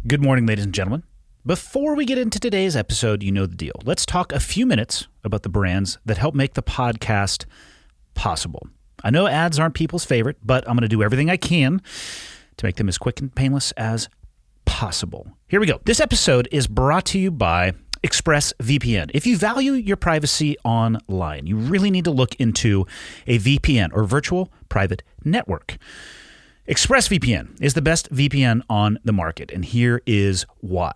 Good morning, ladies and gentlemen. Before we get into today's episode, you know the deal. Let's talk a few minutes about the brands that help make the podcast possible. I know ads aren't people's favorite, but I'm going to do everything I can to make them as quick and painless as possible. Here we go. This episode is brought to you by Expressvpn. If you value your privacy online, you really need to look into a VPN or virtual private network. Expressvpn is the best VPN on the market, and here is why.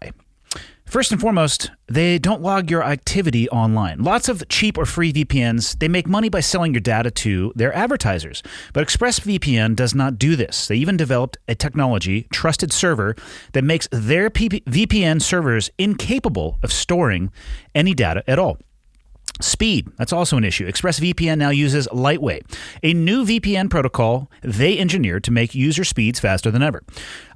First and foremost, they don't log your activity online. Lots of cheap or free VPNs, they make money by selling your data to their advertisers. But Expressvpn does not do this. They even developed a technology, trusted server, that makes their VPN servers incapable of storing any data at all. Speed, that's also an issue. Expressvpn now uses Lightweight, a new VPN protocol they engineered to make user speeds faster than ever.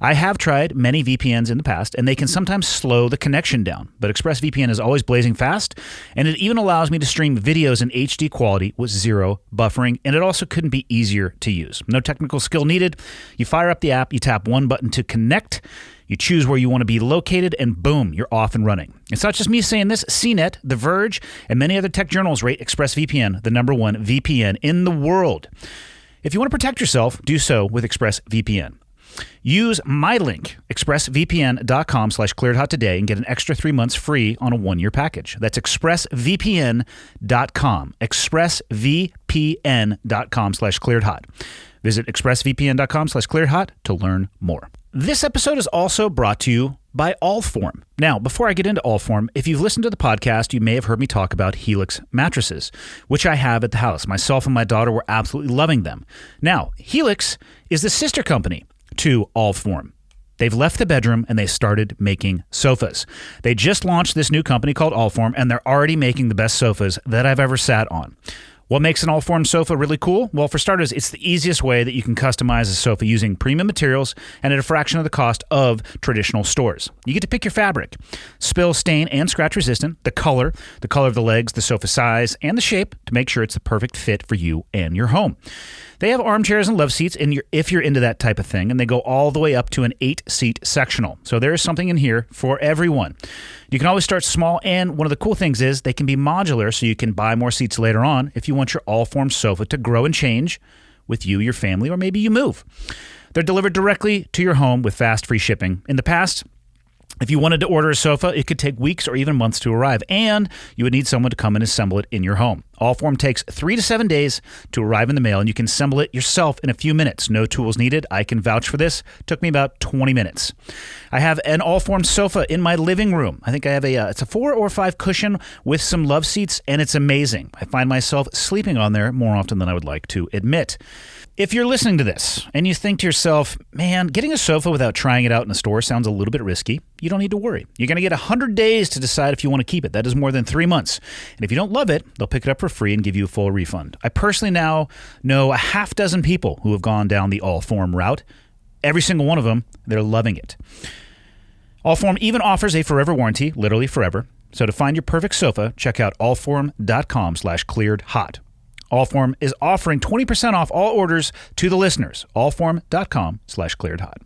I have tried many VPNs in the past, and they can sometimes slow the connection down, but Expressvpn is always blazing fast, and it even allows me to stream videos in HD quality with zero buffering, and it also couldn't be easier to use. No technical skill needed. You fire up the app, you tap one button to connect, you choose where you want to be located, and boom, you're off and running. It's not just me saying this. CNET, The Verge, and many other tech journals rate Expressvpn the number one VPN in the world. If you want to protect yourself, do so with Expressvpn. Use my link, expressvpn.com/clearedhot today, and get an extra 3 months free on a 1-year package. That's expressvpn.com, expressvpn.com/clearedhot. Visit expressvpn.com/clearedhot to learn more. This episode is also brought to you by Allform. Now, before I get into Allform, if you've listened to the podcast, you may have heard me talk about Helix Mattresses, which I have at the house. Myself and my daughter were absolutely loving them. Now, Helix is the sister company to Allform. They've left the bedroom and they started making sofas. They just launched this new company called Allform, and they're already making the best sofas that I've ever sat on. What makes an Allform sofa really cool? Well, for starters, it's the easiest way that you can customize a sofa using premium materials and at a fraction of the cost of traditional stores. You get to pick your fabric, spill, stain, and scratch resistant, the color of the legs, the sofa size, and the shape to make sure it's the perfect fit for you and your home. They have armchairs and love seats if you're into that type of thing, and they go all the way up to an 8-seat sectional. So there is something in here for everyone. You can always start small, and one of the cool things is they can be modular, so you can buy more seats later on if you want your Allform sofa to grow and change with you, your family, or maybe you move. They're delivered directly to your home with fast, free shipping. In the past, if you wanted to order a sofa, it could take weeks or even months to arrive, and you would need someone to come and assemble it in your home. Allform takes 3 to 7 days to arrive in the mail, and you can assemble it yourself in a few minutes. No tools needed. I can vouch for this. It took me about 20 minutes. I have an Allform sofa in my living room. I think I have it's a 4 or 5 cushion with some love seats, and it's amazing. I find myself sleeping on there more often than I would like to admit. If you're listening to this and you think to yourself, man, getting a sofa without trying it out in a store sounds a little bit risky, you don't need to worry. You're going to get 100 days to decide if you want to keep it. That is more than 3 months. And if you don't love it, they'll pick it up for free and give you a full refund. I personally now know a half dozen people who have gone down the Allform route. Every single one of them, they're loving it. Allform even offers a forever warranty, literally forever. So to find your perfect sofa, check out allform.com/clearedhot. Allform is offering 20% off all orders to the listeners. Allform.com/clearedhot.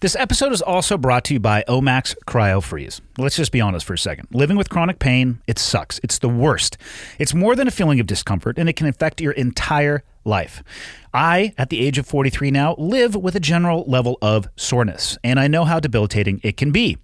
This episode is also brought to you by Omax CryoFreeze. Let's just be honest for a second. Living with chronic pain, it sucks. It's the worst. It's more than a feeling of discomfort, and it can affect your entire life. I, at the age of 43 now, live with a general level of soreness, and I know how debilitating it can be.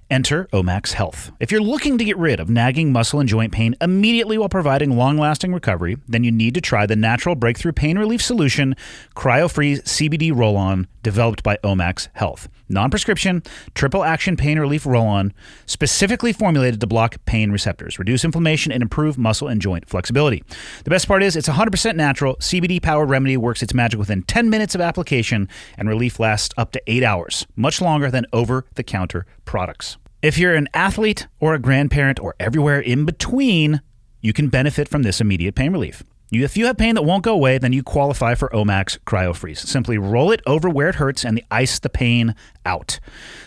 Enter Omax Health. If you're looking to get rid of nagging muscle and joint pain immediately while providing long-lasting recovery, then you need to try the natural breakthrough pain relief solution, CryoFreeze CBD Roll-On, developed by Omax Health. Non-prescription, triple-action pain relief roll-on, specifically formulated to block pain receptors, reduce inflammation, and improve muscle and joint flexibility. The best part is it's 100% natural. CBD-powered remedy works its magic within 10 minutes of application, and relief lasts up to 8 hours, much longer than over-the-counter products. If you're an athlete or a grandparent or everywhere in between, you can benefit from this immediate pain relief. If you have pain that won't go away, then you qualify for Omax CryoFreeze. Simply roll it over where it hurts and ice the pain out.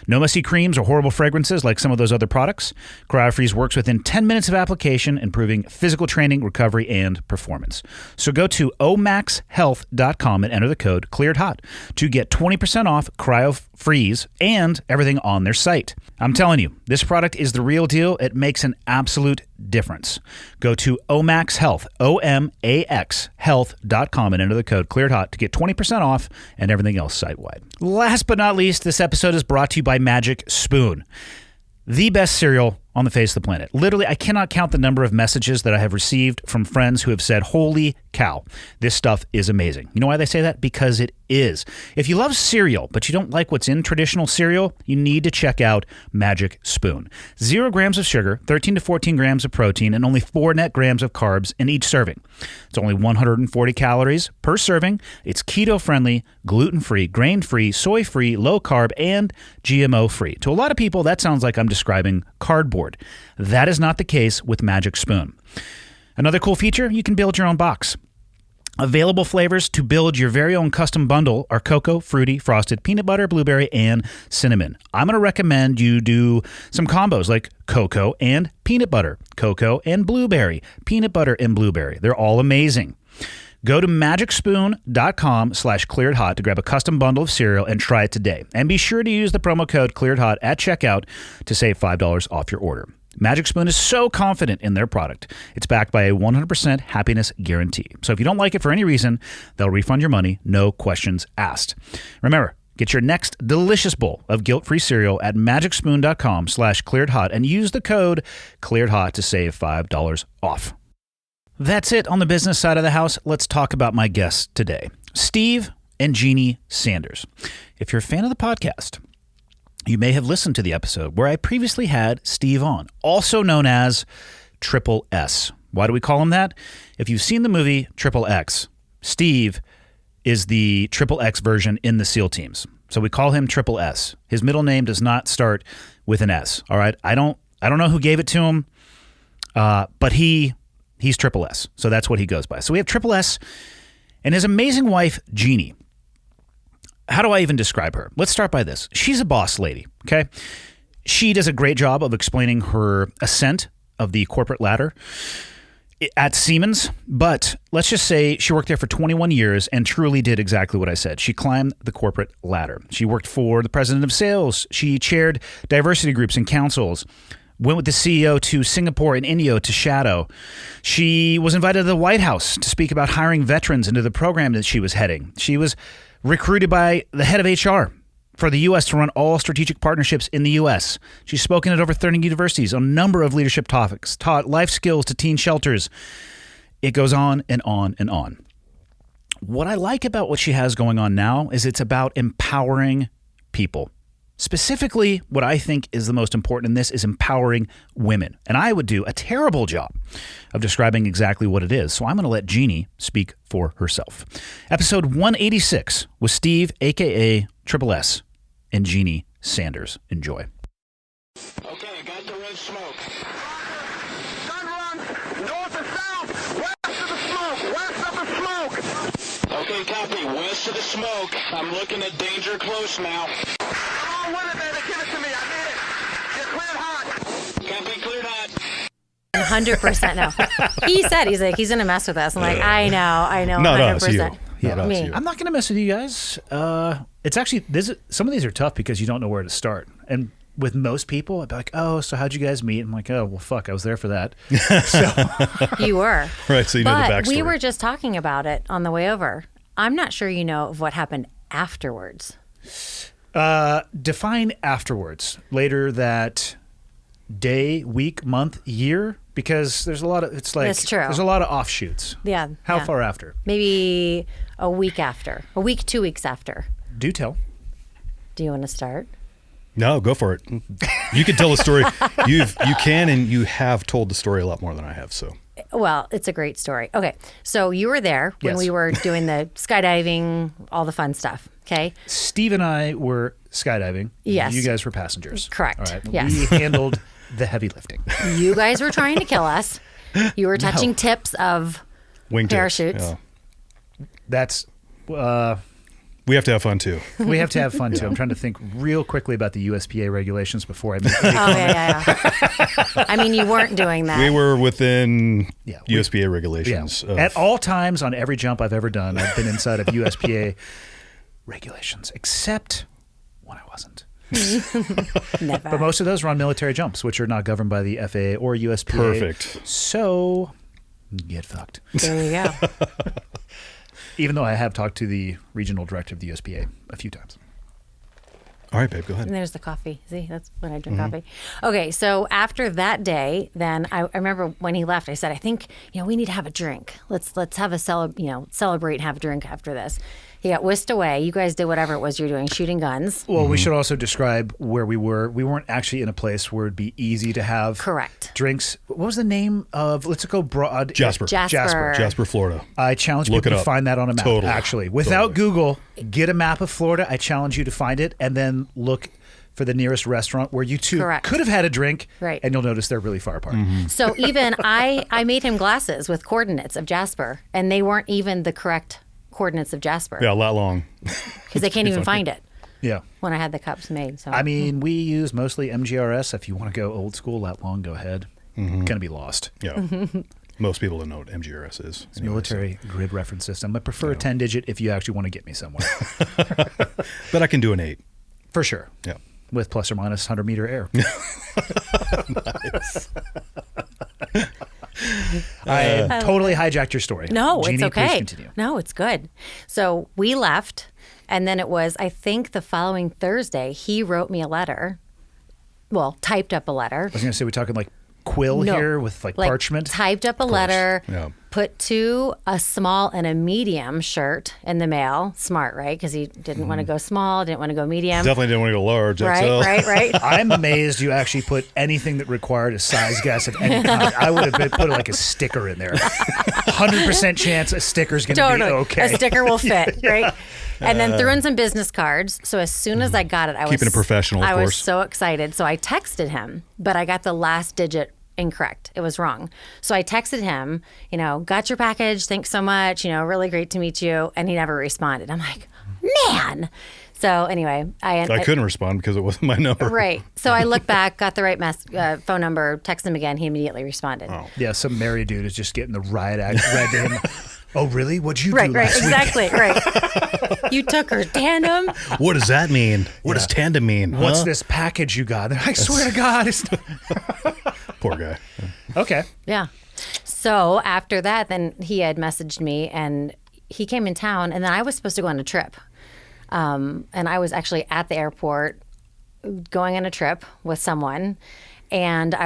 No messy creams or horrible fragrances like some of those other products. CryoFreeze works within 10 minutes of application, improving physical training, recovery, and performance. So go to omaxhealth.com and enter the code ClearedHot to get 20% off CryoFreeze freeze, and everything on their site. I'm telling you, this product is the real deal. It makes an absolute difference. Go to Omax Health, O-M-A-X health.com and enter the code ClearedHot to get 20% off and everything else site-wide. Last but not least, this episode is brought to you by Magic Spoon, the best cereal on the face of the planet. Literally, I cannot count the number of messages that I have received from friends who have said, holy cow, this stuff is amazing. You know why they say that? Because it is. If you love cereal, but you don't like what's in traditional cereal, you need to check out Magic Spoon. 0 grams of sugar, 13 to 14 grams of protein, and only 4 net grams of carbs in each serving. It's only 140 calories per serving. It's keto-friendly, gluten-free, grain-free, soy-free, low-carb, and GMO-free. To a lot of people, that sounds like I'm describing cardboard. That is not the case with Magic Spoon. Another cool feature, you can build your own box. Available flavors to build your very own custom bundle are cocoa, fruity, frosted, peanut butter, blueberry, and cinnamon. I'm going to recommend you do some combos like cocoa and peanut butter, cocoa and blueberry, peanut butter and blueberry. They're all amazing. Go to magicspoon.com/clearedhot to grab a custom bundle of cereal and try it today. And be sure to use the promo code ClearedHot at checkout to save $5 off your order. Magic Spoon is so confident in their product. It's backed by a 100% happiness guarantee. So if you don't like it for any reason, they'll refund your money, no questions asked. Remember, get your next delicious bowl of guilt-free cereal at magicspoon.com/clearedhot and use the code ClearedHot to save $5 off. That's it on the business side of the house. Let's talk about my guests today, Steve and Jeannie Sanders. If you're a fan of the podcast, you may have listened to the episode where I previously had Steve on, also known as Triple S. Why do we call him that? If you've seen the movie Triple X, Steve is the Triple X version in the SEAL teams. So we call him Triple S. His middle name does not start with an S. All right. I don't know who gave it to him, but he's Triple S. So that's what he goes by. So we have Triple S and his amazing wife, Jeannie. How do I even describe her? Let's start by this. She's a boss lady, okay? She does a great job of explaining her ascent of the corporate ladder at Siemens, but let's just say she worked there for 21 years and truly did exactly what I said. She climbed the corporate ladder. She worked for the president of sales. She chaired diversity groups and councils. Went with the CEO to Singapore and India to shadow. She was invited to the White House to speak about hiring veterans into the program that she was heading. She was recruited by the head of HR for the U.S. to run all strategic partnerships in the U.S. She's spoken at over 30 universities on a number of leadership topics, taught life skills to teen shelters. It goes on and on and on. What I like about what she has going on now is it's about empowering people. Specifically, what I think is the most important in this is empowering women. And I would do a terrible job of describing exactly what it is. So I'm going to let Jeannie speak for herself. Episode 186 with Steve, a.k.a. Triple S, and Jeannie Sanders. Enjoy. Okay, I got the red smoke. Gun run, north and south, west of the smoke, west of the smoke. Okay, copy, west of the smoke. I'm looking at danger close now. Come on with it, baby, give it to me, I need it. You're cleared hot. Copy, cleared hot. 100% no. He's going to mess with us. I'm like, I know, 100%. Not us, you. Yeah, Not us, me. you. I'm not going to mess with you guys. It's actually, some of these are tough because you don't know where to start. And with most people, I'd be like, oh, so how'd you guys meet? I'm like, oh, well, fuck, I was there for that. So You were. Right, so you know the But backstory. we were just talking about it on the way over. I'm not sure you know of what happened afterwards. define afterwards. Later that day, week, month, year, because there's a lot of, it's like, That's true. There's a lot of offshoots. Yeah. How yeah. far after? Maybe a week after. A week, 2 weeks after. Do tell. Do you want to start? No, go for it. You can tell the story. You can and you have told the story a lot more than I have. So, Well, it's a great story. Okay, so you were there when Yes. we were doing the skydiving, all the fun stuff. Okay. Steve and I were skydiving. Yes. You guys were passengers. Correct. All right. Yes. We handled the heavy lifting. You guys were trying to kill us. You were touching tips of wingtips. parachutes. Yeah. That's, We have to have fun too. we have to have fun too. I'm trying to think real quickly about the USPA regulations before I make any Oh, yeah. I mean, you weren't doing that. We were within Yeah, USPA regulations. Yeah. At all times on every jump I've ever done, I've been inside of USPA regulations, except when I wasn't. Never. But most of those were on military jumps, which are not governed by the FAA or USPA. Perfect. So get fucked. There you go. Even though I have talked to the regional director of the USPA a few times. All right, babe, go ahead. And there's the coffee. See, that's when I drink coffee. Okay, so after that day, then I remember when he left, I said, I think, we need to have a drink. Let's have a celebrate and have a drink after this. He got whisked away. You guys did whatever it was you're doing, shooting guns. Well, we should also describe where we were. We weren't actually in a place where it'd be easy to have Correct. drinks. What was the name of, let's go broad. Jasper, Florida. I challenge Look people it to up. find that on a map, Totally. actually. Without Totally. Google, get a map of Florida. I challenge you to find it and then look for the nearest restaurant where you two Correct. could have had a drink, Right. and you'll notice they're really far apart. So even I made him glasses with coordinates of Jasper, and they weren't even the correct coordinates of Jasper Yeah, a lot long. because they can't even find it Yeah. when I had the cups made. So I mean, we use mostly MGRS. If you want to go old school that long, go ahead. Going to be lost. Yeah. Most people don't know what MGRS is. It's military grid reference system. I prefer a 10-digit if you actually want to get me somewhere. But I can do an 8. For sure. Yeah. With plus or minus 100-meter air. I totally hijacked your story. No, Jeannie, it's okay. Please continue. No, it's good. So we left, and then it was, I think, the following Thursday, he wrote me a letter. Well, typed up a letter. I was going to say, we're talking like quill No, here with like parchment. Typed up a letter, Yeah. put a small and a medium shirt in the mail. Smart, right? Because he didn't want to go small, didn't want to go medium. Definitely didn't want to go large. Right, XL. right. I'm amazed you actually put anything that required a size guess of any kind. I would have put like a sticker in there. 100% chance a sticker's going to be Totally. okay. A sticker will fit, right? And then threw in some business cards. So as soon as I got it, Keeping it professional, of I was course. so excited. So I texted him, but I got the last digit incorrect. It was wrong. So I texted him, got your package. Thanks so much. Really great to meet you. And he never responded. I'm like, man. So anyway, I couldn't respond because it wasn't my number. Right. So I looked back, got the right phone number, texted him again. He immediately responded. Oh. Yeah, some married dude is just getting the riot act read to him. Oh, really? What'd you do Right, last week? exactly, right. You took her tandem. What does that mean? What does tandem mean? What's huh? this package you got? I swear to God, it's not. Poor guy. Okay. Yeah. So after that, then he had messaged me and he came in town and then I was supposed to go on a trip. And I was actually at the airport going on a trip with someone. And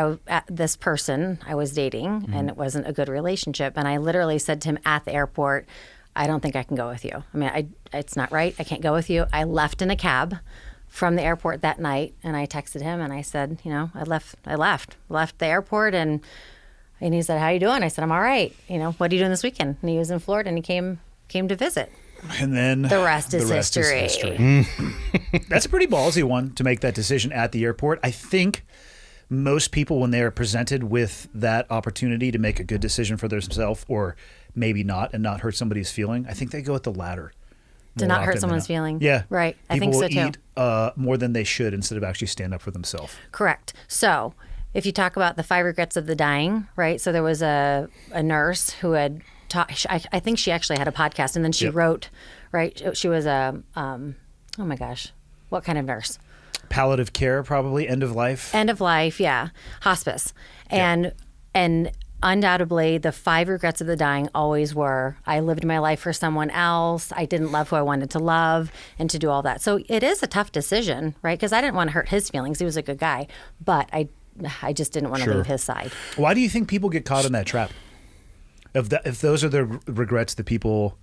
this person I was dating, and it wasn't a good relationship. And I literally said to him at the airport, I don't think I can go with you. I mean, it's not right. I can't go with you. I left in a cab from the airport that night, and I texted him, and I said, I left the airport, and he said, how you doing? I said, I'm all right. What are you doing this weekend? And he was in Florida, and he came to visit. And then The rest is history. That's a pretty ballsy one to make that decision at the airport. I think most people, when they are presented with that opportunity to make a good decision for themselves, or maybe not, and not hurt somebody's feeling, I think they go with the latter. To more not often hurt than someone's not. feeling. Yeah. Right. I People think so will too. eat more than they should instead of actually stand up for themselves. Correct. So if you talk about the 5 regrets of the dying, right? So there was a nurse who had taught, I think she actually had a podcast, and then she wrote, right? She was oh my gosh, what kind of nurse? Palliative care, probably, end of life. End of life, yeah. Hospice. And undoubtedly, the 5 regrets of the dying always were, I lived my life for someone else. I didn't love who I wanted to love, and to do all that. So it is a tough decision, right? Because I didn't want to hurt his feelings. He was a good guy. But I just didn't want to leave his side. Why do you think people get caught in that trap? If those are the regrets that people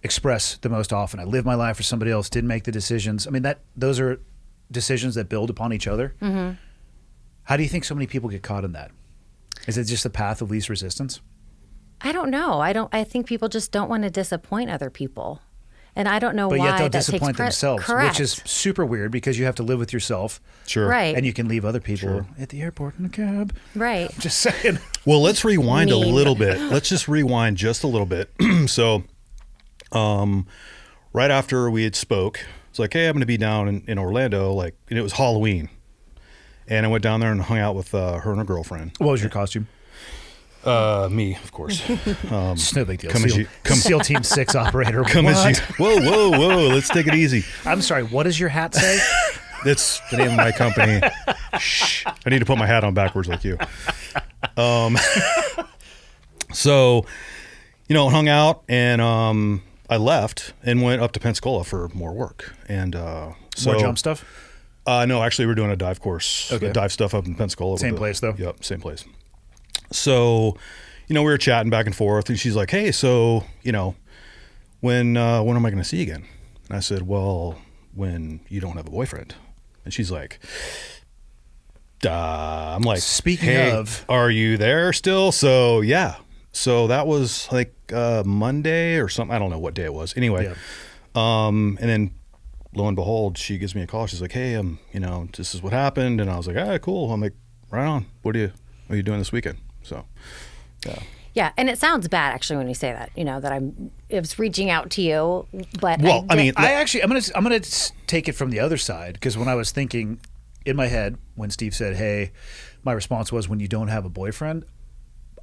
express the most often, I lived my life for somebody else, didn't make the decisions. I mean, those are decisions that build upon each other. Mm-hmm. How do you think so many people get caught in that? Is it just the path of least resistance? I don't know. I think people just don't want to disappoint other people. And I don't know But why yet they'll that disappoint takes themselves, Correct. which is super weird because you have to live with yourself. Sure. Right. And you can leave other people at the airport in a cab. Right. Just saying. Well, let's rewind a Mean. little bit. Let's just rewind just a little bit. So, right after we had spoke, it's like, hey, I'm going to be down in Orlando, and it was Halloween. And I went down there and hung out with her and her girlfriend. What was your costume? Me, of course. It's no big deal. Come as SEAL, you- SEAL Team 6 operator. Come What? as you. Whoa. Let's take it easy. I'm sorry. What does your hat say? That's the name of my company. Shh. I need to put my hat on backwards like you. So, hung out, and I left and went up to Pensacola for more work. And so More jump stuff? no, actually, we're doing a dive course, Okay. dive stuff up in Pensacola. Same place, though? Yep, same place. So, we were chatting back and forth, and she's like, "Hey, so when am I going to see you again?" And I said, "Well, when you don't have a boyfriend." And she's like, I'm like, Speaking "Hey, of- are you there still?" So yeah, so that was like Monday or something. I don't know what day it was. Anyway, and then lo and behold, she gives me a call. She's like, "Hey, this is what happened." And I was like, "Ah, cool." I'm like, "Right on. What are you doing this weekend?" So, yeah. Yeah, and it sounds bad actually when you say that. That it was reaching out to you, but Well, I mean, I'm gonna take it from the other side, because when I was thinking in my head when Steve said, "Hey," my response was, "When you don't have a boyfriend."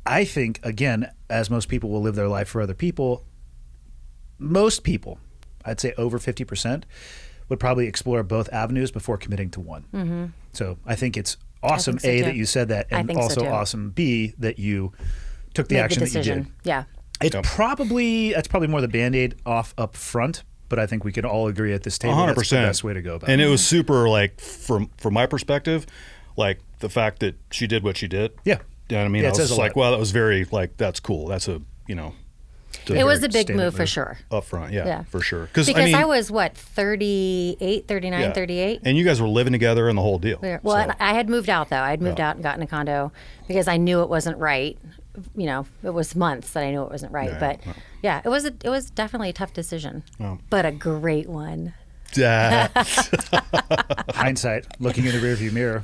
I think, again, as most people will live their life for other people, most people, I'd say over 50%, would probably explore both avenues before committing to one. Mm-hmm. So I think it's awesome, so, A, too. that you said that, I and think so, also too. awesome, B, that you took the Made action the that you decision. did. Yeah. It's that's probably more the Band-Aid off up front, but I think we can all agree at this table 100%. that's the best way to go about And it. it was super, like, from my perspective, like the fact that she did what she did. Yeah. You know what I mean? Yeah, I it was says just a like, lot. well, that was very, like, that's cool. That's a, It was a big standard move for move. sure. up front. Yeah, Yeah. for sure. Because I was, 38, 39, yeah. 38? And you guys were living together and the whole deal. Well, and I had moved out, though. I had moved out and gotten a condo because I knew it wasn't right. It was months that I knew it wasn't right. Yeah, but, no. yeah, it was definitely a tough decision, but a great one. Hindsight, looking in the rearview mirror.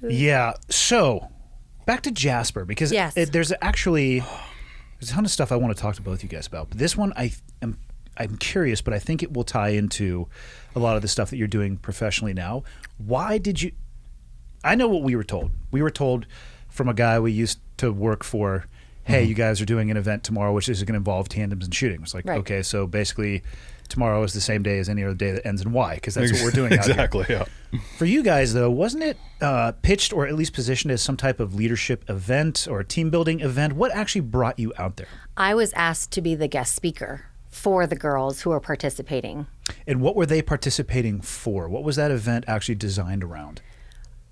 Yeah. So back to Jasper, because Yes. there's a ton of stuff I want to talk to both you guys about. But this one, I'm curious, but I think it will tie into a lot of the stuff that you're doing professionally now. Why did you? I know what we were told. We were told from a guy we used to work for, "Hey, you guys are doing an event tomorrow, which is going to involve tandems and shooting." It's like, Right. okay, so basically tomorrow is the same day as any other day that ends in Y, because that's what we're doing out here. Exactly, yeah. For you guys, though, wasn't it pitched or at least positioned as some type of leadership event or team building event? What actually brought you out there? I was asked to be the guest speaker for the girls who are participating. And what were they participating for? What was that event actually designed around?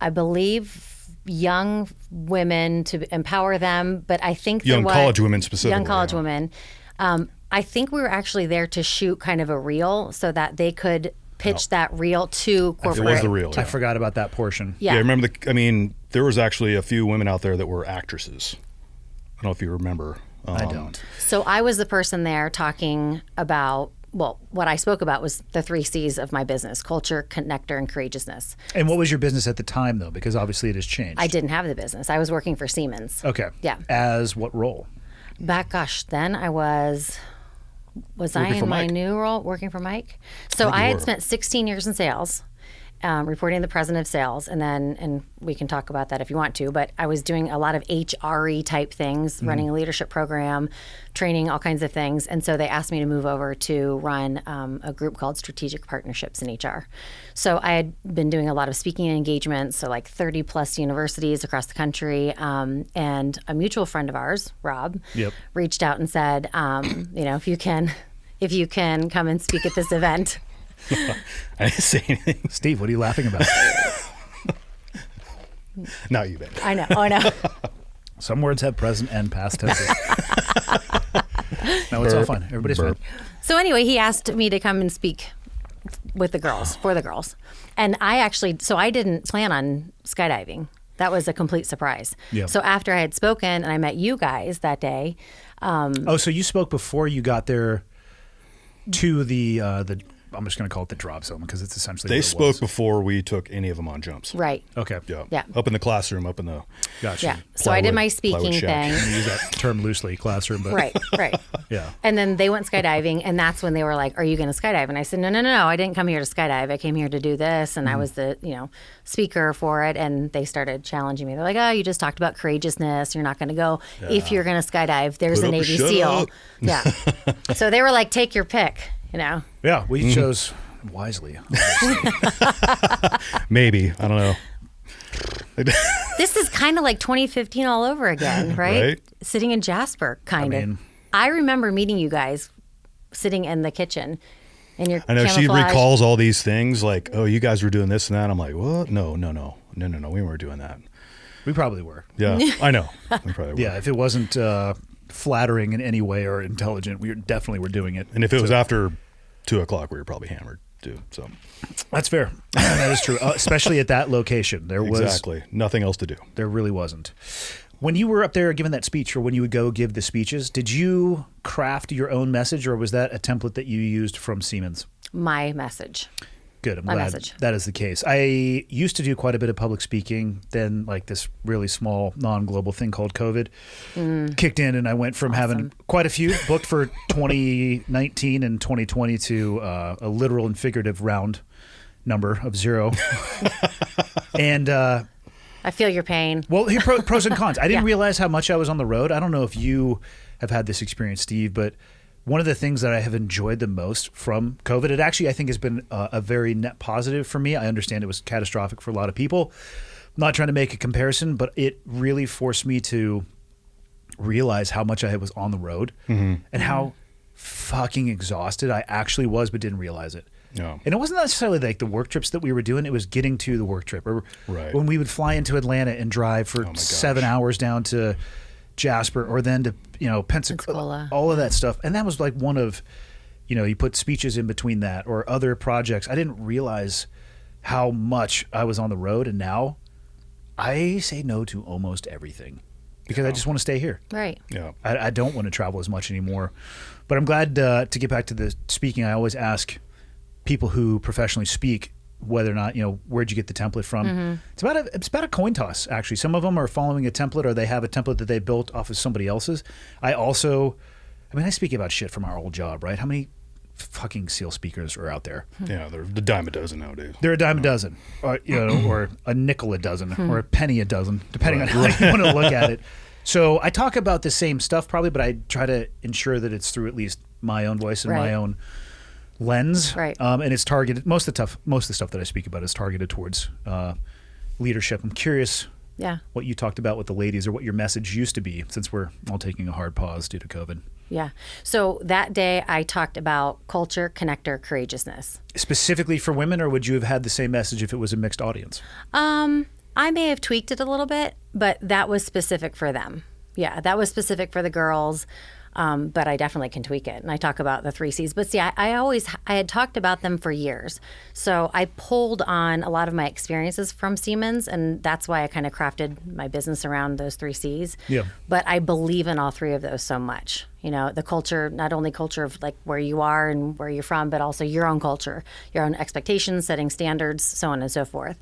I believe young women to empower them, but I think Young college women specifically, Young college yeah. women. I think we were actually there to shoot kind of a reel so that they could pitch that reel to corporate. It was the reel. I Yeah. forgot about that portion. Yeah. Yeah, remember there was actually a few women out there that were actresses. I don't know if you remember. I don't. So I was the person there talking about, what I spoke about was the 3 C's of my business: culture, connector, and courageousness. And what was your business at the time, though? Because obviously it has changed. I didn't have the business. I was working for Siemens. Okay. Yeah. As what role? Then I was I Working for in my Mike. new role working for Mike? So think you I had were. spent 16 years in sales, reporting to the president of sales, and we can talk about that if you want to, but I was doing a lot of HRE type things, running a leadership program, training, all kinds of things. And so they asked me to move over to run a group called Strategic Partnerships in HR. So I had been doing a lot of speaking engagements, so like 30 plus universities across the country. And a mutual friend of ours, Rob, Yep. reached out and said, if you can come and speak at this event. I didn't say anything. Steve, what are you laughing about? Not you, babe. I know. Some words have present and past tenses. No, it's all fine. Everybody's Burp. fine. So anyway, he asked me to come and speak with the girls, for the girls. And I didn't plan on skydiving. That was a complete surprise. Yeah. So after I had spoken and I met you guys that day, Oh, so you spoke before you got there to the I'm just going to call it the drop zone because it's essentially They what it spoke was. before we took any of them on jumps. Right. Okay. Yeah. Yeah. Up in the classroom, up in the Gotcha. Yeah. So I did my plywood speaking shack. thing. I use that term loosely, classroom, but Right. yeah. And then they went skydiving, and that's when they were like, "Are you going to skydive?" And I said, "No. I didn't come here to skydive. I came here to do this." And I was the speaker for it. And they started challenging me. They're like, "Oh, you just talked about courageousness. You're not going to go if you're going to skydive. There's Put a up or Navy shut SEAL." up. Yeah. So they were like, "Take your pick." Yeah, we chose wisely. Maybe. I don't know. This is kind of like 2015 all over again, right? Right. Sitting in Jasper, kind of. mean- I remember meeting you guys sitting in the kitchen in your I know she camouflage. recalls all these things like, oh, you guys were doing this and that. I'm like, what? No. We weren't doing that. We probably were. Yeah, I know. We probably were. Yeah, if it wasn't flattering in any way or intelligent, we definitely were doing it. And if it was after 2:00, we were probably hammered too. So That's fair. That is true, especially at that location. There was exactly nothing else to do. There really wasn't. When you were up there giving that speech, or when you would go give the speeches, did you craft your own message, or was that a template that you used from Siemens? My message. Good. I'm My glad message. that is the case. I used to do quite a bit of public speaking. Then, like this really small non-global thing called COVID kicked in, and I went from having quite a few booked for 2019 and 2020 to a literal and figurative round number of 0. And I feel your pain. well, here pros and cons. I didn't Yeah. realize how much I was on the road. I don't know if you have had this experience, Steve, but one of the things that I have enjoyed the most from COVID, it actually, I think, has been a very net positive for me. I understand it was catastrophic for a lot of people. I'm not trying to make a comparison, but it really forced me to realize how much I was on the road and how fucking exhausted I actually was, but didn't realize it. Yeah. And it wasn't necessarily like the work trips that we were doing. It was getting to the work trip. Or Right. when we would fly into Atlanta and drive for my gosh. 7 hours down to Jasper, or then to, Pensacola, Pensacola. all of that stuff. And that was like one of, you put speeches in between that or other projects. I didn't realize how much I was on the road. And now I say no to almost everything because I just want to stay here. Right. Yeah. I don't want to travel as much anymore. But I'm glad to get back to the speaking. I always ask people who professionally speak whether or not, where'd you get the template from? It's about a coin toss, actually. Some of them are following a template, or they have a template that they built off of somebody else's. I speak about shit from our old job, right? How many fucking SEAL speakers are out there? Yeah, they're the dime a dozen nowadays. They're a dime a dozen, or or a nickel a dozen, or a penny a dozen, depending on how you want to look at it. So I talk about the same stuff probably, but I try to ensure that it's through at least my own voice and my Right. own lens. Right. And it's targeted. Most of the stuff that I speak about is targeted towards leadership. I'm curious Yeah. what you talked about with the ladies, or what your message used to be, since we're all taking a hard pause due to COVID. Yeah. So that day I talked about culture, connector, courageousness. Specifically for women, or would you have had the same message if it was a mixed audience? I may have tweaked it a little bit, but that was specific for them. Yeah, that was specific for the girls. But I definitely can tweak it. And I talk about the 3 C's. But see, I had talked about them for years. So I pulled on a lot of my experiences from Siemens, and that's why I kind of crafted my business around those 3 C's. Yeah. But I believe in all 3 of those so much. The culture, not only culture of like where you are and where you're from, but also your own culture, your own expectations, setting standards, so on and so forth.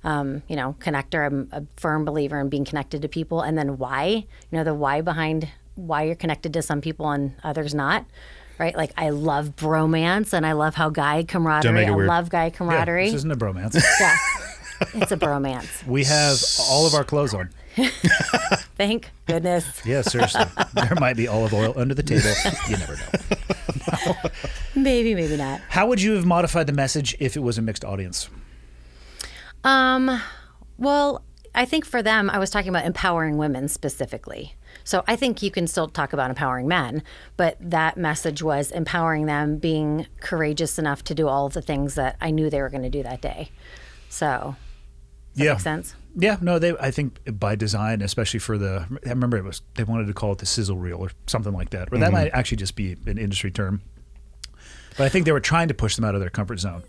Connector, I'm a firm believer in being connected to people. And then why, the why behind why you're connected to some people and others not, right? Like I love bromance and I love how guy camaraderie. make it I weird. love guy camaraderie. This isn't a bromance. Yeah, it's a bromance. We have all of our clothes on. Thank goodness. Yeah, seriously. There might be olive oil under the table. You never know. Maybe not. How would you have modified the message if it was a mixed audience? Well, I think for them, I was talking about empowering women specifically. So I think you can still talk about empowering men, but that message was empowering them, being courageous enough to do all of the things that I knew they were going to do that day. So, does that make sense? Yeah, no, I think by design, especially for I remember they wanted to call it the sizzle reel or something like that, or that might actually just be an industry term. But I think they were trying to push them out of their comfort zone.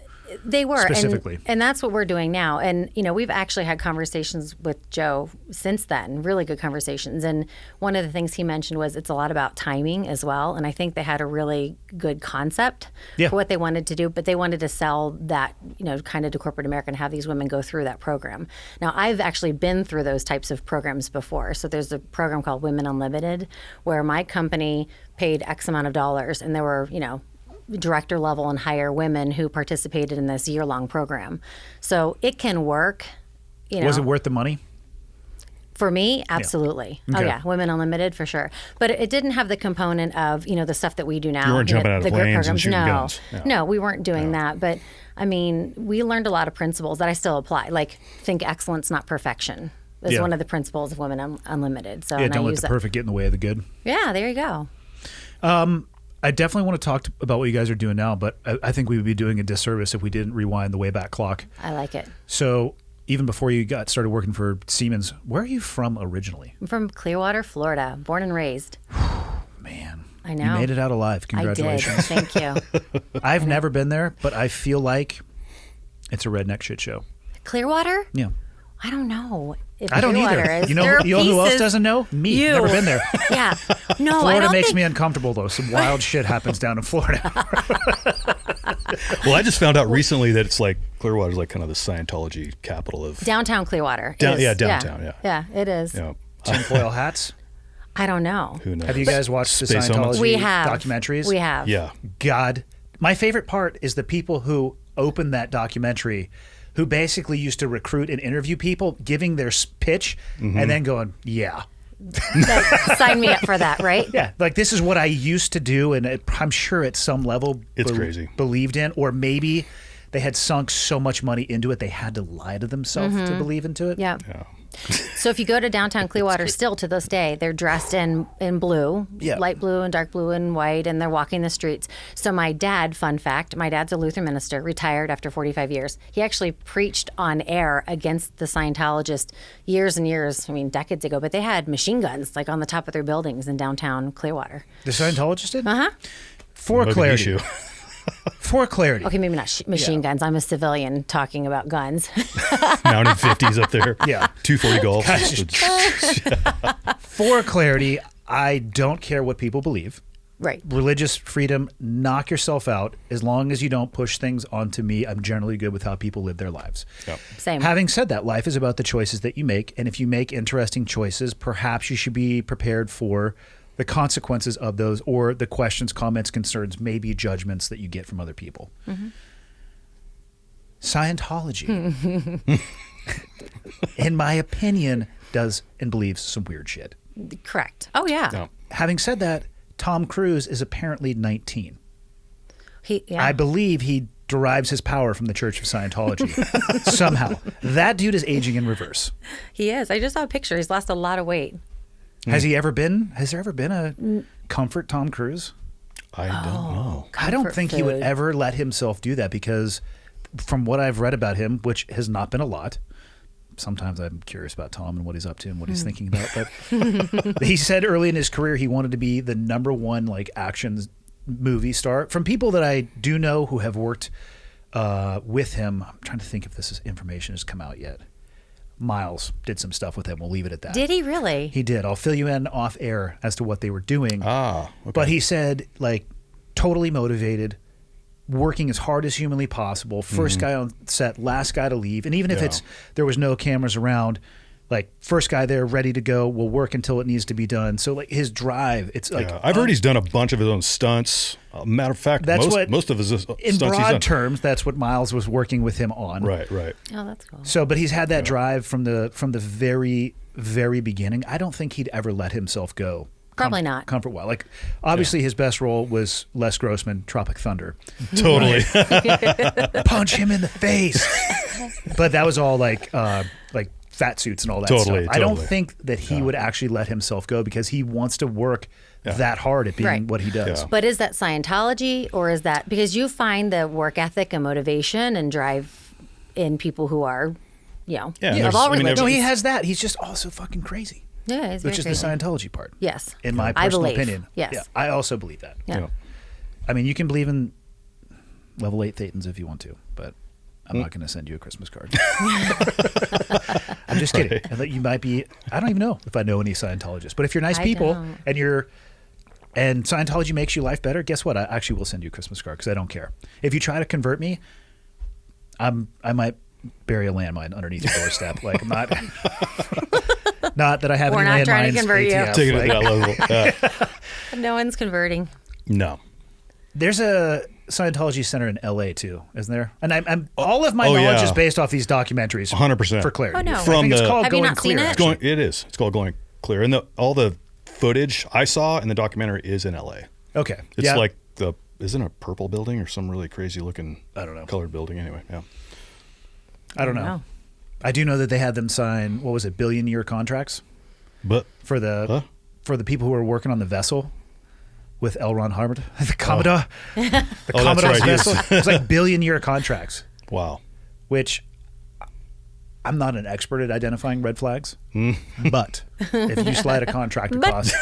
They were specifically. and that's what we're doing now. And we've actually had conversations with Joe since then, really good conversations. And one of the things he mentioned was it's a lot about timing as well. And I think they had a really good concept Yeah. for what they wanted to do, but they wanted to sell that, kind of to corporate America and have these women go through that program. Now, I've actually been through those types of programs before. So there's a program called Women Unlimited, where my company paid X amount of dollars, and there were, director level and higher women who participated in this year-long program. So it can work. Was it worth the money? For me, absolutely. Okay. Oh yeah, Women Unlimited for sure. But it didn't have the component of the stuff that we do now. You weren't jumping out of the grip planes and programs. shooting No, guns. Yeah. no, we weren't doing that. But I mean, we learned a lot of principles that I still apply. Like think excellence, not perfection. Is Yeah. one of the principles of Women Unlimited. So Yeah, and don't I let use the that. perfect get in the way of the good. Yeah, there you go. I definitely want to talk about what you guys are doing now, but I think we would be doing a disservice if we didn't rewind the Wayback Clock. I like it. So even before you got started working for Siemens, where are you from originally? I'm from Clearwater, Florida, born and raised. Man, I know. you made it out alive. Congratulations. I did. Thank you. I've never been there, but I feel like it's a redneck shit show. Clearwater? Yeah. I don't know. If I don't Clearwater either. Is. You There know are who else pieces- doesn't know? Me. You. Never been there. Yeah. No, I Florida don't makes think. me uncomfortable, though. Some wild shit happens down in Florida. Well, I just found out recently that it's like Clearwater's like kind of the Scientology capital of Downtown Clearwater. Down- is. yeah, downtown, yeah. Yeah, it is. Tinfoil hats. I don't know. Who knows? Have you guys watched the Space Scientology Helmets? We have documentaries? We have. Yeah. God, my favorite part is the people who opened that documentary, who basically used to recruit and interview people, giving their pitch, and then going, yeah. Sign me up for that, right? Yeah, like this is what I used to do, and I'm sure at some level It's crazy. believed in, or maybe they had sunk so much money into it they had to lie to themselves to believe into it. Yeah. Yeah. So if you go to downtown Clearwater, still to this day, they're dressed in blue, Yeah. light blue and dark blue and white, and they're walking the streets. So my dad, fun fact, my dad's a Lutheran minister, retired after 45 years. He actually preached on air against the Scientologists years and years, decades ago, but they had machine guns like on the top of their buildings in downtown Clearwater. The Scientologists did? Uh-huh. For Bug clarity. issue. For clarity. Okay, maybe not machine guns. I'm a civilian talking about guns. Mounted 50s up there. Yeah. 240 Golf. For clarity, I don't care what people believe. Right. Religious freedom, knock yourself out. As long as you don't push things onto me, I'm generally good with how people live their lives. Yep. Same. Having said that, life is about the choices that you make. And if you make interesting choices, perhaps you should be prepared for the consequences of those, or the questions, comments, concerns, maybe judgments that you get from other people. Scientology, in my opinion, does and believes some weird shit. Correct. Oh, yeah. No. Having said that, Tom Cruise is apparently 19. Yeah. I believe he derives his power from the Church of Scientology somehow. That dude is aging in reverse. He is. I just saw a picture. He's lost a lot of weight. Has there ever been a comfort Tom Cruise? I don't know. I don't Comfort think he would food. ever let himself do that, because from what I've read about him, which has not been a lot, sometimes I'm curious about Tom and what he's up to and what he's thinking about. But he said early in his career he wanted to be the #1 like action movie star. From people that I do know who have worked with him, I'm trying to think if this information has come out yet. Miles did some stuff with him. We'll leave it at that. Did he really? He did. I'll fill you in off air as to what they were doing. Ah, okay. But he said, like, totally motivated, working as hard as humanly possible. First guy on set, last guy to leave. And even if Yeah. there was no cameras around, like, first guy there, ready to go, will work until it needs to be done. So, like, his drive, it's like... Yeah. I've heard he's done a bunch of his own stunts. Matter of fact, That's what- most of his stunts in he's broad done. terms, that's what Miles was working with him on. Right, right. Oh, that's cool. So, but he's had that drive from the very, very beginning. I don't think he'd ever let himself go. Probably not. Comfort while. Like, obviously, his best role was Les Grossman, Tropic Thunder. Totally. Punch him in the face. But that was all like fat suits and all that Totally, stuff. I don't totally. think that he would actually let himself go, because he wants to work that hard at being Right. what he does. Yeah. But is that Scientology, or is that because you find the work ethic and motivation and drive in people who are, Yeah, of there's- all I mean, religions? No, he has that. He's just also fucking crazy, Yeah, he's which very is crazy. the Scientology part. Yes. In my I personal believe. opinion. Yes. Yeah, I also believe that. Yeah. Yeah. I mean, you can believe in level 8 Thetans if you want to, but I'm not going to send you a Christmas card. I'm just kidding. And you might be, I don't even know if I know any Scientologists, but if you're nice people and Scientology makes your life better, guess what? I actually will send you a Christmas card because I don't care. If you try to convert me, I might bury a landmine underneath your doorstep. Like I'm not, not that I have We're any not landmines. trying to convert you. Take it to that level. Yeah. No one's converting. No. There's a Scientology center in LA too, isn't there? And I'm all of my knowledge is based off these documentaries. 100%. For clarity. Oh, no. I think it's called Have you Going not seen Clear. it? actually. It is. It's called Going Clear. And all the footage I saw in the documentary is in LA. Okay. It's like isn't it a purple building or some really crazy looking colored building anyway. Yeah. I don't know. I do know that they had them sign, what was it, billion-year contracts? But For the people who were working on the vessel with L. Ron Hubbard, the Commodore. The Commodore's right. vessel. It's like billion-year contracts, wow. which I'm not an expert at identifying red flags, but if you slide a contract across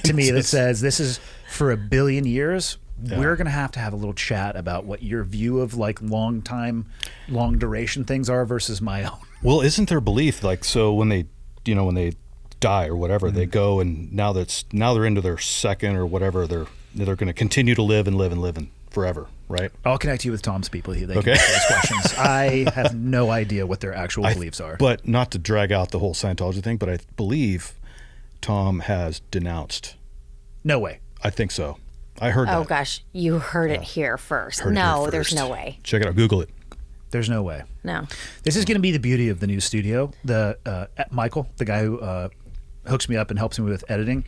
to me that says this is for 1 billion years, we're going to have a little chat about what your view of like long duration things are versus my own. Well, isn't there belief so when they die or whatever, they go and now they're into their second or whatever, they're going to continue to live and forever, right? I'll connect you with Tom's people. They can answer those questions. I have no idea what their actual beliefs are. But not to drag out the whole Scientology thing, but I believe Tom has denounced. No way. I think so. I heard that. Oh gosh, you heard it here first. Heard it No, here there's first. no way. Check it out. Google it. There's no way. No. This is going to be the beauty of the new studio. The Michael, the guy who hooks me up and helps me with editing,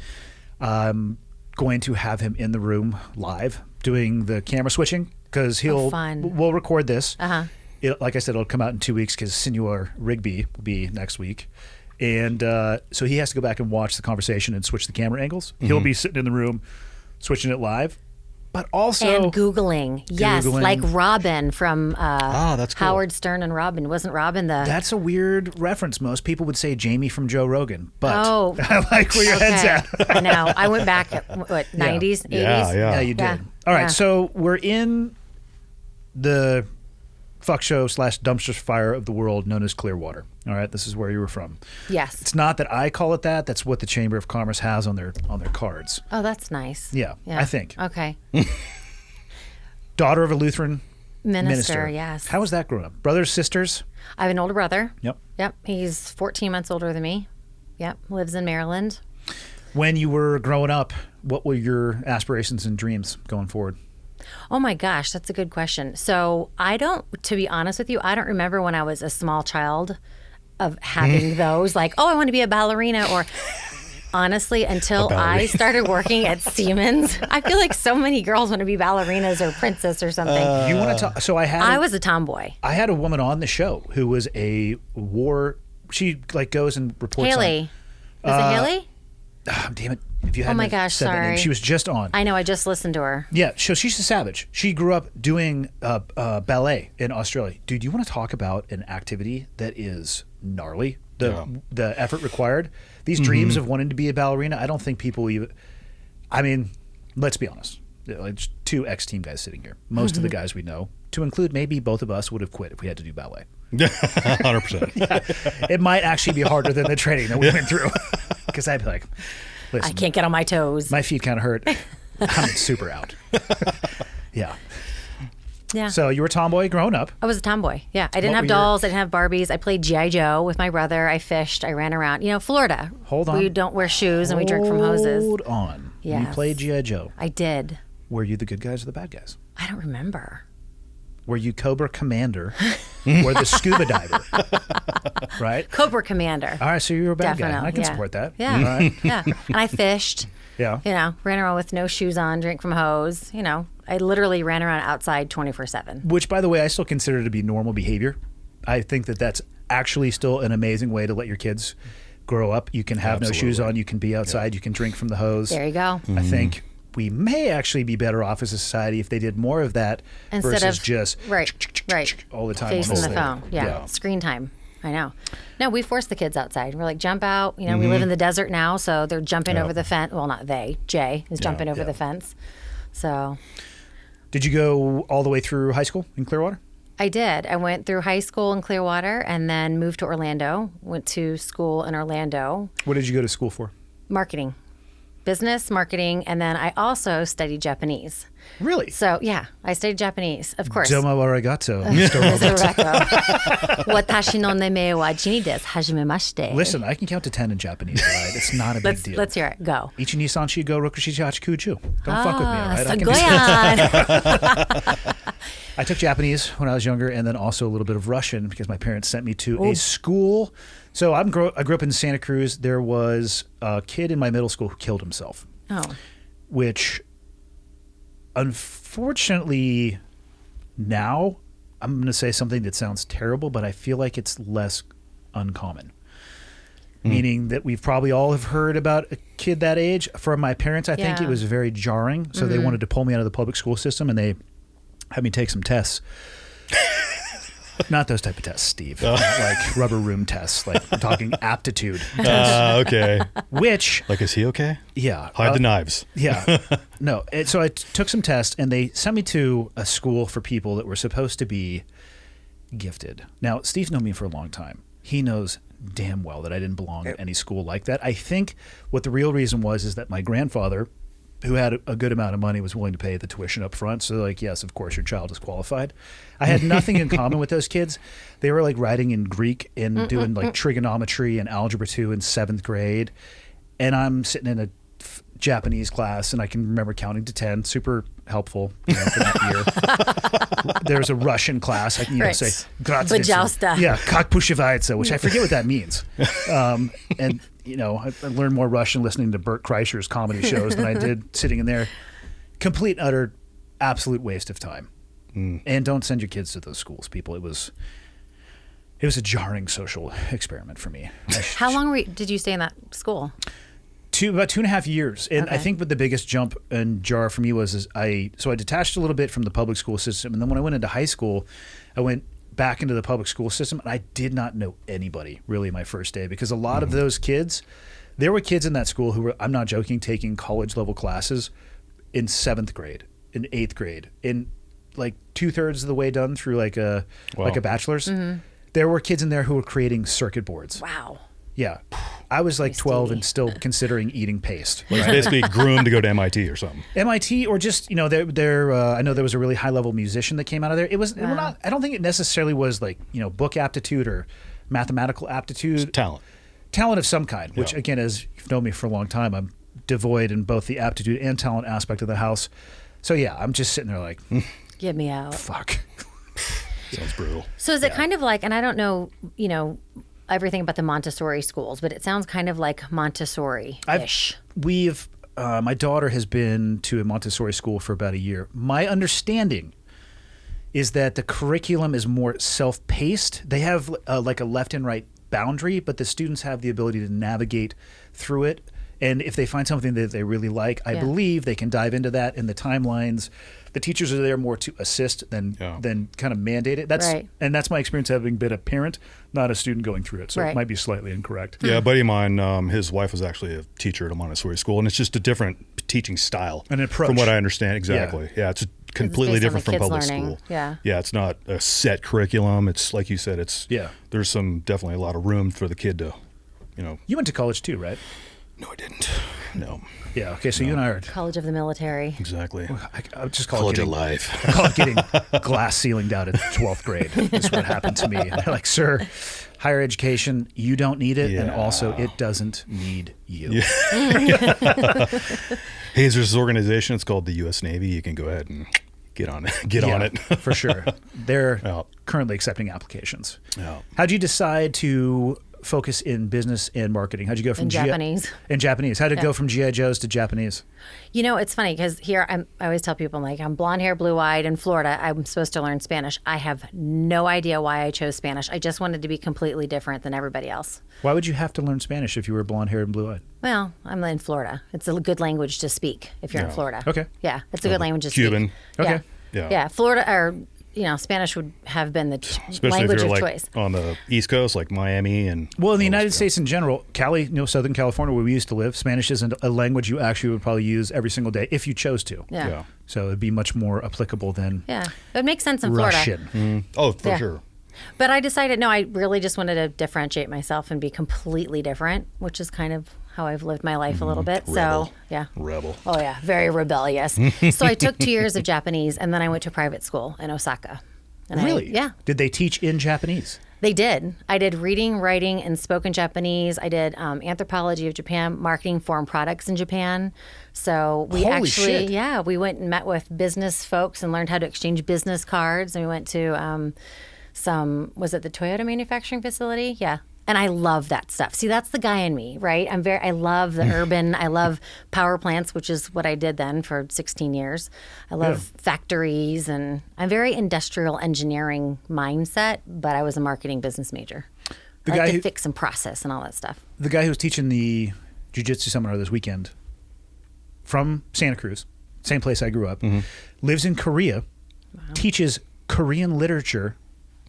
I'm going to have him in the room live doing the camera switching because we'll record this. Like I said, it'll come out in 2 weeks because Senor Rigby will be next week. And so he has to go back and watch the conversation and switch the camera angles. He'll be sitting in the room switching it live. But also And Googling. Yes, like Robin from that's cool. Howard Stern and Robin. Wasn't Robin the... That's a weird reference. Most people would say Jamie from Joe Rogan. But I like where your head's at. I know. I went back at, 90s, 80s? Yeah, you did. Yeah. All right, Yeah. so we're in the fuck show / dumpster fire of the world known as Clearwater. All right, this is where you were from. Yes. It's not that I call it that. That's what the Chamber of Commerce has on their cards. Oh, that's nice. Yeah, I think. Okay. Daughter of a Lutheran Minister, yes. How was that growing up? Brothers, sisters? I have an older brother. Yep. He's 14 months older than me. Yep. Lives in Maryland. When you were growing up, what were your aspirations and dreams going forward? Oh my gosh, that's a good question. So to be honest with you, I don't remember when I was a small child of having those like, oh, I want to be a ballerina or honestly, until I started working at Siemens. I feel like so many girls want to be ballerinas or princess or something. You want to talk? So I was a tomboy. I had a woman on the show who was a war. She goes and reports. Haley. Was it Haley? Damn it! If you hadn't my gosh, said that name. sorry. She was just on. I know. I just listened to her. Yeah, so she's a savage. She grew up doing ballet in Australia. Dude, you want to talk about an activity that is gnarly? The effort required. These dreams of wanting to be a ballerina, I don't think people even... I mean, let's be honest. Like 2 ex-team guys sitting here. Most of the guys we know, to include maybe both of us, would have quit if we had to do ballet. 100%. Yeah. It might actually be harder than the training that we went through. Because I'd be like, listen, I can't get on my toes. my feet kind of hurt. I'm super out. Yeah. Yeah. So you were a tomboy growing up. I was a tomboy. Yeah. I didn't What have were your- dolls. I didn't have Barbies. I played G.I. Joe with my brother. I fished. I ran around. Florida. Hold on. We don't wear shoes and we drink from hoses. Hold on. You Yes. played G.I. Joe. I did. Were you the good guys or the bad guys? I don't remember. Were you Cobra Commander or the scuba diver? Right? Cobra Commander. All right, so you were a bad guy. Definitely, I can yeah. support that. Yeah. All right. Yeah. And I fished. Yeah. Ran around with no shoes on, drink from hose. I literally ran around outside 24/7. Which, by the way, I still consider to be normal behavior. I think that that's actually still an amazing way to let your kids grow up. You can have no shoes on. You can be outside. You can drink from the hose. There you go. I think we may actually be better off as a society if they did more of that Instead versus of just right all the time facing on the the phone. Yeah. Screen time. I know. No, we force the kids outside. We're like, jump out. We live in the desert now, so they're jumping over the fence. Well, not they. Jay is jumping over the fence. So Did you go all the way through high school in Clearwater? I did. I went through high school in Clearwater and then moved to Orlando. Went to school in Orlando. What did you go to school for? Marketing. Business, marketing, and then I also studied Japanese. Really? So, yeah, I studied Japanese, of course. Domo arigato. Watashi no name wa Jeannie desu. Hajimemashite. Listen, I can count to 10 in Japanese, right? It's not a big deal. Let's hear it. Go. Ichi ni san shi go rokushichi hachiku. Don't fuck with me, all right? Sagoyan. I took Japanese when I was younger, and then also a little bit of Russian because my parents sent me to a school. So I grew up in Santa Cruz. There was a kid in my middle school who killed himself. Oh. Which, unfortunately, now I'm going to say something that sounds terrible, but I feel like it's less uncommon. Meaning that we've probably all have heard about a kid that age. For my parents, I think it was very jarring. So they wanted to pull me out of the public school system, and they had me take some tests. Not those type of tests, Steve. Not like rubber room tests. Like I'm talking aptitude tests. Okay. Which, Like, is he okay? yeah. Hide the knives. Yeah. No. So I took some tests, and they sent me to a school for people that were supposed to be gifted. Now, Steve's known me for a long time. He knows damn well that I didn't belong at any school like that. I think what the real reason was is that my grandfather, who had a good amount of money, was willing to pay the tuition up front. So like, yes, of course, your child is qualified. I had nothing in common with those kids. They were like writing in Greek and doing like trigonometry and algebra 2 in 7th grade. And I'm sitting in a Japanese class, and I can remember counting to 10, super helpful for that year. There's a Russian class. I can say, Bajausta. Yeah, как поживается, which I forget what that means. And, I learned more Russian listening to Bert Kreischer's comedy shows than I did sitting in there. Complete, utter, absolute waste of time. And don't send your kids to those schools, people. It was a jarring social experiment for me. How long did you stay in that school? About 2.5 years. And I think what the biggest jump and jar for me was I detached a little bit from the public school system. And then when I went into high school, I went back into the public school system, and I did not know anybody really my first day, because a lot of those kids, there were kids in that school who were, I'm not joking, taking college level classes in 7th grade, in 8th grade, in like 2/3 of the way done through like a bachelor's. There were kids in there who were creating circuit boards. Wow. Yeah. I was like 12 and still considering eating paste. Like basically groomed to go to MIT or something. MIT, or just, I know there was a really high level musician that came out of there. It was not, I don't think it necessarily was like, book aptitude or mathematical aptitude. It's talent. Talent of some kind, which again, as you've known me for a long time, I'm devoid in both the aptitude and talent aspect of the house. So yeah, I'm just sitting there like, get me out. Fuck. Sounds brutal. So is it kind of like, and I don't know, everything about the Montessori schools, but it sounds kind of like Montessori-ish. My daughter has been to a Montessori school for about a year. My understanding is that the curriculum is more self-paced. They have like a left and right boundary, but the students have the ability to navigate through it. And if they find something that they really like, I believe they can dive into that in the timelines. The teachers are there more to assist than kind of mandate it. And that's my experience having been a parent, not a student going through it. So it might be slightly incorrect. Yeah, a buddy of mine, his wife was actually a teacher at a Montessori school, and it's just a different teaching style. An approach. From what I understand, exactly. Yeah, it's completely different from public school. Yeah, it's not a set curriculum. It's like you said, there's definitely a lot of room for the kid to, You went to college too, right? No, I didn't. No. Yeah. Okay. So you and I are College of the Military. Exactly. I would just call College it of life. I call it getting glass ceilinged out at 12th grade. That's what happened to me. And they're like, sir, higher education, you don't need it, and also it doesn't need you. Yeah. Hey, there's this organization. It's called the U.S. Navy. You can go ahead and get on it. On it for sure. They're currently accepting applications. Yeah. How'd you decide to focus in business and marketing? How'd you go from Japanese? In Japanese. How'd it go from GI Joes to Japanese? It's funny because here I always tell people, I'm blonde hair, blue eyed in Florida. I'm supposed to learn Spanish. I have no idea why I chose Spanish. I just wanted to be completely different than everybody else. Why would you have to learn Spanish if you were blonde haired and blue eyed? Well, I'm in Florida. It's a good language to speak if you're in Florida. Okay. Yeah, it's a good language to Cuban. speak. Okay. Yeah. Florida or Spanish would have been the Especially language if you're of like choice. on the East Coast, like Miami and. Well, in the all United those States in general, Cali, Southern California, where we used to live, Spanish isn't a language you actually would probably use every single day if you chose to. Yeah. So it'd be much more applicable than Yeah. It makes sense in Florida. Russian. Oh, for Yeah. sure. But I decided, no, I really just wanted to differentiate myself and be completely different, which is kind of how I've lived my life a little bit. Rebel. So, yeah. Rebel. Oh, yeah. Very rebellious. So I took 2 years of Japanese, and then I went to private school in Osaka. And Really? yeah. Did they teach in Japanese? They did. I did reading, writing, and spoken Japanese. I did anthropology of Japan, marketing foreign products in Japan. So we Holy actually, shit. we went and met with business folks and learned how to exchange business cards. And we went to was it the Toyota manufacturing facility? Yeah. And I love that stuff. See, that's the guy in me, right? I love the urban, I love power plants, which is what I did then for 16 years. I love factories, and I'm very industrial engineering mindset, but I was a marketing business major. I like to fix and process and all that stuff. The guy who was teaching the jiu-jitsu seminar this weekend from Santa Cruz, same place I grew up, lives in Korea, teaches Korean literature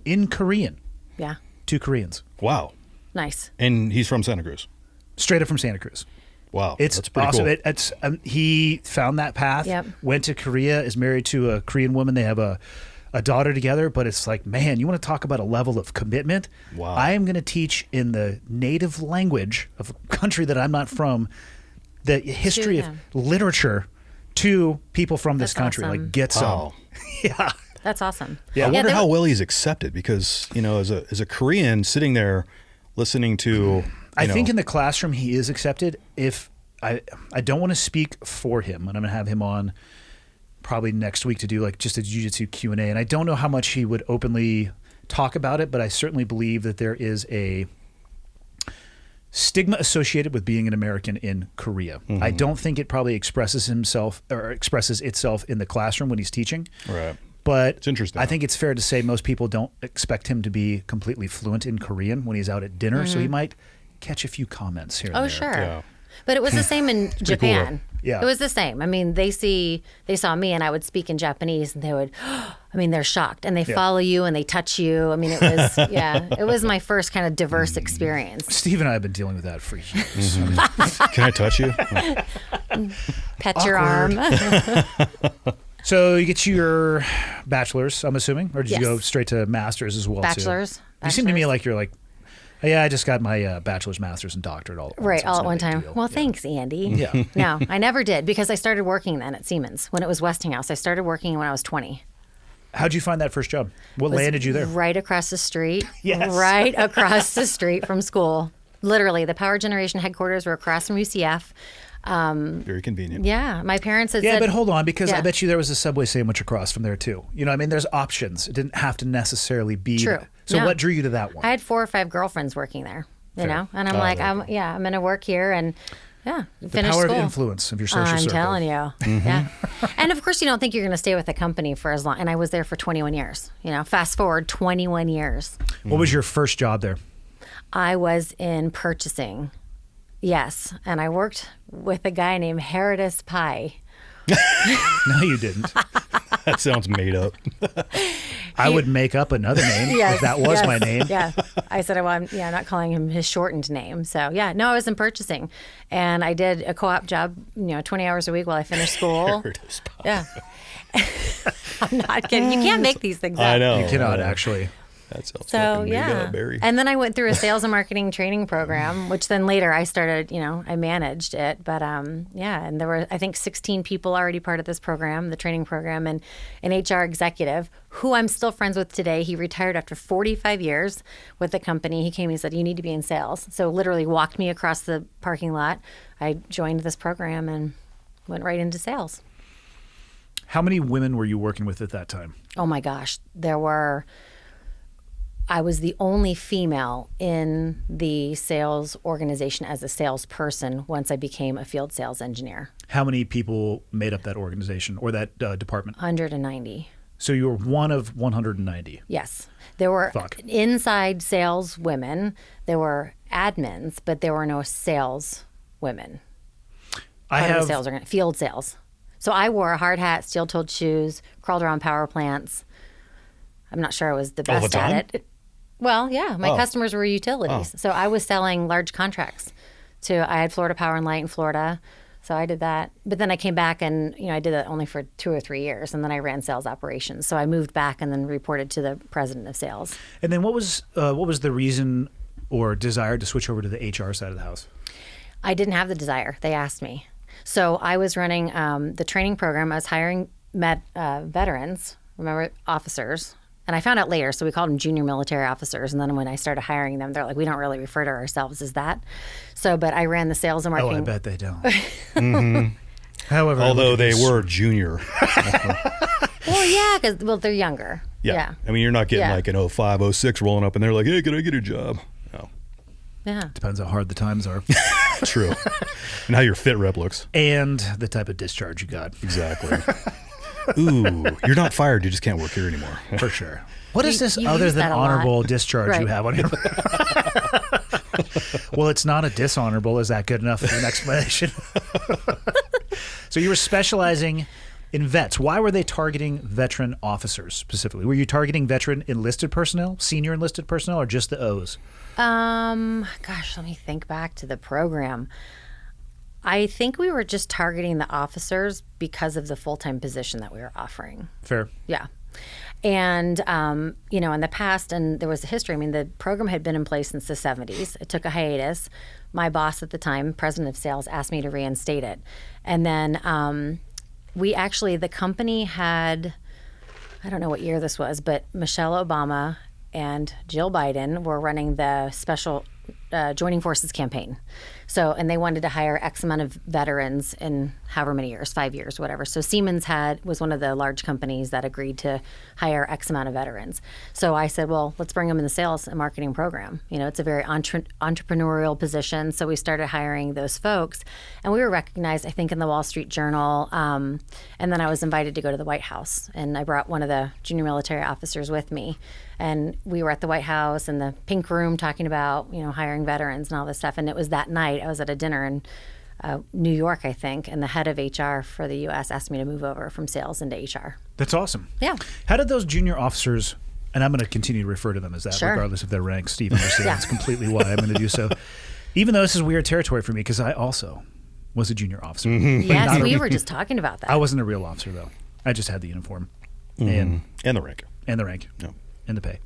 in Korean Yeah. to Koreans. Wow. Nice. And he's from Santa Cruz. Straight up from Santa Cruz. Wow. It's That's pretty awesome. cool. He found that path, Yep. went to Korea, is married to a Korean woman. They have a daughter together, but it's like, man, you want to talk about a level of commitment? Wow. I am going to teach in the native language of a country that I'm not from, the history of literature to people from this That's country. awesome. Like, get some. Wow. Yeah. That's awesome. Yeah. I wonder they how were- well he's accepted because, as a Korean sitting there listening to. I think in the classroom he is accepted. If I don't want to speak for him, and I'm going to have him on probably next week to do like just a jiu-jitsu Q&A, and I don't know how much he would openly talk about it, but I certainly believe that there is a stigma associated with being an American in Korea. I don't think it probably expresses itself in the classroom when he's teaching. Right. But It's interesting. I think it's fair to say most people don't expect him to be completely fluent in Korean when he's out at dinner, so he might catch a few comments here and Oh, there. sure. Yeah. But it was the same in Japan. Yeah. It was the same. I mean, they saw me and I would speak in Japanese and they would, they're shocked and they follow you and they touch you. I mean, it was, it was my first kind of diverse experience. Steve and I have been dealing with that for years. Can I touch you? Pet your arm. So you get your bachelor's, I'm assuming, or did Yes. you go straight to master's as well? Bachelor's. Too? You seem to me Bachelor's. like you're like, oh, yeah, I just got my bachelor's, master's, and doctorate all at once. Right, It's all no at one big time. deal. Well, Yeah. thanks, Andy. Yeah. No, I never did because I started working then at Siemens when it was Westinghouse. I started working when I was 20. How'd you find that first job? What Was landed you there? Right across the street. Yes. Right across the street from school. Literally, the power generation headquarters were across from UCF. Very convenient. Yeah, my parents had Yeah, said. but hold on, because I Yeah. bet you there was a Subway sandwich across from there too. You know, I mean, there's options. It didn't have to necessarily be. True. So No. what drew you to that one? I had 4 or 5 girlfriends working there. You Fair. know, and I'm Oh, like, there you I'm going to work here and the finish power school. of influence of your social I'm circle. telling you. Yeah. And of course, you don't think you're going to stay with the company for as long. And I was there for 21 years. You know, fast forward 21 years. What was your first job there? I was in purchasing. Yes. And I worked with a guy named Herodis Pie. No, you didn't. That sounds made up. I would make up another name if that was yes, my name. Yeah. I said, well, I'm not calling him his shortened name. So, yeah, no, I was in purchasing. And I did a co-op job, 20 hours a week while I finished school. Yeah. I'm not kidding. You can't make these things up. I know. You cannot actually. That sounds So, fucking made yeah. up, Barry. And then I went through a sales and marketing training program, which then later I started, I managed it. But yeah, and there were, I think, 16 people already part of this program, the training program, and an HR executive who I'm still friends with today. He retired after 45 years with the company. He came and he said, you need to be in sales. So literally walked me across the parking lot. I joined this program and went right into sales. How many women were you working with at that time? Oh my gosh, I was the only female in the sales organization as a salesperson once I became a field sales engineer. How many people made up that organization or that department? 190. So you were one of 190. Yes. There were Fuck. inside sales women, there were admins, but there were no sales women. I Part of have the sales field sales. So I wore a hard hat, steel-toed shoes, crawled around power plants. I'm not sure I was the All the best at time? it. Well, yeah, my customers were utilities. So I was selling large contracts I had Florida Power and Light in Florida. So I did that. But then I came back and, I did that only for 2 or 3 years. And then I ran sales operations. So I moved back and then reported to the president of sales. And then what was the reason or desire to switch over to the HR side of the house? I didn't have the desire. They asked me. So I was running the training program. I was hiring veterans, remember, officers. And I found out later, so we called them junior military officers. And then when I started hiring them, they're like, we don't really refer to ourselves as that. So, but I ran the sales and marketing. Oh, I bet they don't. However, Although they were junior. Well, yeah, because they're younger. Yeah. I mean, you're not getting like an 05, 06 rolling up and they're like, hey, can I get a job? No. Yeah. Depends how hard the times are. True. And how your fit rep looks. And the type of discharge you got. Exactly. Ooh, you're not fired. You just can't work here anymore. For sure. What is this you other use than that a lot. honorable discharge Right. you have on your Well, it's not a dishonorable. Is that good enough for an explanation? So you were specializing in vets. Why were they targeting veteran officers specifically? Were you targeting veteran enlisted personnel, senior enlisted personnel, or just the O's? Gosh, let me think back to the program. I think we were just targeting the officers because of the full-time position that we were offering. Fair. Yeah. And, in the past, and there was a history, the program had been in place since the 70s. It took a hiatus. My boss at the time, president of sales, asked me to reinstate it. And then the company had, I don't know what year this was, but Michelle Obama and Jill Biden were running the special joining forces campaign. So, and they wanted to hire X amount of veterans in however many years, 5 years, whatever. So Siemens was one of the large companies that agreed to hire X amount of veterans. So I said, well, let's bring them in the sales and marketing program. It's a very entrepreneurial position. So we started hiring those folks, and we were recognized, I think, in the Wall Street Journal. And then I was invited to go to the White House, and I brought one of the junior military officers with me. And we were at the White House in the pink room talking about, hiring veterans and all this stuff. And it was that night I was at a dinner in New York, I think, and the head of HR for the U.S. asked me to move over from sales into HR. That's awesome. Yeah. How did those junior officers, and I'm going to continue to refer to them as that, Sure. regardless of their rank, Steve understands Yeah. That's completely why I'm going to do so. Even though this is weird territory for me, because I also was a junior officer. Yes, we were just talking about that. I wasn't a real officer, though. I just had the uniform And the rank. and the rank No. and the pay.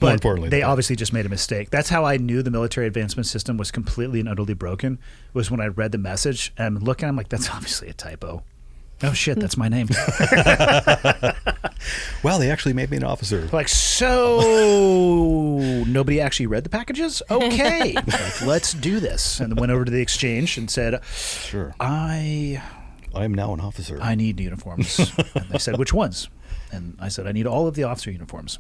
More importantly, they the pay. obviously just made a mistake. That's how I knew the military advancement system was completely and utterly broken, was when I read the message and I'm looking, I'm like, that's obviously a typo. Oh shit, that's my name. Wow, they actually made me an officer. Like, so nobody actually read the packages? Okay, like, let's do this. And went over to the exchange and said, Sure. I am now an officer. need uniforms. And they said, which ones? And I said, I need all of the officer uniforms.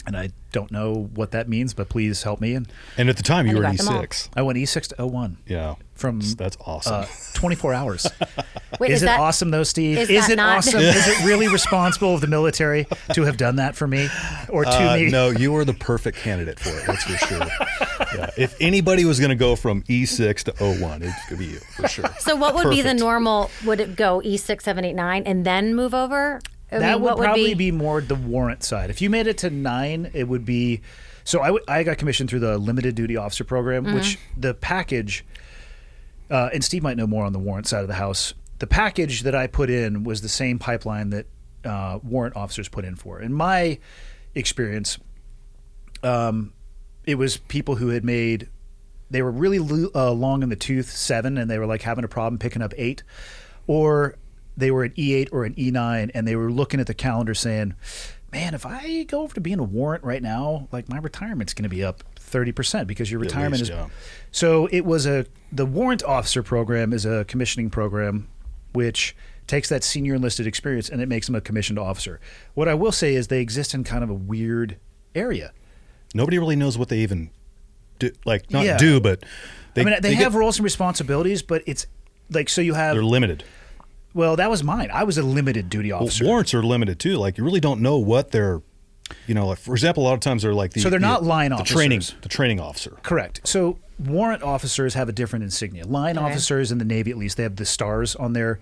And I don't know what that means, but please help me. And And at the time, you And were you an got them all. E6. I went E6 to 01 Yeah. from That's awesome. 24 hours. Wait, is it that awesome, though, Steve? is Is that it not- awesome? Is it really responsible of the military to have done that for me or to me? No, you were the perfect candidate for it. That's for sure. Yeah. If anybody was going to go from E6 to 01, it's going to be you, for sure. So what would be the Perfect. normal? Would it go E6, 7, 8, 9, and then move over? That would what probably be more the warrant side. If you made it to 9, it would be. So I got commissioned through the limited duty officer program, which the package, and Steve might know more on the warrant side of the house. The package that I put in was the same pipeline that warrant officers put in for. In my experience, it was people who had made. They were really long in the tooth 7, and they were like having a problem picking up 8, or they were an E8 or an E9, and they were looking at the calendar saying, man, if I go over to being a warrant right now, like my retirement's going to be up 30% because your retirement least, is. yeah. So it was the warrant officer program is a commissioning program, which takes that senior enlisted experience and it makes them a commissioned officer. What I will say is they exist in kind of a weird area. Nobody really knows what they even do. Like, not Yeah. do, but They have get- roles and responsibilities, but it's like, so you have, they're limited. well, that was mine. I was a limited duty Well, officer. warrants are limited too. Like, you really don't know what they're, like, for example, a lot of times they're like the. So they're not line the officers. The training officer. Correct. So warrant officers have a different insignia. Line officers in the Navy, at least, they have the stars on their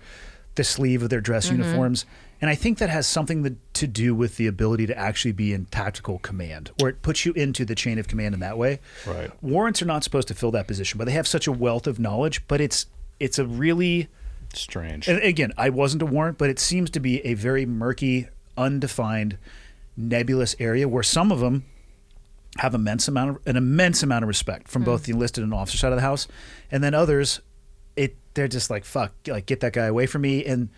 the sleeve of their dress uniforms. And I think that has something to do with the ability to actually be in tactical command, or it puts you into the chain of command in that way. Right. Warrants are not supposed to fill that position, but they have such a wealth of knowledge. But it's a really strange. And again, I wasn't a warrant, but it seems to be a very murky, undefined, nebulous area where some of them have an immense amount of respect from both the enlisted and officer side of the house, and then others, they're just like, fuck, like, get that guy away from me. And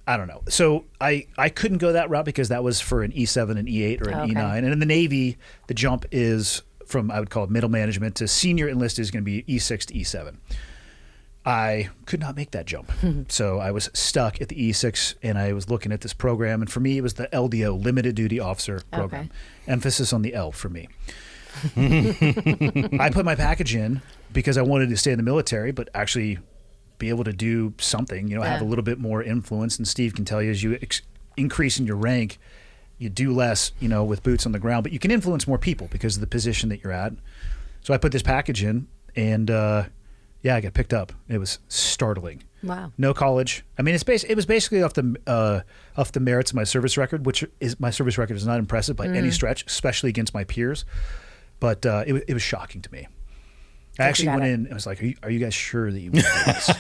I don't know. So I couldn't go that route because that was for an E7, an E8, or an E9. And in the Navy, the jump is from, I would call it middle management to senior enlisted is going to be E6 to E7. I could not make that jump. So I was stuck at the E6, and I was looking at this program. And for me, it was the LDO, Limited Duty Officer Program. Emphasis on the L for me. I put my package in because I wanted to stay in the military, but actually be able to do something, have a little bit more influence. And Steve can tell you, as you increase in your rank, you do less, with boots on the ground, but you can influence more people because of the position that you're at. So I put this package in, and I got picked up. It was startling. Wow. No college. I mean, it was basically off the merits of my service record, my service record is not impressive by any stretch, especially against my peers. But it was shocking to me. I actually went in and was like, are you guys sure that you want to do this?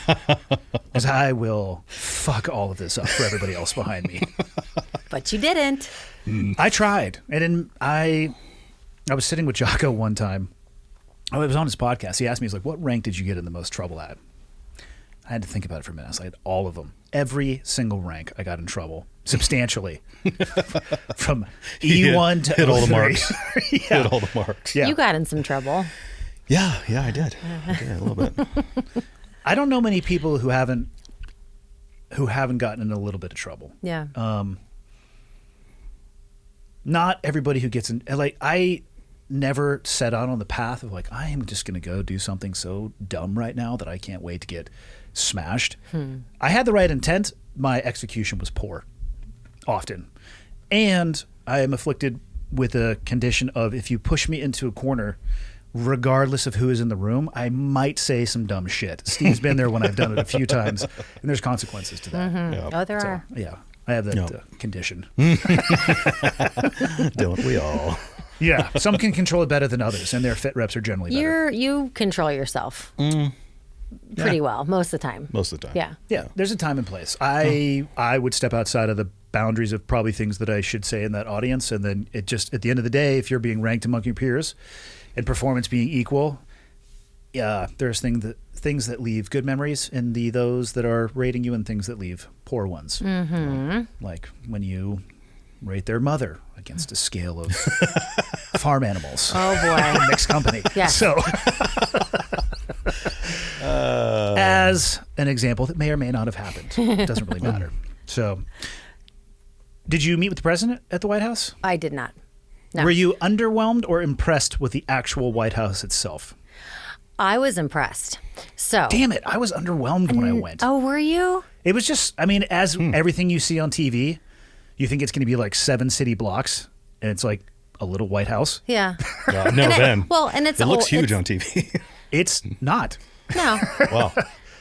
Because I will fuck all of this up for everybody else behind me. But you didn't. I tried. And then I was sitting with Jocko one time. Oh, it was on his podcast. He asked me, he's like, what rank did you get in the most trouble at? I had to think about it for a minute. I was like, all of them. Every single rank I got in trouble. Substantially. From E1 to hit all the 03. marks. Hit all the marks. Yeah. You got in some trouble. Yeah, I did. A little bit. I don't know many people who haven't gotten in a little bit of trouble. Yeah. Not everybody who gets in, like, I never set out on the path of like, I am just going to go do something so dumb right now that I can't wait to get smashed. I had the right intent. My execution was poor, often. And I am afflicted with a condition of, if you push me into a corner, regardless of who is in the room, I might say some dumb shit. Steve's been there when I've done it a few times, and there's consequences to that. Yeah. Oh, there are. Yeah, I have that condition. Don't we all? Yeah, some can control it better than others, and their fit reps are generally better. You control yourself pretty well most of the time. Most of the time. Yeah, there's a time and place. I would step outside of the boundaries of probably things that I should say in that audience, and then it just, at the end of the day, if you're being ranked among your peers and performance being equal, there's things that leave good memories and those that are rating you, and things that leave poor ones. Like when you rate their mother against a scale of farm animals. Oh boy. Mixed company. Yeah. So as an example that may or may not have happened. It doesn't really matter. So did you meet with the president at the White House? I did not. No. Were you underwhelmed or impressed with the actual White House itself? I was impressed. So Damn it, I was underwhelmed when I went. Oh, were you? It was just, I mean, as everything you see on TV, you think it's going to be like 7 city blocks, and it's like a little White House. Yeah. I've never been. Well, and it looks huge on TV. It's not. No. Wow.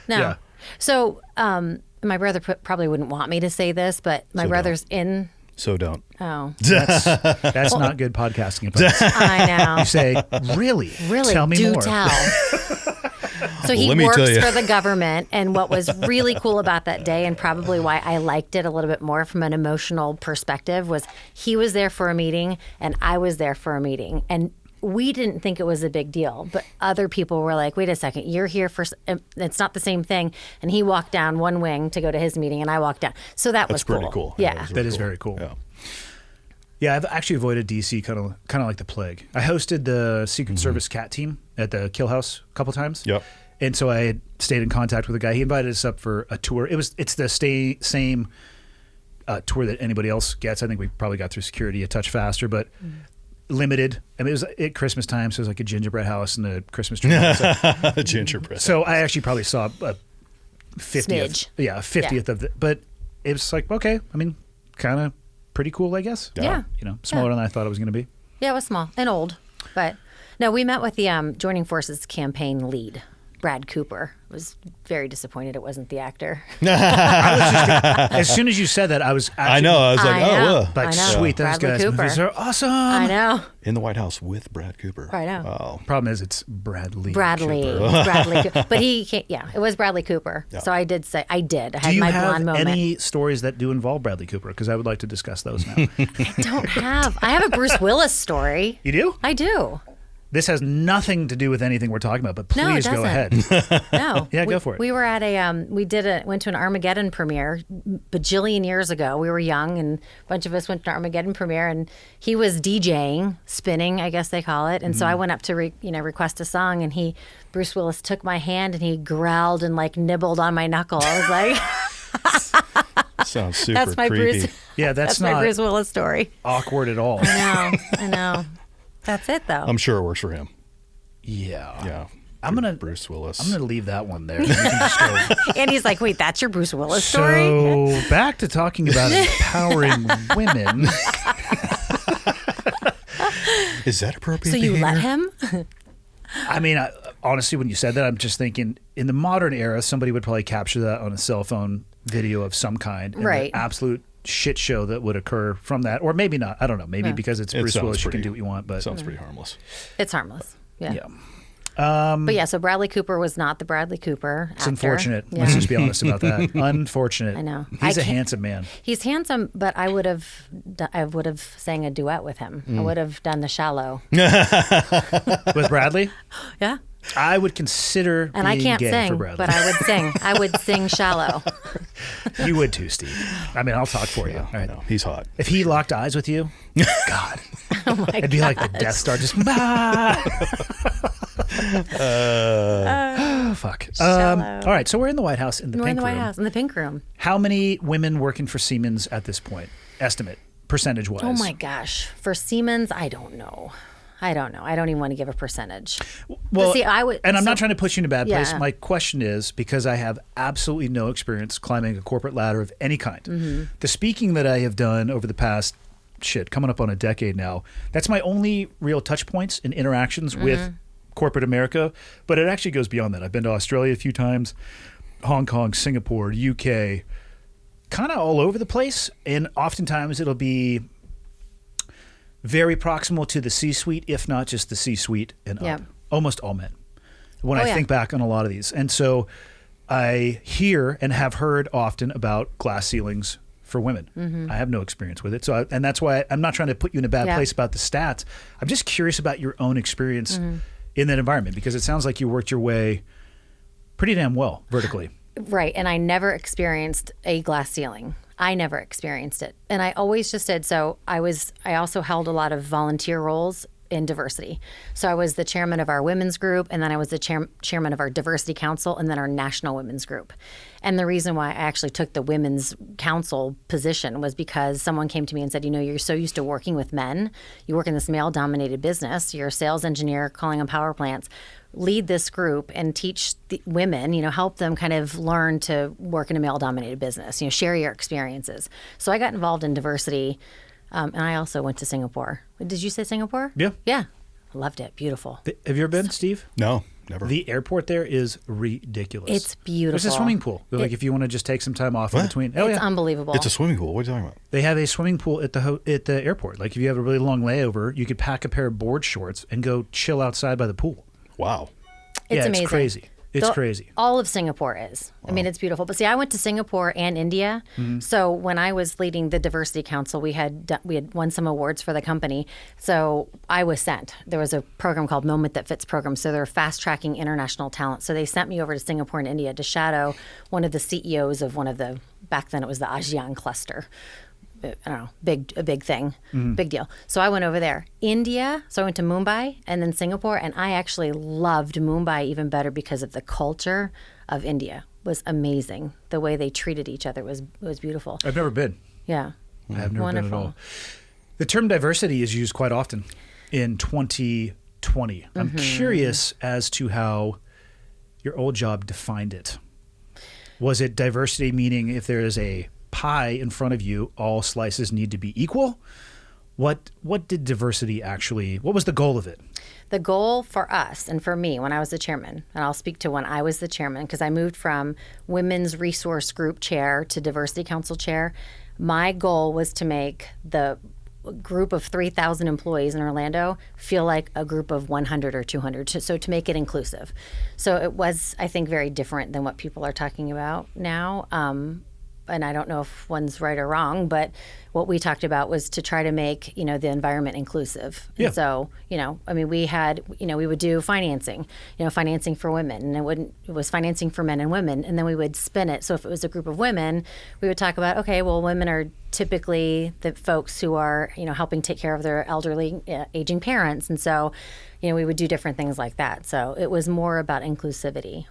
No. Yeah. So my brother probably wouldn't want me to say this, but my brother's in. So don't. Oh. That's not good podcasting advice. I know. You say, really? Tell me more. Tell. So he Let me works tell you. for the government, and what was really cool about that day, and probably why I liked it a little bit more from an emotional perspective, was he was there for a meeting and I was there for a meeting, and we didn't think it was a big deal, but other people were like, wait a second, you're here for, it's not the same thing. And he walked down one wing to go to his meeting, and I walked down. So that was pretty cool. Yeah. That is very cool. Yeah, I've actually avoided DC kind of like the plague. I hosted the Secret Service CAT team at the Kill House a couple times. Yep. And so I had stayed in contact with a guy. He invited us up for a tour. It's the same tour that anybody else gets. I think we probably got through security a touch faster, but limited. I mean, it was at Christmas time, so it was like a gingerbread house and a Christmas tree. Gingerbread. So I actually probably saw a 50th. Smidge. Yeah, a 50th of it. But it was like, okay, I mean, kind of pretty cool, I guess. Yeah. You know, smaller than I thought it was going to be. Yeah, it was small and old. But no, we met with the Joining Forces campaign lead. Brad Cooper. I was very disappointed it wasn't the actor. As soon as you said that, I was actually, I know. I was like, I know. like, I know. sweet, those Bradley guys' Cooper. movies are awesome. I know. in the White House with Brad Cooper. I know. Wow. Problem is, it's Bradley. Bradley. Cooper. It's Bradley Cooper. But it was Bradley Cooper. Yeah. So I did say, I Do had you my have blonde moment. any stories that do involve Bradley Cooper? Because I would like to discuss those now. I have a Bruce Willis story. You do? I do. This has nothing to do with anything we're talking about, but No, it please go doesn't. ahead. No. Yeah, go for it. We were at went to an Armageddon premiere bajillion years ago. We were young, and a bunch of us went to an Armageddon premiere, and he was DJing, spinning, I guess they call it. And so I went up to request a song, and Bruce Willis took my hand and he growled and like nibbled on my knuckle. I was like, Sounds super that's my creepy. Bruce. Yeah, that's my not Bruce Willis story. awkward at all. I know. That's it though. I'm sure it works for him. Yeah. Yeah. I'm gonna Bruce Willis. I'm gonna leave that one there. You can just go. And he's like, wait, that's your Bruce Willis story? So back to talking about empowering women. Is that appropriate? So you behavior? let him? I mean, honestly, when you said that, I'm just thinking in the modern era, somebody would probably capture that on a cell phone video of some kind. And Right. the absolute shit show that would occur from that. Or maybe not. I don't know. Maybe because it's It Bruce sounds Willis, you can pretty- do what you want. But Sounds pretty harmless. It's harmless. Yeah. yeah. But yeah, so Bradley Cooper was not the Bradley Cooper It's actor. unfortunate. Yeah. Let's just be honest about that. Unfortunate. I know. He's I a can't- handsome man. He's handsome, but I would have sang a duet with him. I would have done The Shallow. With Bradley, Yeah. I would consider And I being can't gay for sing, Bradley. but I would sing. I would sing Shallow. You would too, Steve. I mean, I'll talk for you. All I right. know. He's hot. If he locked eyes with you, God, Oh my it'd be like the Death Star. Just oh, fuck. Shallow. All right, so we're in the White House in the We're pink in the White room. House, in the pink room. How many women working for Siemens at this point? Estimate, percentage-wise. Oh my gosh. For Siemens, I don't know. I don't even want to give a percentage. Well, see, I would- and I'm so- not trying to put you in a bad place. Yeah. My question is, because I have absolutely no experience climbing a corporate ladder of any kind. Mm-hmm. The speaking that I have done over the past, coming up on a decade now, that's my only real touch points and interactions Mm-hmm. with corporate America. But it actually goes beyond that. I've been to Australia a few times, Hong Kong, Singapore, UK, kind of all over the place. And oftentimes it'll be very proximal to the C-suite, if not just the C-suite and up. Yeah. Almost all men. When Oh, I yeah. think back on a lot of these. And so I hear and have heard often about glass ceilings for women. Mm-hmm. I have no experience with it. And that's why I'm not trying to put you in a bad Yeah. place about the stats. I'm just curious about your own experience Mm-hmm. in that environment, because it sounds like you worked your way pretty damn well vertically. Right. And I never experienced a glass ceiling. I never experienced it. And I always just did. So I also held a lot of volunteer roles in diversity. So I was the chairman of our women's group, and then I was the chairman of our diversity council, and then our national women's group. And the reason why I actually took the women's council position was because someone came to me and said, you're so used to working with men. You work in this male-dominated business. You're a sales engineer calling on power plants. Lead this group and teach the women, help them kind of learn to work in a male-dominated business, share your experiences. So I got involved in diversity, and I also went to Singapore. Did you say Singapore? Yeah. Yeah. Loved it. Beautiful. Have you ever been, Steve? No, never. The airport there is ridiculous. It's beautiful. There's a swimming pool. Like if you want to just take some time off in What? between. Oh, It's yeah. unbelievable. It's a swimming pool. What are you talking about? They have a swimming pool at the airport. Like if you have a really long layover, you could pack a pair of board shorts and go chill outside by the pool. Wow. It's amazing. It's crazy. It's crazy. All of Singapore is. I mean, it's beautiful. But see, I went to Singapore and India. So when I was leading the diversity council, we had won some awards for the company. So I was sent. There was a program called Moment That Fits program. So they're fast tracking international talent. So they sent me over to Singapore and India to shadow one of the CEOs of back then it was the ASEAN cluster. I don't know, a big thing, big deal. So I went over there. India, so I went to Mumbai and then Singapore, and I actually loved Mumbai even better because of the culture of India. It was amazing. The way they treated each other was beautiful. I've never been. Yeah. I have never Wonderful. been at all. The term diversity is used quite often in 2020. I'm curious as to how your old job defined it. Was it diversity meaning if there is a pie in front of you, all slices need to be equal? What did diversity actually, what was the goal of it? The goal for us and for me when I was the chairman, and I'll speak to when I was the chairman because I moved from Women's Resource Group chair to Diversity Council chair. My goal was to make the group of 3,000 employees in Orlando feel like a group of 100 or 200, so to make it inclusive. So it was, I think, very different than what people are talking about now. And I don't know if one's right or wrong, but what we talked about was to try to make, the environment inclusive. Yeah. And so, we had, we would do financing, financing for women, and it was financing for men and women. And then we would spin it. So if it was a group of women, we would talk about, okay, well, women are typically the folks who are, helping take care of their elderly, aging parents. And so, we would do different things like that. So it was more about inclusivity.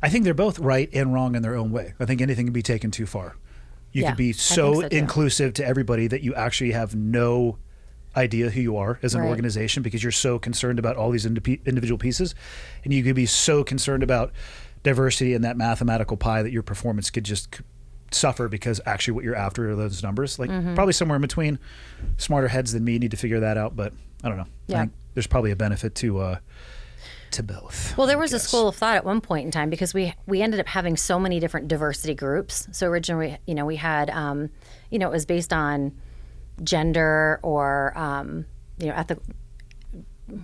I think they're both right and wrong in their own way. I think anything can be taken too far. You could be so inclusive to everybody that you actually have no idea who you are as an organization because you're so concerned about all these individual pieces. And you could be so concerned about diversity in that mathematical pie that your performance could just suffer because actually what you're after are those numbers. Like probably somewhere in between. Smarter heads than me need to figure that out, but I don't know. Yeah. I think there's probably a benefit to both. Well, there was a school of thought at one point in time because we ended up having so many different diversity groups. So originally, we had, it was based on gender or, at the,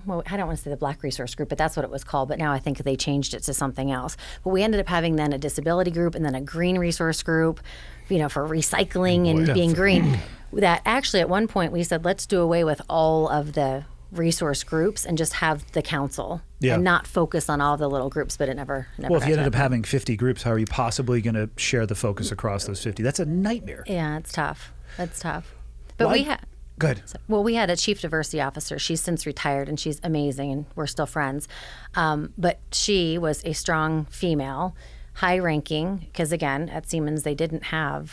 well, I don't want to say the Black Resource Group, but that's what it was called. But now I think they changed it to something else. But we ended up having then a disability group and then a green resource group, for recycling and being green. That actually at one point we said, let's do away with all of the resource groups and just have the council and not focus on all the little groups, but it never well, if you ended up having 50 groups, how are you possibly going to share the focus across those 50? That's a nightmare. Yeah, it's tough. That's tough. But we had... Good. Well, we had a chief diversity officer. She's since retired and she's amazing and we're still friends. But she was a strong female, high ranking, because again, at Siemens, they do now,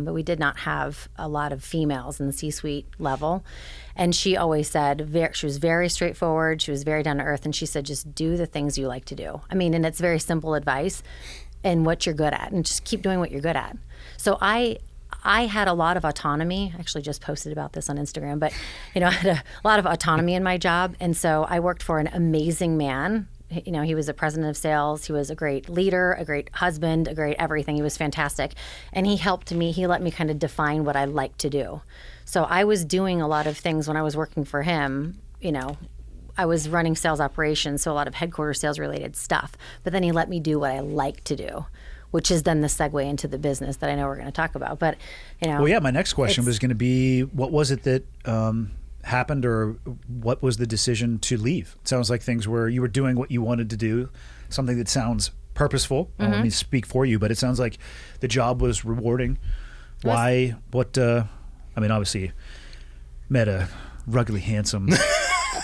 but we did not have a lot of females in the C-suite level. And she always said, she was very straightforward, she was very down to earth, and she said, just do the things you like to do. I mean, and it's very simple advice and what you're good at, and just keep doing what you're good at. So I had a lot of autonomy. I actually just posted about this on Instagram, but I had a lot of autonomy in my job. And so I worked for an amazing man. He was the president of sales. He was a great leader, a great husband, a great everything. He was fantastic. And he helped me. He let me kind of define what I like to do. So I was doing a lot of things when I was working for him. I was running sales operations, so a lot of headquarters sales related stuff. But then he let me do what I like to do, which is then the segue into the business that I know we're going to talk about. But, Well, yeah, my next question was going to be, what was it that happened, or what was the decision to leave? It sounds like you were doing what you wanted to do, something that sounds purposeful. I don't mean to speak for you, but it sounds like the job was rewarding. Why? Obviously met a ruggedly handsome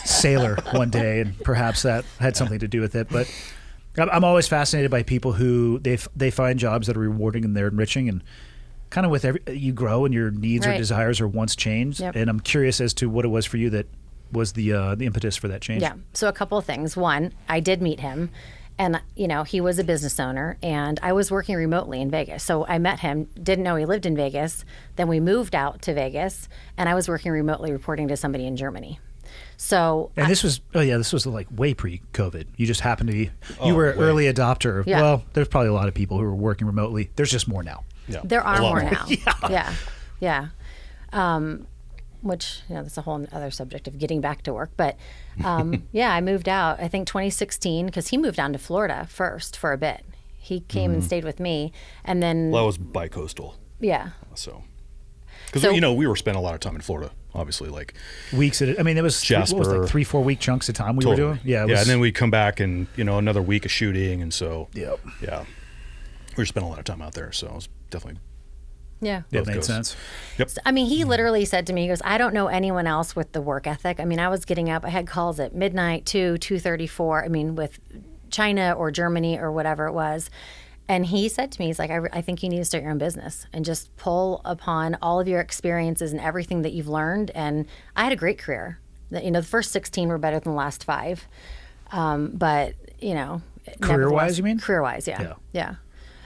sailor one day, and perhaps that had something to do with it. But I'm always fascinated by people who they find jobs that are rewarding and they're enriching, and kind of with you grow and your needs or desires or wants change. Yep. And I'm curious as to what it was for you that was the impetus for that change. Yeah. So a couple of things. One, I did meet him, and he was a business owner, and I was working remotely in Vegas. So I met him, didn't know he lived in Vegas. Then we moved out to Vegas, and I was working remotely reporting to somebody in Germany. So this was like way pre-COVID. You just happened to be you were an early adopter. Yeah. Well, there's probably a lot of people who are working remotely. There's just more now. Yeah. There are more now. Yeah. Which that's a whole other subject of getting back to work. But I moved out. I think 2016 because he moved down to Florida first for a bit. He came and stayed with me, and then I was bi-coastal. Yeah. So because we were spending a lot of time in Florida. Obviously, like weeks at it. I mean, it was Jasper, what was like 3-4 week chunks of time we were doing. Yeah, and then we come back and another week of shooting, and so we were spending a lot of time out there. So it was definitely it made sense. Yep. So, I mean, he literally said to me, he goes, "I don't know anyone else with the work ethic." I mean, I was getting up. I had calls at midnight, 2:34. I mean, with China or Germany or whatever it was. And he said to me, he's like, I think you need to start your own business and just pull upon all of your experiences and everything that you've learned. And I had a great career. The first 16 were better than the last 5. But, Career-wise, you mean? Career-wise, yeah. I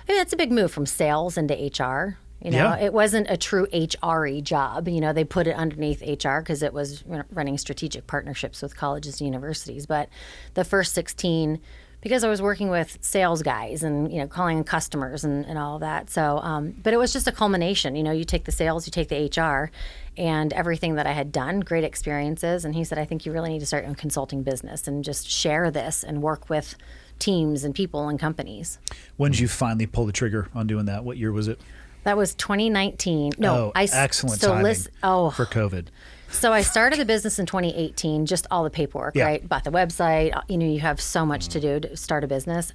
mean, that's a big move from sales into HR. You know, Yeah. it wasn't a true HRE job. You know, they put it underneath HR because it was running strategic partnerships with colleges and universities. But the first 16, because I was working with sales guys and, you know, calling customers and all of that. So, but it was just a culmination. You know, you take the sales, you take the HR and everything that I had done, great experiences. And he said, I think you really need to start a consulting business and just share this and work with teams and people and companies. When did you finally pull the trigger on doing that? What year was it? That was 2019. No, excellent timing for COVID. So I started the business in 2018, just all the paperwork, Yeah. right? Bought the website. You know, you have so much to do to start a business.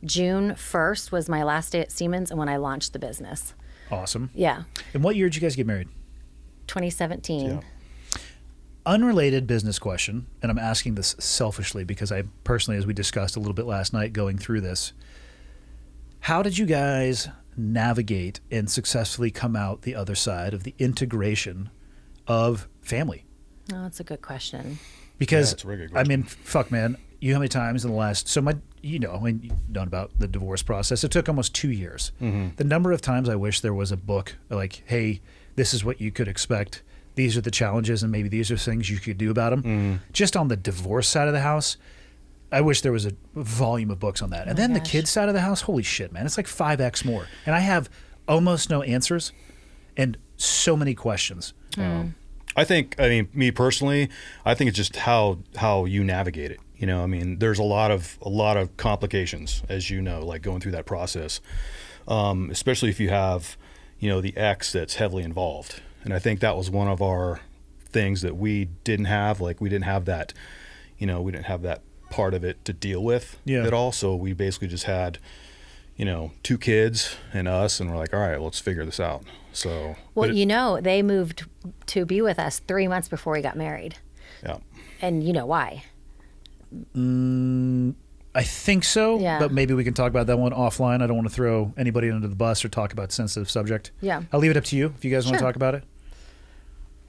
June 1st was my last day at Siemens and when I launched the business. Awesome. Yeah, And what year did you guys get married? 2017. Yeah. Unrelated business question, and I'm asking this selfishly because I personally, as we discussed a little bit last night going through this, how did you guys navigate and successfully come out the other side of the integration of family? Oh, that's a good question. Because, that's a really good I mean, fuck, man, you know how many times in the last, so my, you know, when you've known about the divorce process, it took almost 2 years. The number of times I wish there was a book like, hey, this is what you could expect. These are the challenges, and maybe these are things you could do about them. Just on the divorce side of the house, I wish there was a volume of books on that. And then the kids side of the house, holy shit, man, it's like 5x more. And I have almost no answers and so many questions. I mean, me personally, I think it's just how you navigate it. You know, I mean, there's a lot of complications, as you know, like going through that process, especially if you have, you know, the ex that's heavily involved. And I think that was one of our things that we didn't have. Like, we didn't have that, you know, we didn't have that part of it to deal with at all. So we basically just had, you know, 2 kids and us, and we're like, all right, let's figure this out. So, Well, you know, they moved to be with us 3 months before we got married. yeah. And you know why? I think so, Yeah. but maybe we can talk about that one offline. I don't want to throw anybody under the bus or talk about sensitive subject. Yeah. I'll leave it up to you if you guys want to Sure. talk about it.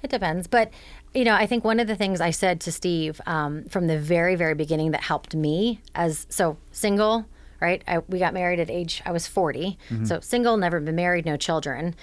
It depends. But, you know, I think one of the things I said to Steve from the very, very beginning that helped me so single, right? We got married at I was 40. So single, never been married, no children.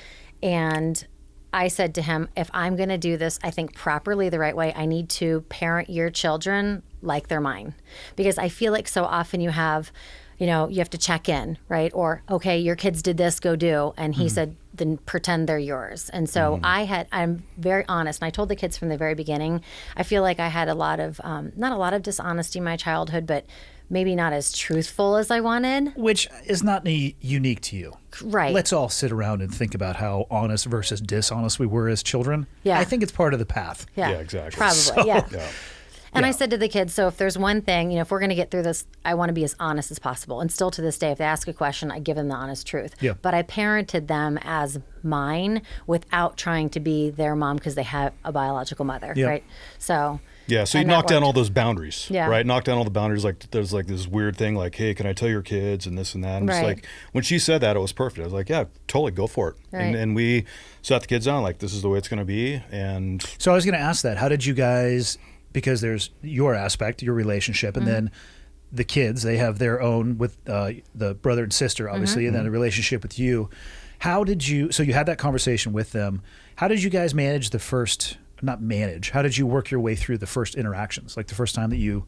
And I said to him, if I'm going to do this, I think properly the right way, I need to parent your children like they're mine. Because I feel like so often you have, you know, you have to check in, right? Or, okay, your kids did this, go do. And he said, then pretend they're yours. And so I'm very honest. And I told the kids from the very beginning, I feel like I had a lot of, not a lot of dishonesty in my childhood, but maybe not as truthful as I wanted. Which is not unique to you. Right. Let's all sit around and think about how honest versus dishonest we were as children. Yeah. I think it's part of the path. Yeah, Yeah, exactly. Probably, yeah. Yeah. And I said to the kids, so if there's one thing, you know, if we're going to get through this, I want to be as honest as possible. And still to this day, if they ask a question, I give them the honest truth. Yeah. But I parented them as mine without trying to be their mom because they have a biological mother, Yeah. right? So Yeah, so you and that knock down worked. all those boundaries, Yeah. right? Knock down all the boundaries. Like, there's like this weird thing like, hey, can I tell your kids and this and that? And it's Right. like, when she said that, it was perfect. I was like, yeah, totally, go for it. Right. And we sat the kids down, like, this is the way it's going to be. And So I was going to ask that. How did you guys, because there's your aspect, your relationship, and then the kids, they have their own with the brother and sister, obviously, and then a relationship with you. How did you, so you had that conversation with them. How did you guys manage how did you work your way through the first interactions? Like the first time that you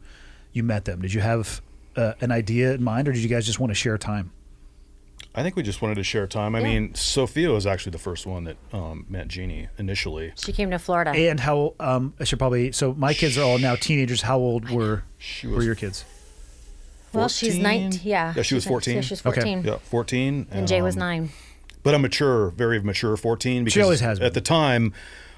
met them? Did you have an idea in mind, or did you guys just want to share time? I think we just wanted to share time. I Yeah. mean, Sophia was actually the first one that met Jeannie initially. she came to Florida. And how, I should probably, so my kids are all now teenagers. How old were your kids? well, she's 14? 19. Yeah. Yeah, she was 14. Yeah, she's Okay. 14. Yeah, 14. And Jay was 9. But a mature, very mature 14. Because always has been. At the time,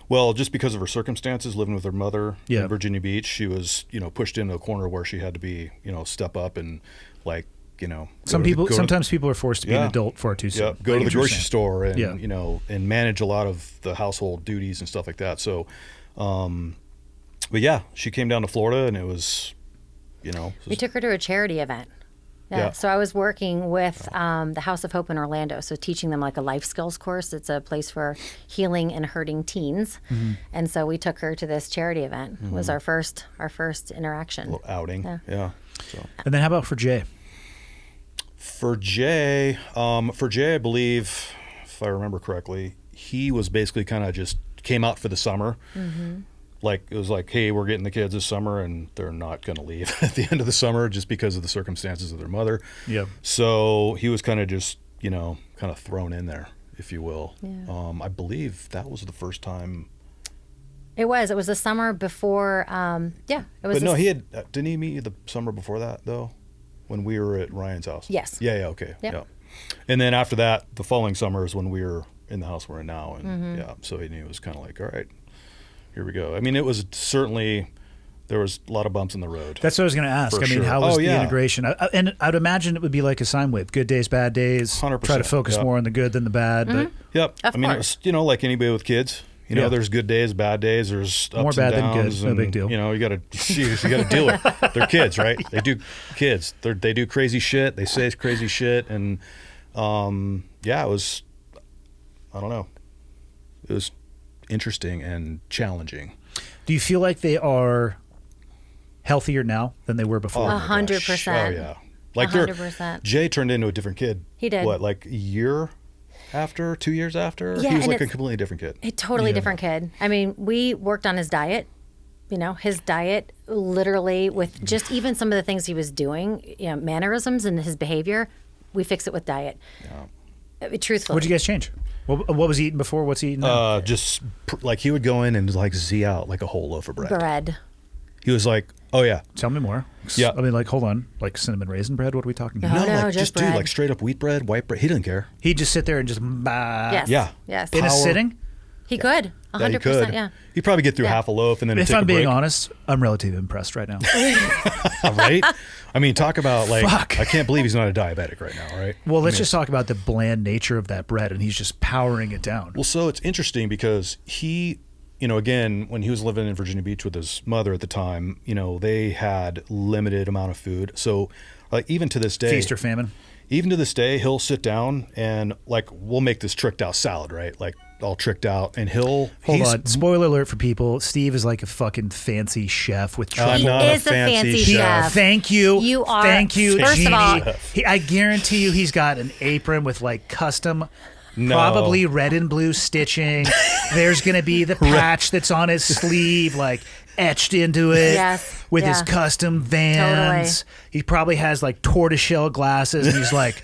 well, just because of her circumstances, living with her mother Yeah. in Virginia Beach, she was, you know, pushed into a corner where she had to be, you know, step up and, like, you know. Sometimes people are forced to be an Yeah. adult far too soon. Yeah, go Like to the what you're grocery saying. store and, Yeah. you know, and manage a lot of the household duties and stuff like that. So, but yeah, she came down to Florida and it was, you know. We took her to a charity event. Yeah. So I was working with the House of Hope in Orlando, so teaching them like a life skills course. It's a place for healing and hurting teens, and so we took her to this charity event. It was our first interaction. little outing. Yeah. So. And then how about for Jay? For Jay, I believe if I remember correctly, he was basically kind of just came out for the summer. Mm-hmm. Like, it was like, hey, we're getting the kids this summer, and they're not going to leave at the end of the summer just because of the circumstances of their mother. Yep. So he was kind of just, kind of thrown in there, if you will. Yeah. I believe that was the first time. It was the summer before. It was. But no, didn't he meet you the summer before that, though, when we were at Ryan's house? Yes. Yeah, okay. Yep. Yeah. And then after that, the following summer is when we were in the house we're in now. And so he was kind of like, all right, here we go. I mean, it was certainly, there was a lot of bumps in the road. That's what I was going to ask. For I mean, sure. how was the integration? And I'd imagine it would be like a sine wave. Good days, bad days. 100%. Try to focus more on the good than the bad. But Yep. Of I mean, course. it was, like anybody with kids. There's good days, bad days. There's ups More bad and than good. downs. No and, big deal. You got to deal with it. They're kids, right? They do kids. They do crazy shit. They say crazy shit. And, it was, I don't know. It was interesting and challenging. do you feel like they are healthier now than they were before? 100%. Oh, yeah. Like 100%. Jay turned into a different kid. He did. What, like a year after, 2 years after? Yeah, he was and like a it's- completely different kid. A totally different kid. I mean, we worked on his diet. His diet literally with just even some of the things he was doing, mannerisms and his behavior, we fix it with diet. Yeah. Truthfully. What'd you guys change? What was he eating before? What's he eating now? Just like he would go in and like Z out like a whole loaf of bread. Bread. He was like, oh yeah. Tell me more. Yeah. I mean, like, hold on. Like cinnamon raisin bread? What are we talking about? No, like just dude, bread. like straight up wheat bread, white bread. He didn't care. He'd just sit there and just Yes. Yeah. Yes. in a Power. sitting? He could. 100%. Yeah, he could. Yeah. He'd probably get through Yeah. half a loaf and then If take I'm a break. being honest, I'm relatively impressed right now. Right? I mean, talk about like, Fuck. I can't believe he's not a diabetic right now, right? Well, let's just talk about the bland nature of that bread, and he's just powering it down. Well, so it's interesting because he, again, when he was living in Virginia Beach with his mother at the time, they had limited amount of food. So like even to this day, Feast or famine. even to this day, he'll sit down and like, we'll make this tricked out salad, right? Like all tricked out, and Hold on. Spoiler alert for people. Steve is like a fucking fancy chef with I'm truffle. not He a is a fancy fancy chef. chef. Thank you. You are- Thank you, First of Jeannie. all- I guarantee you he's got an apron with like custom, No. probably red and blue stitching. There's going to be the patch that's on his sleeve, like etched into it Yes. with his Yeah. custom Vans. He probably has like tortoiseshell glasses, and he's like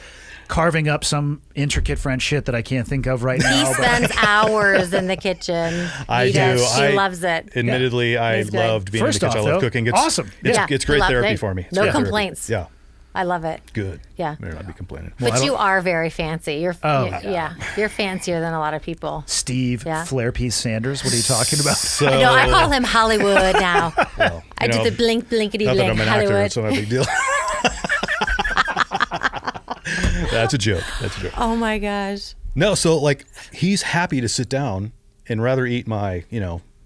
carving up some intricate French shit that I can't think of right He now. but- spends hours in the kitchen. I He do. does. She I- loves it. Admittedly, I He's good. loved being First in the kitchen. off, I love though, cooking. It's awesome. It's, Yeah. it's great Love therapy it. for me. It's No great therapy. complaints. Yeah, I love it. good. Yeah. Better not be complaining. But you are very fancy. You're Oh. you're fancier than a lot of people. Steve Yeah. Flarepiece Sanders, what are you talking about? So, No, I call him Hollywood now. well, I you do know, the blink blinkety not that blink I'm an actor. Hollywood. It's not a big deal. That's a joke. That's a joke. Oh my gosh. No, so like he's happy to sit down and rather eat my,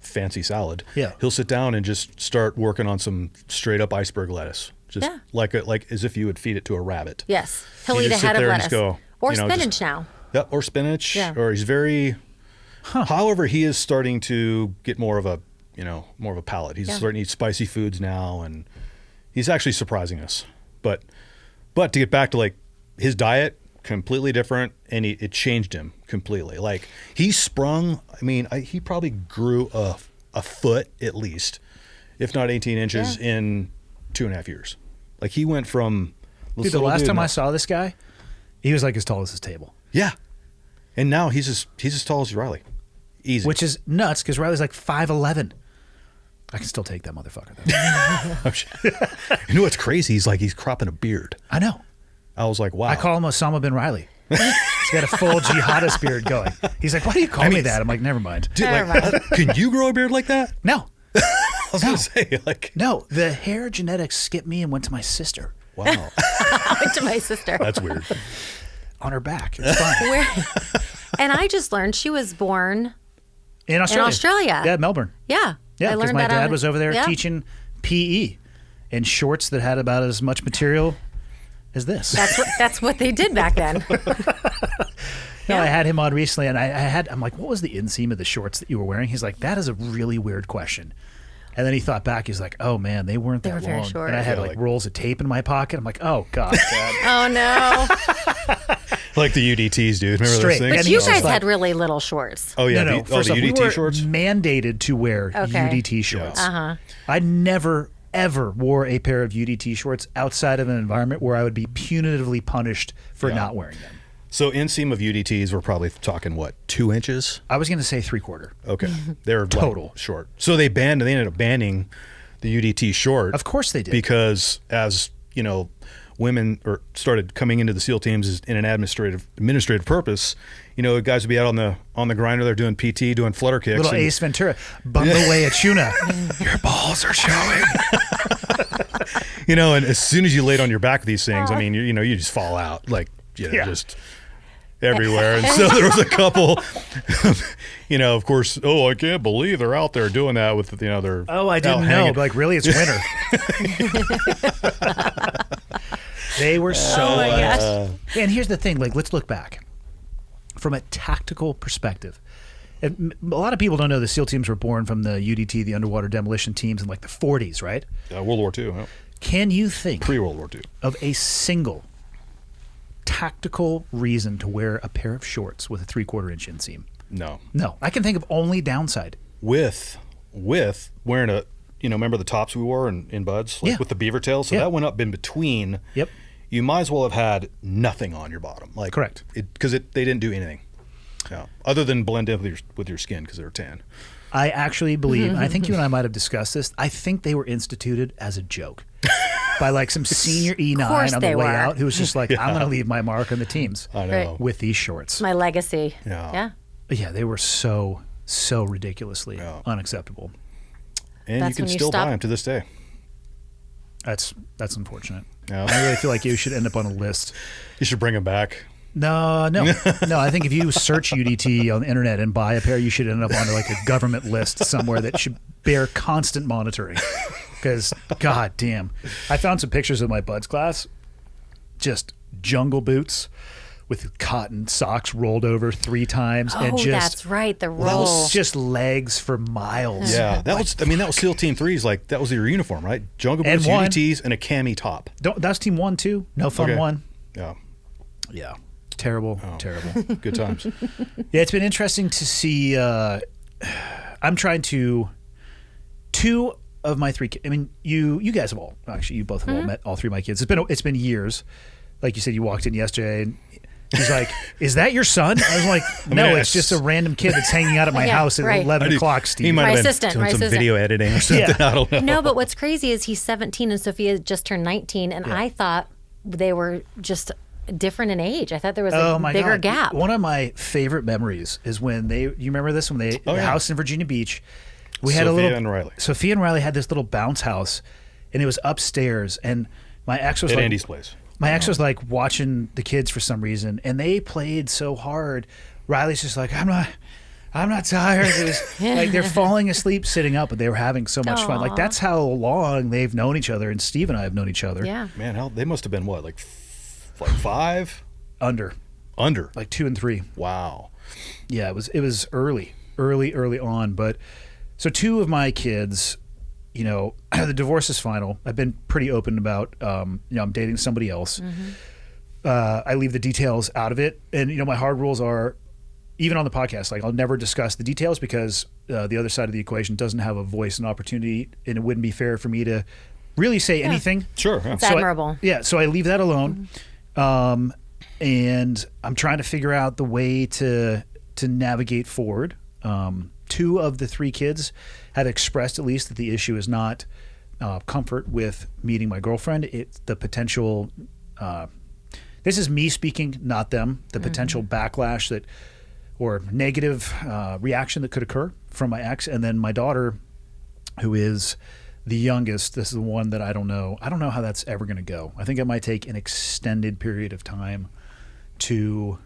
fancy salad. Yeah. He'll sit down and just start working on some straight up iceberg lettuce. Just Yeah. like as if you would feed it to a rabbit. Yes. He'll You eat a just sit head of there and lettuce. just go, Or just- spinach now. Yep, or spinach. Yeah. Or he's very however, he is starting to get more of a palate. He's starting to eat spicy foods now, and he's actually surprising us. But to get back to like his diet, completely different, and it changed him completely. Like he sprung. I mean, he probably grew a foot at least, if not 18 inches, in 2.5 years. Like he went from Dude, the last time I saw this guy, he was like as tall as his table. Yeah, and now he's as tall as Riley. Easy. Which is nuts because Riley's like 5'11". I can still take that motherfucker though. You know what's crazy? He's cropping a beard. I know. I was like, wow. I call him Osama bin Riley. He's got a full jihadist beard going. He's like, why do you call me that? I'm like, never mind. Dude, Never mind. can you grow a beard like that? No. I was gonna say, like, No, the hair genetics skipped me and went to my sister wow, I went to my sister. that's weird. on her back. It's fine. Where, and I just learned she was born. In Australia. Australia. Yeah, Melbourne. Yeah. Yeah, I because learned my that dad on- was over there yeah. teaching PE in shorts that had about as much material as this. That's what they did back then. No, I had him on recently, and I'm like, what was the inseam of the shorts that you were wearing? He's like, that is a really weird question. And then he thought back. He's like, oh man, they weren't that were long. very short. And I had Yeah, like like- rolls of tape in my pocket. I'm like, oh god, Dad. Oh no. Like the UDTs, dude. Remember Straight. those things? But And you he's guys just like- had really little shorts. Oh, yeah. no, the first off, we UDT were shorts? mandated to wear Okay. UDT shorts. I never, ever wore a pair of UDT shorts outside of an environment where I would be punitively punished for not wearing them. So inseam of UDTs, we're probably talking, what, 2 inches? I was going to say 3/4. Okay. They're Total. like, short. So they ended up banning the UDT short. Of course they did. Because as, women started coming into the SEAL teams in an administrative purpose, guys would be out on the grinder, they're doing PT, doing flutter kicks. Little Ace Ventura. Bumble away at tuna. Your balls are showing. And as soon as you laid on your back with these things, I mean, you just fall out. Like, just everywhere. And so there was a couple, of course, I can't believe they're out there doing that with, their I didn't know. But like, really, it's winter. They were so. And here's the thing. Like, let's look back from a tactical perspective. And a lot of people don't know the SEAL teams were born from the UDT, the underwater demolition teams, in like the 40s, right? World War II. Yeah. Can you think Pre-World War II of a single tactical reason to wear a pair of shorts with a 3/4 inch inseam? No. I can think of only downside. With wearing a, remember the tops we wore in Buds? Like with the beaver tails? So that went up in between. Yep. You might as well have had nothing on your bottom. Like, correct. Because they didn't do anything. No. Other than blend in with your skin because they were tan. I actually believe, and I think you and I might have discussed this, I think they were instituted as a joke by like some senior E9 on the way out who was just like, I'm going to leave my mark on the teams I know. with these shorts. My legacy. Yeah. Yeah, they were so ridiculously unacceptable. And That's you can when you still stop- buy them to this day. That's unfortunate. Yeah. I really feel like you should end up on a list. You should bring them back. No. I think if you search UDT on the internet and buy a pair, you should end up on like a government list somewhere that should bear constant monitoring. Because, god damn, I found some pictures of my Buds class, just jungle boots with cotton socks rolled over 3 times, and just that's right, the roll. just legs for miles. Yeah, that was SEAL Team 3's, like, that was your uniform, right? Jungle boots, And one. UDTs, and a cami top. That's Team 1 too. No Fun Okay. 1. Yeah. Terrible. Good times. Yeah, it's been interesting to see. I'm trying to. 2 of my 3 kids. I mean, you guys have all actually. You both have all met all 3 of my kids. It's been years. Like you said, you walked in yesterday and he's like, "Is that your son?" I was like, "No, it's just a random kid that's hanging out at my house at 11 o'clock." Steve, He might My have been assistant, doing my some assistant. video editing or something. Yeah. I don't know. No, but what's crazy is he's 17 and Sophia just turned 19, and I thought they were just different in age. I thought there was a bigger gap. One of my favorite memories is when you remember this, when the house in Virginia Beach, we had Sophia and Riley. Sophia and Riley had this little bounce house, and it was upstairs, and my ex was At like, Andy's place. my ex was like watching the kids for some reason, and they played so hard. Riley's just like, I'm not tired. It was like they're falling asleep sitting up, but they were having so much fun. Like, that's how long they've known each other, and Steve and I have known each other. Yeah. Man, they must have been what, like 5? Under like 2 and 3. Wow. Yeah, it was early on. But so 2 of my kids, the divorce is final. I've been pretty open about, I'm dating somebody else. I leave the details out of it, and my hard rules are, even on the podcast, like, I'll never discuss the details because the other side of the equation doesn't have a voice and opportunity, and it wouldn't be fair for me to really say anything. Sure. Yeah. It's admirable. So I leave that alone. And I'm trying to figure out the way to navigate forward. 2 of the 3 kids have expressed, at least, that the issue is not comfort with meeting my girlfriend. It's the potential. This is me speaking, not them. The potential backlash or negative reaction that could occur from my ex, and then my daughter, who is the youngest. This is the one that I don't know. I don't know how that's ever going to go. I think it might take an extended period of time to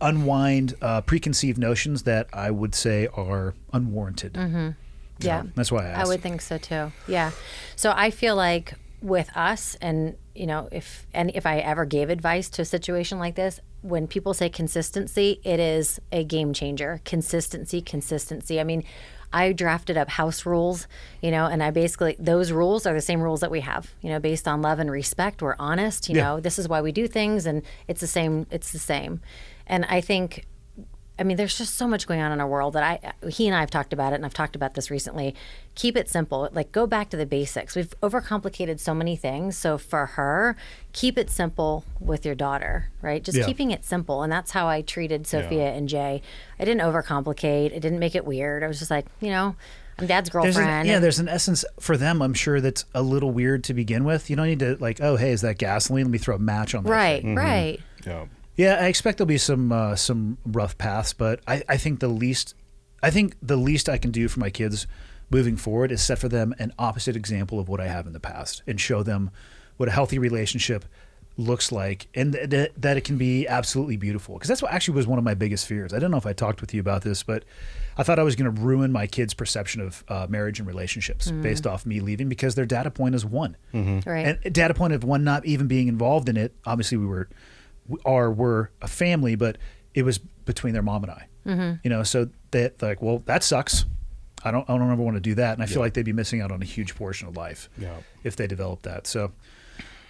unwind preconceived notions that I would say are unwarranted. Yeah. That's why I asked. I would think so too. Yeah. So I feel like with us, and if I ever gave advice to a situation like this, when people say consistency, it is a game changer. Consistency. I mean, I drafted up house rules, and I basically, those rules are the same rules that we have, based on love and respect. We're honest, this is why we do things, and it's the same. And I think, there's just so much going on in our world that he and I have talked about it, and I've talked about this recently. Keep it simple. Like, go back to the basics. We've overcomplicated so many things. So for her, keep it simple with your daughter, right? Just keeping it simple. And that's how I treated Sophia and Jay. I didn't overcomplicate. I didn't make it weird. I was just like, I'm Dad's girlfriend. There's an essence for them, I'm sure, that's a little weird to begin with. You don't need to like, oh, hey, is that gasoline? Let me throw a match on that thing. Right. Yeah. Yeah, I expect there'll be some rough paths, but I think the least I can do for my kids moving forward is set for them an opposite example of what I have in the past and show them what a healthy relationship looks like, and that it can be absolutely beautiful. Because that's what actually was one of my biggest fears. I don't know if I talked with you about this, but I thought I was going to ruin my kids' perception of marriage and relationships based off me leaving, because their data point is one. Mm-hmm. Right. And data point of one not even being involved in it. Obviously, we're a family, but it was between their mom and I. Mm-hmm. So that, like, well, that sucks. I don't ever want to do that, and I feel like they'd be missing out on a huge portion of life if they developed that. So,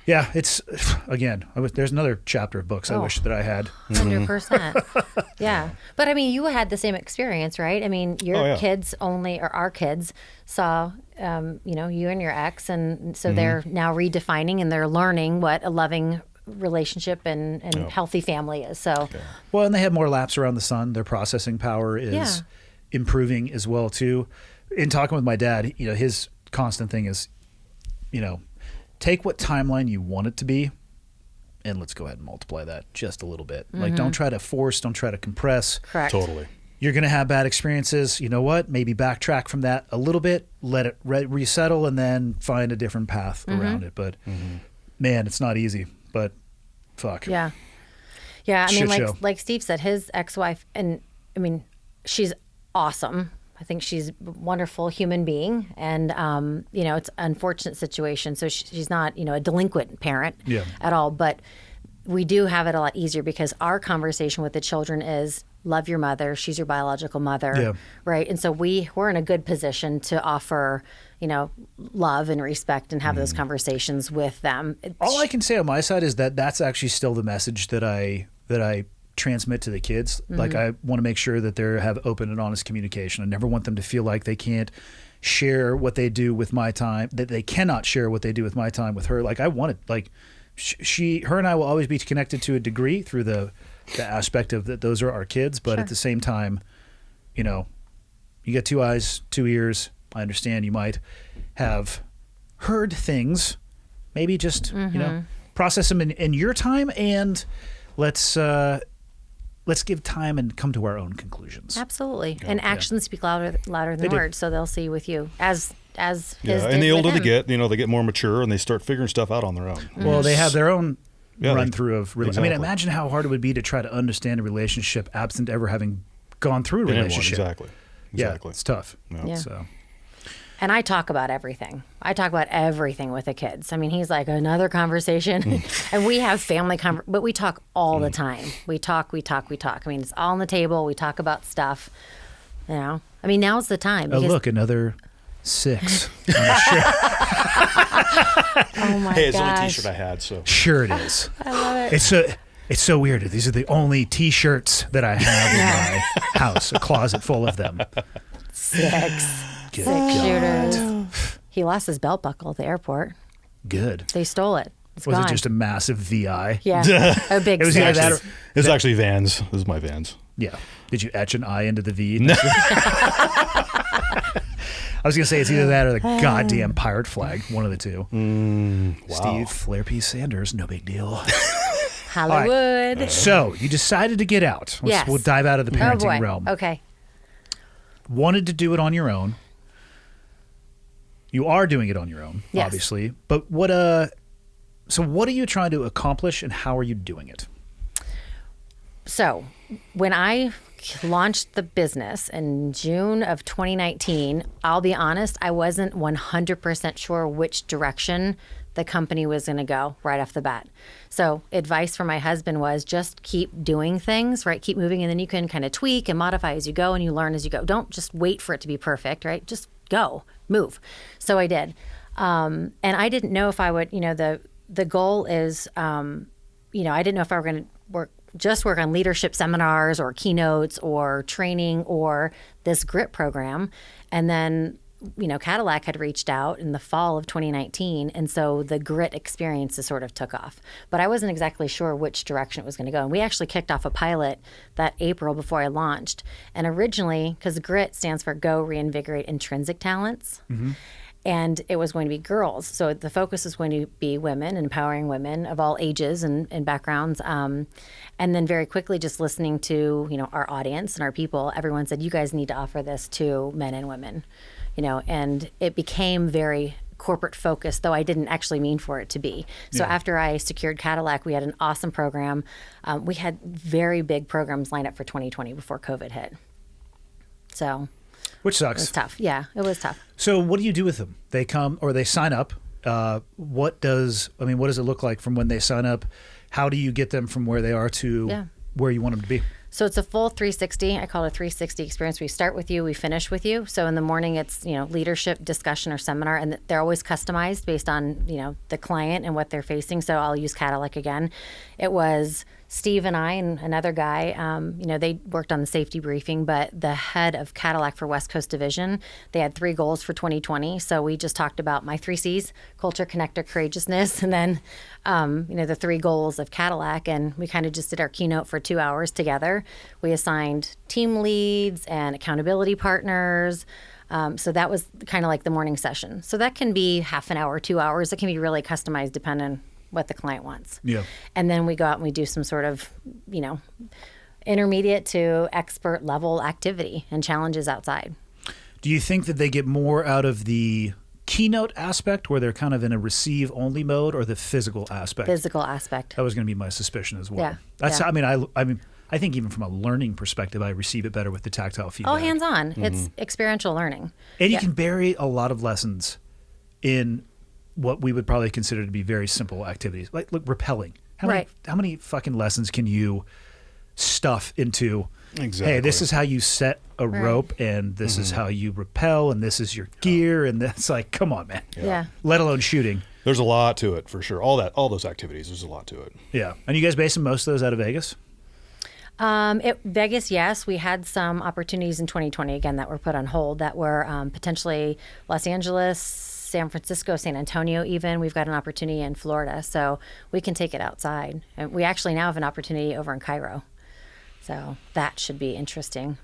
yeah, it's there's another chapter of books I wish that I had. 100%. Yeah, but you had the same experience, right? Your kids our kids saw, you and your ex, and so they're now redefining and they're learning what a loving relationship and healthy family is. So, well, and they have more laps around the sun. Their processing power is improving as well too. In talking with my dad, his constant thing is, take what timeline you want it to be, and let's go ahead and multiply that just a little bit. Like, don't try to force, don't try to compress. Correct. Totally. You're going to have bad experiences. You know what? Maybe backtrack from that a little bit, let it resettle, and then find a different path around it. But man, it's not easy. But fuck. Yeah. Like Steve said, his ex-wife, and she's awesome. I think she's a wonderful human being, and it's an unfortunate situation. So she's not a delinquent parent at all. But we do have it a lot easier because our conversation with the children is love your mother. She's your biological mother, right? And so we're in a good position to offer love and respect and have those conversations with them. All I can say on my side is that that's actually still the message that I transmit to the kids. Like, I want to make sure that they have open and honest communication. I never want them to feel like they can't share what they do with my time, that they cannot share what they do with my time with her. Like, I want it, like her and I will always be connected to a degree through the aspect of that those are our kids, but at the same time, you got two eyes, two ears. I understand you might have heard things, maybe just, process them in your time, and let's give time and come to our own conclusions. Absolutely. And actions speak louder than words, so they'll see with you as his and the older they get, they get more mature and they start figuring stuff out on their own. Well, they have their own run through of exactly. Imagine how hard it would be to try to understand a relationship absent ever having gone through a relationship. Exactly. Yeah, it's tough. Yeah. So. And I talk about everything. I talk about everything with the kids. He's like, another conversation. And we have family but we talk all the time. We talk. It's all on the table. We talk about stuff. Now's the time. Oh, look, another 6. Oh my Hey, it's gosh. the only t-shirt I had, so. Sure it is. I love it. It's so weird. These are the only t-shirts that I have in my house, a closet full of them. 6 Good shooters. God. He lost his belt buckle at the airport. Good. They stole it. It's Was gone. it just a massive VI? Yeah, a big. It was either that or, It was actually Vans. This is my Vans. yeah. Did you etch an I into the V? No. I was going to say it's either that or the goddamn pirate flag. One of the two. Wow. Steve Jeannie Sanders, no big deal. Hollywood. Right. So you decided to get out. Yes. We'll dive out of the parenting boy. realm. Okay. Wanted to do it on your own. You are doing it on your own, Yes. obviously. But what so what are you trying to accomplish, and how are you doing it? So when I launched the business in June of 2019, I'll be honest, I wasn't 100% sure which direction the company was going to go right off the bat. So advice from my husband was just keep doing things, right? Keep moving, and then you can kind of tweak and modify as you go, and you learn as you go. Don't just wait for it to be perfect, right? Just go, move. So I did. And I didn't know if I would, the goal is, I didn't know if I were going to work on leadership seminars or keynotes or training or this GRIT program. And then, Cadillac had reached out in the fall of 2019. And so the GRIT experiences sort of took off. But I wasn't exactly sure which direction it was going to go. And we actually kicked off a pilot that April before I launched. And originally, because GRIT stands for Go Reinvigorate Intrinsic Talents. Mm-hmm. And it was going to be girls. So the focus is going to be women, empowering women of all ages and backgrounds. And then very quickly, just listening to, our audience and our people, everyone said, you guys need to offer this to men and women, and it became very corporate focused, though I didn't actually mean for it to be. So after I secured Cadillac, we had an awesome program. We had very big programs lined up for 2020 before COVID hit. So... Which sucks. It was tough. Yeah, it was tough. So what do you do with them? They come or they sign up. What does it look like from when they sign up? How do you get them from where they are to where you want them to be? So it's a full 360. I call it a 360 experience. We start with you, we finish with you. So in the morning, it's, leadership, discussion, or seminar, and they're always customized based on, the client and what they're facing. So I'll use Cadillac again. It was Steve and I and another guy, they worked on the safety briefing, but the head of Cadillac for West Coast Division, they had 3 goals for 2020. So we just talked about my 3 C's, culture, connector, courageousness, and then, the 3 goals of Cadillac. And we kind of just did our keynote for 2 hours together. We assigned team leads and accountability partners. So that was kind of like the morning session. So that can be half an hour, 2 hours. It can be really customized depending on what the client wants. Yeah. And then we go out and we do some sort of, intermediate to expert level activity and challenges outside. Do you think that they get more out of the keynote aspect where they're kind of in a receive only mode, or the physical aspect? Physical aspect. That was going to be my suspicion as well. Yeah. That's, I mean, I think even from a learning perspective, I receive it better with the tactile feedback. Oh, hands-on. Mm-hmm. It's experiential learning. And you can bury a lot of lessons in what we would probably consider to be very simple activities, like rappelling. How many fucking lessons can you stuff into? Exactly. Hey, this is how you set a rope, and this is how you rappel, and this is your gear, and that's like, come on, man. Yeah. Let alone shooting. There's a lot to it for sure. All those activities, there's a lot to it. Yeah. And you guys basing most of those out of Vegas? Vegas, yes. We had some opportunities in 2020 again that were put on hold that were potentially Los Angeles, San Francisco, San Antonio even. We've got an opportunity in Florida, so we can take it outside. And we actually now have an opportunity over in Cairo. So that should be interesting.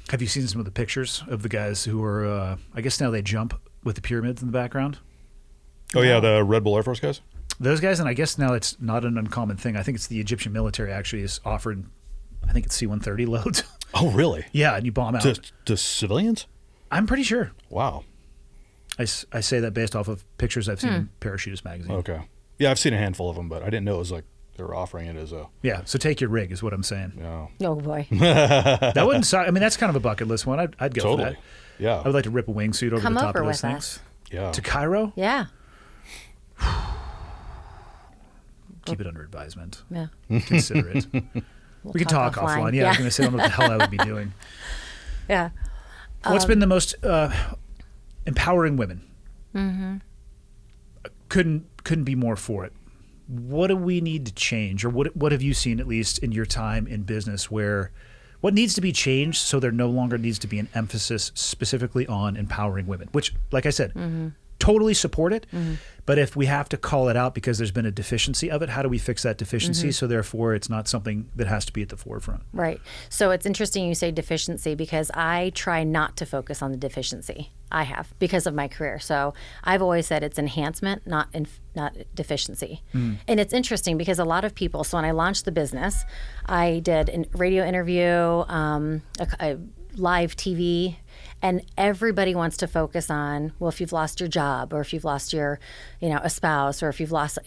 Have you seen some of the pictures of the guys who are, I guess now they jump with the pyramids in the background? Oh, yeah, the Red Bull Air Force guys? Those guys, and I guess now it's not an uncommon thing. I think it's the Egyptian military actually is offering, I think it's C-130 loads. Oh, really? Yeah, and you bomb out. To civilians? I'm pretty sure. Wow. I say that based off of pictures I've seen in Parachutist magazine. Okay. Yeah, I've seen a handful of them, but I didn't know it was like they were offering it as a... Yeah, so take your rig is what I'm saying. Yeah. Oh, boy. That wouldn't suck. I mean, that's kind of a bucket list one. I'd go for that. Yeah. I would like to rip a wingsuit over Come the top over of those with things. us. Yeah. To Cairo? Yeah. Keep it under advisement. Yeah. Consider it. We can talk offline. Yeah, I was going to say, I don't know what the hell I would be doing. Yeah. What's been the most empowering women? Mm-hmm. Couldn't be more for it. What do we need to change, or what have you seen, at least in your time in business, where what needs to be changed so there no longer needs to be an emphasis specifically on empowering women? Which, like I said, totally support it. Mm-hmm. But if we have to call it out because there's been a deficiency of it, how do we fix that deficiency so therefore it's not something that has to be at the forefront? Right. So it's interesting you say deficiency because I try not to focus on the deficiency. I have because of my career. So I've always said it's enhancement, not deficiency. And it's interesting because a lot of people, so when I launched the business, I did a radio interview, a live TV And everybody wants to focus on, well, if you've lost your job or if you've lost your, a spouse or if you've lost,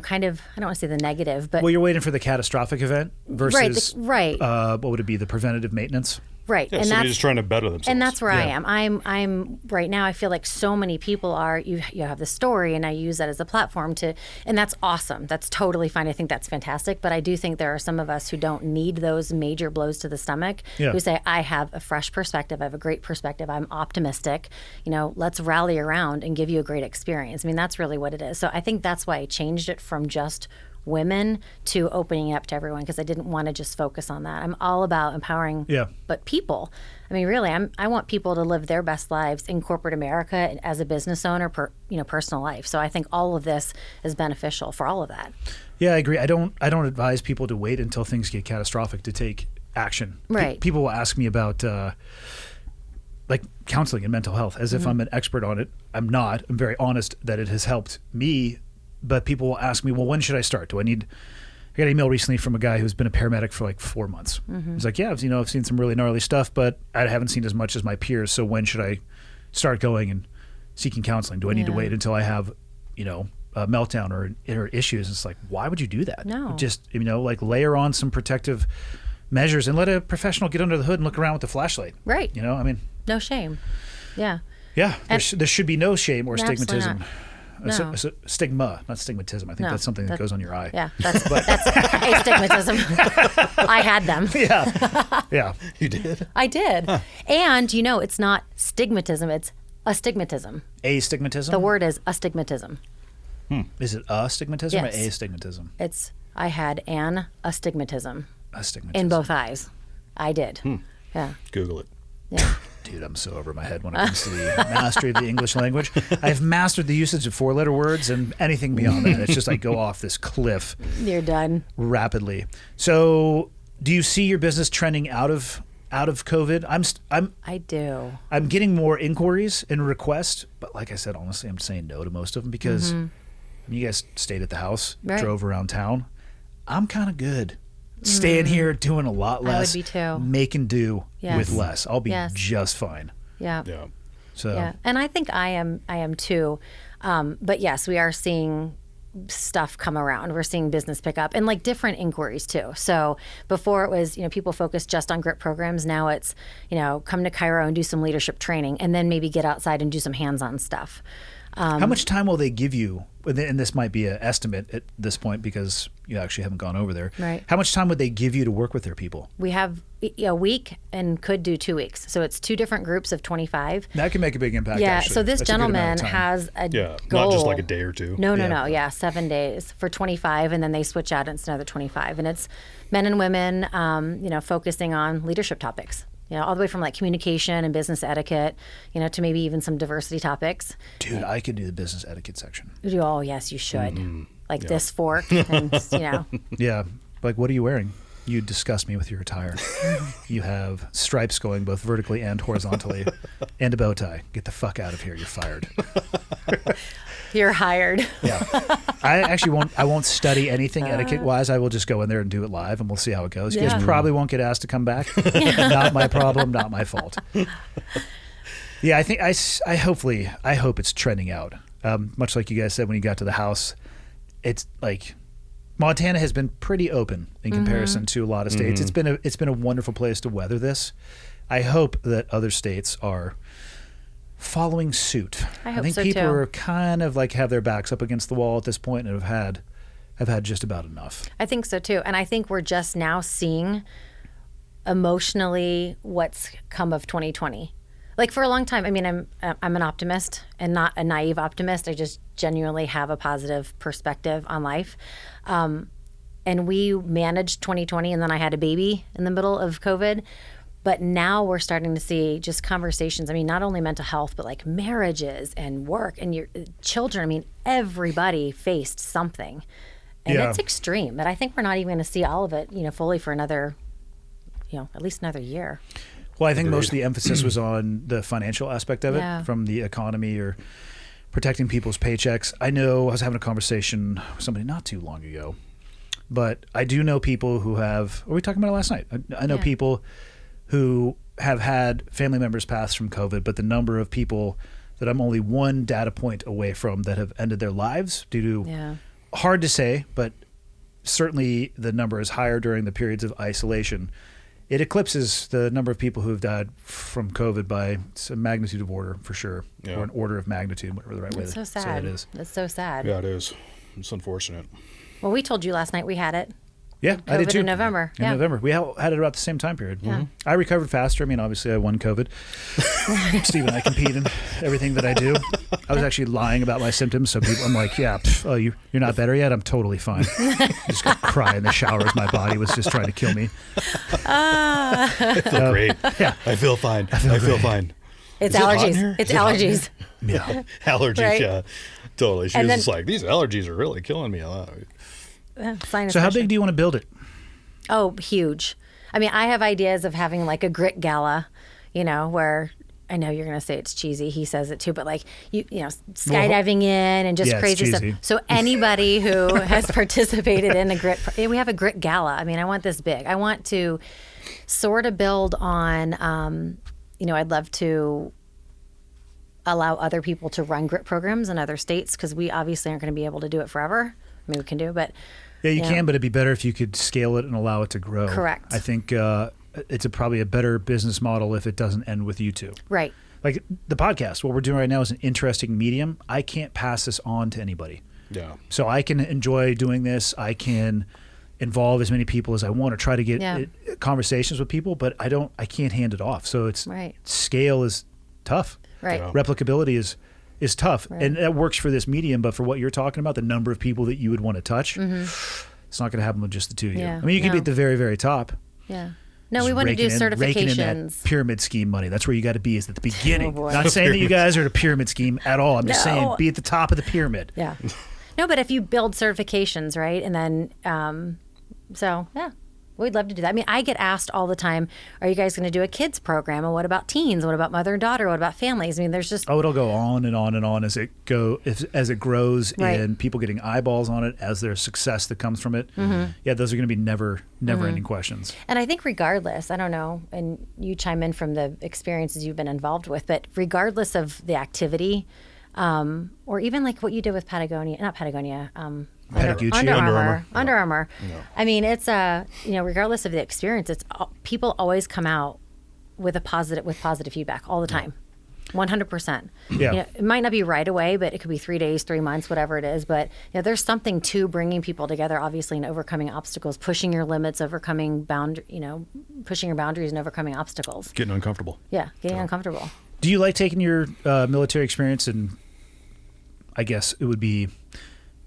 kind of, I don't want to say the negative, but. Well, you're waiting for the catastrophic event versus, right. What would it be, the preventative maintenance? Right. Yeah, and somebody's just trying to better themselves. And that's where I am. I'm right now, I feel like so many people are, you have the story and I use that as a platform and that's awesome. That's totally fine. I think that's fantastic. But I do think there are some of us who don't need those major blows to the stomach, who say, I have a fresh perspective. I have a great perspective. I'm optimistic. Let's rally around and give you a great experience. I mean, that's really what it is. So I think that's why I changed it from just women to opening up to everyone, because I didn't want to just focus on that. I'm all about empowering, but people. I mean, really, I want people to live their best lives in corporate America as a business owner, personal life. So I think all of this is beneficial for all of that. Yeah, I agree. I don't advise people to wait until things get catastrophic to take action. Right. People will ask me about like counseling and mental health as if I'm an expert on it. I'm not. I'm very honest that it has helped me. But people will ask me, well, when should I start? I got an email recently from a guy who's been a paramedic for like 4 months. He's like, yeah, I've seen some really gnarly stuff, but I haven't seen as much as my peers. So when should I start going and seeking counseling? Do I need to wait until I have, a meltdown or issues? It's like, why would you do that? No. Just, layer on some protective measures and let a professional get under the hood and look around with the flashlight. Right. No shame. Yeah. Yeah. There should be no shame or Absolutely stigmatism. not. No. Stigma, not stigmatism. I think that's something that goes on your eye. Yeah, that's astigmatism. I had them. Yeah. You did? I did. Huh. And, it's not stigmatism, it's astigmatism. Astigmatism? The word is astigmatism. Is it astigmatism or Yes. astigmatism? I had an astigmatism. Astigmatism. In both eyes. I did. Yeah. Google it. Yeah. Dude, I'm so over my head when it comes to the mastery of the English language. I've mastered the usage of 4-letter words, and anything beyond that, it's just I go off this cliff. You're done. Rapidly. So, do you see your business trending out of COVID? I do. I'm getting more inquiries and requests, but like I said, honestly, I'm saying no to most of them because you guys stayed at the house, drove around town. I'm kind of good. Staying here, doing a lot less. I would be too. Making do with less. I'll be just fine. Yeah. Yeah. So. Yeah, and I think I am too. But yes, we are seeing stuff come around. We're seeing business pick up and like different inquiries too. So before it was, people focused just on grip programs. Now it's, come to Cairo and do some leadership training and then maybe get outside and do some hands-on stuff. How much time will they give you? And this might be an estimate at this point because you actually haven't gone over there. Right. How much time would they give you to work with their people? We have a week and could do 2 weeks. So it's 2 different groups of 25. That can make a big impact, Yeah, actually. so this That's a good amount gentleman of time. has a goal. Not just like a day or two. No. Yeah, 7 days for 25, and then they switch out and it's another 25. And it's men and women, focusing on leadership topics. All the way from like communication and business etiquette, to maybe even some diversity topics. Dude, I could do the business etiquette section. Oh, yes, you should. This fork and, Yeah. Like, what are you wearing? You disgust me with your attire. You have stripes going both vertically and horizontally and a bow tie. Get the fuck out of here. You're fired. You're hired. Yeah. I actually won't study anything etiquette-wise. I will just go in there and do it live, and we'll see how it goes. You guys probably won't get asked to come back. Not my problem, not my fault. Yeah, I think I hope it's trending out. Much like you guys said when you got to the house, it's like Montana has been pretty open in comparison to a lot of states. It's been a wonderful place to weather this. I hope that other states are following suit. I think people too. are kind of like have their backs up against the wall at this point and have had just about enough. I think so too. And I think we're just now seeing emotionally what's come of 2020. Like for a long time, I mean, I'm an optimist and not a naive optimist. I just genuinely have a positive perspective on life. And we managed 2020, and then I had a baby in the middle of COVID. But now we're starting to see just conversations. I mean, not only mental health, but like marriages and work and your children. I mean, everybody faced something. And it's extreme. But I think we're not even going to see all of it, fully for another, at least another year. Well, I think most of the emphasis was on the financial aspect of it, from the economy or protecting people's paychecks. I know I was having a conversation with somebody not too long ago, but I do know people who have, we were talking about it last night. I know people who have had family members pass from COVID, but the number of people that I'm only one data point away from that have ended their lives due to, hard to say, but certainly the number is higher during the periods of isolation. It eclipses the number of people who have died from COVID by some magnitude of order, for sure, or an order of magnitude, whatever the right way to say it is. It's so sad. Yeah, it is. It's unfortunate. Well, we told you last night we had it. Yeah, I did too. In November. In November. We had it about the same time period. Yeah. I recovered faster. I mean, obviously I won COVID. Steve and I compete in everything that I do. I was actually lying about my symptoms. So I'm like, you're not better yet? I'm totally fine. I just got to cry in the shower as my body was just trying to kill me. I feel great. Yeah. I feel fine. I feel fine. It's allergies. It's allergies. Yeah. Allergies, right? Yeah. Totally. She was just like, these allergies are really killing me a lot. So how big do you want to build it? Oh, huge. I mean, I have ideas of having like a grit gala, where I know you're going to say it's cheesy. He says it too, but like, skydiving in and just crazy stuff. So anybody who has participated in we have a grit gala. I mean, I want this big. I want to sort of build on, I'd love to allow other people to run grit programs in other states because we obviously aren't going to be able to do it forever. I mean, we can do, but... Yeah, you can, but it'd be better if you could scale it and allow it to grow. Correct. I think it's probably a better business model if it doesn't end with you two. Right. Like the podcast, what we're doing right now is an interesting medium. I can't pass this on to anybody. Yeah. So I can enjoy doing this. I can involve as many people as I want to try to get conversations with people, but I can't hand it off. So it's scale is tough. Right. Yeah. Replicability is tough, and that works for this medium. But for what you're talking about, the number of people that you would want to touch, it's not going to happen with just the two of you. Yeah. I mean, you could be at the very, very top. Yeah. No, we want to do certifications. Raking in that pyramid scheme money. That's where you got to be, is at the beginning. Oh, boy. Not saying that you guys are at a pyramid scheme at all. I'm just saying be at the top of the pyramid. Yeah. No, but if you build certifications, right, and then, we'd love to do that. I mean, I get asked all the time, are you guys going to do a kids program? And what about teens? What about mother and daughter? What about families? I mean, there's just... Oh, it'll go on and on and on as it grows and people getting eyeballs on it, as there's success that comes from it. Yeah, those are going to be never ending questions. And I think regardless, I don't know, and you chime in from the experiences you've been involved with, but regardless of the activity, or even like what you did with Under Armour. No. I mean, it's regardless of the experience, people always come out with positive feedback all the time, 100%. Yeah. It might not be right away, but it could be 3 days, 3 months, whatever it is. But there's something to bringing people together, obviously, and overcoming obstacles, pushing your limits, pushing your boundaries, and overcoming obstacles. Getting uncomfortable. Yeah, getting uncomfortable. Do you like taking your military experience and, I guess it would be,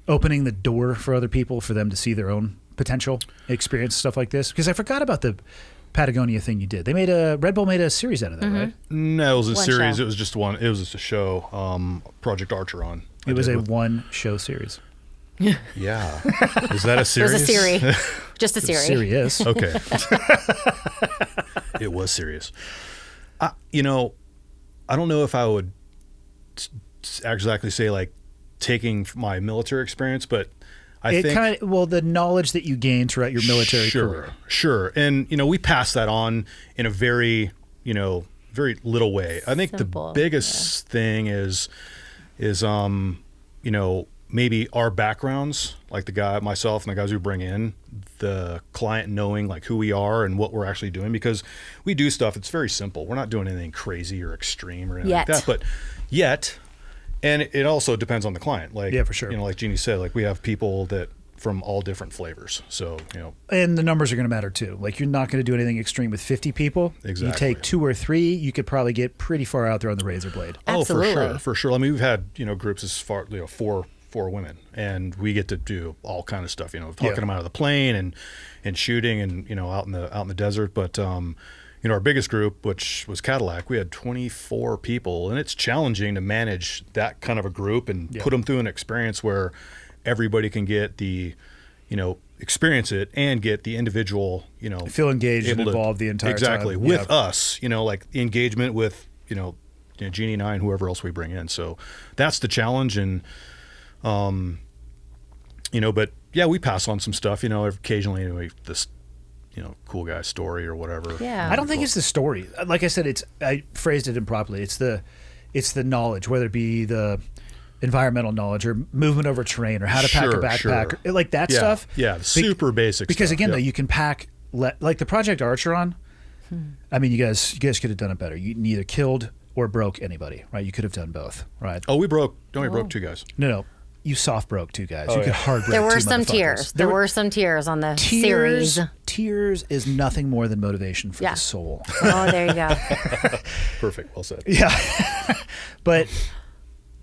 opening the door for other people, for them to see their own potential, experience stuff like this? Because I forgot about the Patagonia thing you did. Red Bull made a series out of that, right? No, it was a series. Show. It was just one. It was just a show. Project Archeron. It was a one-show series. Yeah. Is that a series? It was a series. Just a series. Serious. Okay. It was serious. I don't know if I would exactly say like taking my military experience, but I think the knowledge that you gained throughout your military career. Sure. And we pass that on in a very, very little way. I think Simple. The biggest thing is maybe our backgrounds, like myself and the guys we bring in, the client knowing like who we are and what we're actually doing, because we do stuff. It's very simple. We're not doing anything crazy or extreme or anything like that, but yet. And it also depends on the client. Like, yeah, for sure. Like Jeannie said, like we have people that from all different flavors. So, And the numbers are going to matter too. Like you're not going to do anything extreme with 50 people. Exactly. You take 2 or 3, you could probably get pretty far out there on the razor blade. Absolutely. Oh, for sure. I mean, we've had, groups as far, 4 women, and we get to do all kind of stuff, talking them out of the plane and shooting and, out in the desert. But, our biggest group, which was Cadillac, we had 24 people, and it's challenging to manage that kind of a group and put them through an experience where everybody can get the, experience it and get the individual, feel engaged and involved the entire time. Exactly. With us, like the engagement with, Jeannie and I and whoever else we bring in. So that's the challenge. And, but yeah, we pass on some stuff, occasionally cool guy story or whatever. Yeah. I don't think it's the story. Like I said, I phrased it improperly. It's the knowledge, whether it be the environmental knowledge or movement over terrain or how to pack a backpack, or, like that stuff. Yeah, super basic. Because stuff. again, though, you can pack like the Project Archeron. I mean, you guys could have done it better. You neither killed or broke anybody, right? You could have done both, right? Oh, we broke 2 guys. No. You soft broke 2 guys. You could hard break There were 2 some motherfuckers. tears. There were some tears on the series. Tears is nothing more than motivation for the soul. Oh, there you go. Perfect. Well said. Yeah. But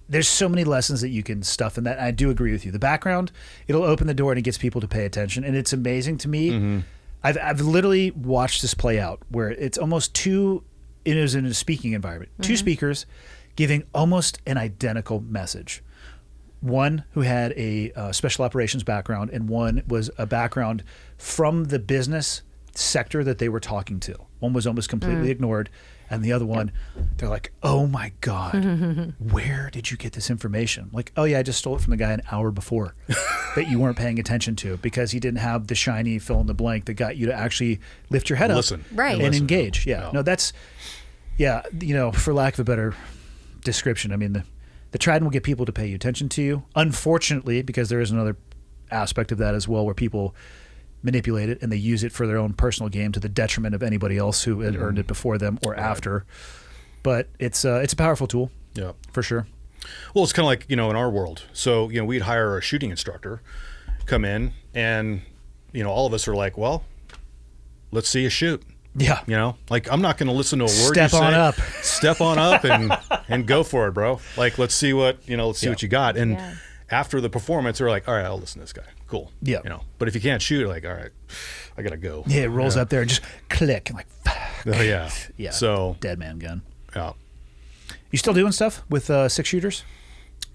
there's so many lessons that you can stuff in that. I do agree with you. The background, it'll open the door and it gets people to pay attention. And it's amazing to me. Mm-hmm. I've literally watched this play out where it's almost it was in a speaking environment. 2 speakers giving almost an identical message. One who had a special operations background and one was a background from the business sector that they were talking to. One was almost completely ignored, and the other one, they're like, oh my God, where did you get this information? Like, oh yeah, I just stole it from the guy an hour before that you weren't paying attention to because he didn't have the shiny fill in the blank that got you to actually lift your head up and engage. Yeah, no, that's, for lack of a better description, I mean, the Trident will get people to pay attention to you. Unfortunately, because there is another aspect of that as well where people manipulate it and they use it for their own personal game to the detriment of anybody else who had earned it before them or after. But it's a powerful tool. Yeah, for sure. Well, it's kind of like, in our world. So, we'd hire a shooting instructor, come in, and, all of us are like, well, let's see you shoot. Yeah. Like I'm not going to listen to a word Step you say. on up. Step on up and go for it, bro. Like, let's see what, what you got. And after the performance, they're like, all right, I'll listen to this guy. Cool. Yeah. But if you can't shoot, like, all right, I got to go. Yeah. It rolls up there and just click. I'm like, fuck. Oh, yeah. Yeah. So. Dead man gun. Yeah. You still doing stuff with 6 shooters?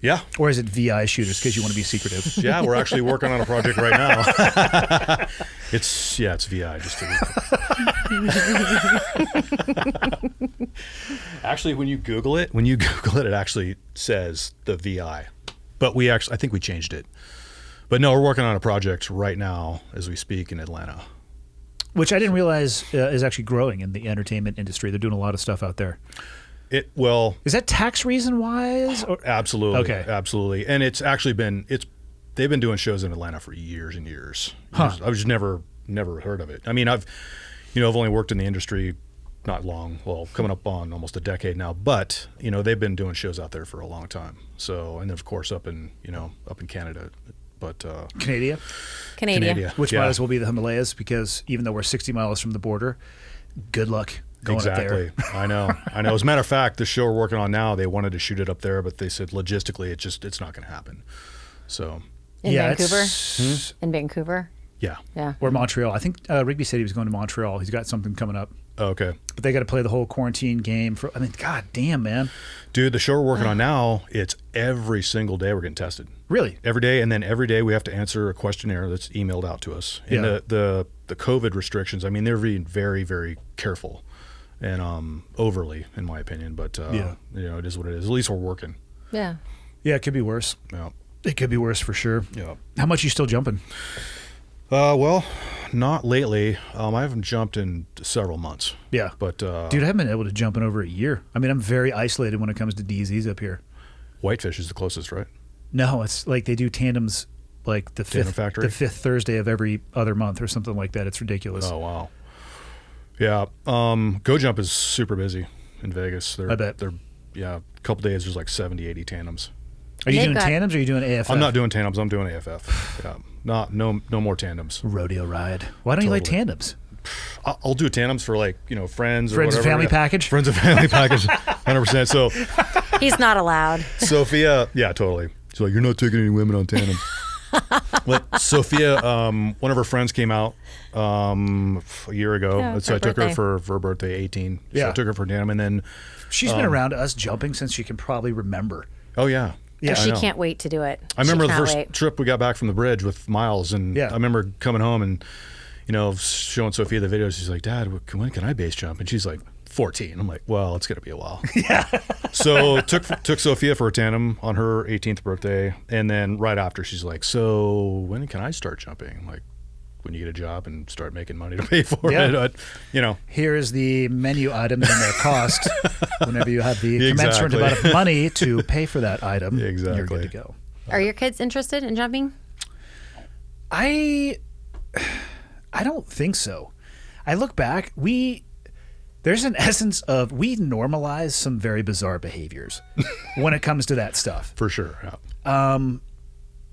Yeah. Or is it VI shooters because you want to be secretive? Yeah, we're actually working on a project right now. It's VI just to Actually, when you Google it, it actually says the VI. But I think we changed it. But no, we're working on a project right now as we speak in Atlanta. Which I didn't realize is actually growing in the entertainment industry. They're doing a lot of stuff out there. Is that tax reason wise? Absolutely. Okay. Absolutely. And it's actually they've been doing shows in Atlanta for years and years. Huh. I've just never heard of it. I mean, I've only worked in the industry not long, well, coming up on almost a decade now, but they've been doing shows out there for a long time. So, and then of course up in Canada, but Canada. Which might as well be the Himalayas because even though we're 60 miles from the border, good luck. Exactly. I know. As a matter of fact, the show we're working on now, they wanted to shoot it up there, but they said logistically, it's not going to happen. So. In Vancouver? In Vancouver? Yeah. Yeah. Or Montreal. I think Rigby said he was going to Montreal. He's got something coming up. Oh, okay. But they got to play the whole quarantine game god damn, man. Dude, the show we're working on now, it's every single day we're getting tested. Really? Every day, and then every day we have to answer a questionnaire that's emailed out to us. And the COVID restrictions, I mean, they're being very, very careful. And overly, in my opinion, but it is what it is. At least we're working. Yeah. Yeah, it could be worse. Yeah, it could be worse for sure. Yeah. How much are you still jumping? Well, not lately. I haven't jumped in several months. Yeah, but dude, I haven't been able to jump in over a year. I mean, I'm very isolated when it comes to DZs up here. Whitefish is the closest, right? No, it's like they do tandems like the Tandem factory? the fifth Thursday of every other month or something like that. It's ridiculous. Oh wow. Yeah, Go Jump is super busy in Vegas. I bet. They're a couple days there's like 70, 80 tandems. Are you doing tandems or are you doing AFF? I'm not doing tandems. I'm doing AFF. Yeah, no more tandems. Rodeo ride. Why don't you like tandems? I'll do tandems for friends or friends whatever. And family package. Friends and family package, 100%. So he's not allowed. Sophia, yeah, totally. She's like, you're not taking any women on tandems. But Sophia, one of her friends came out a year ago. So I took her for her birthday, 18. So I took her for tandem, and then she's been around us jumping since she can probably remember. Oh yeah. Yeah, she can't wait to do it. I remember the first trip we got back from the bridge with Miles, and I remember coming home and showing Sophia the videos. She's like, Dad, when can I base jump? And she's like, 14. I'm like, well, it's gonna be a while. Yeah. So took Sophia for a tandem on her 18th birthday, and then right after she's like, so when can I start jumping? I'm like, when you get a job and start making money to pay for Yeah. it. But, you know, Here is the menu items and their cost. Whenever you have the commensurate Exactly. amount of money to pay for that item, you're Exactly. good to go. Are your kids interested in jumping? I don't think so. I look back, there's an essence of we normalize some very bizarre behaviors when it comes to that stuff. for sure. Yeah.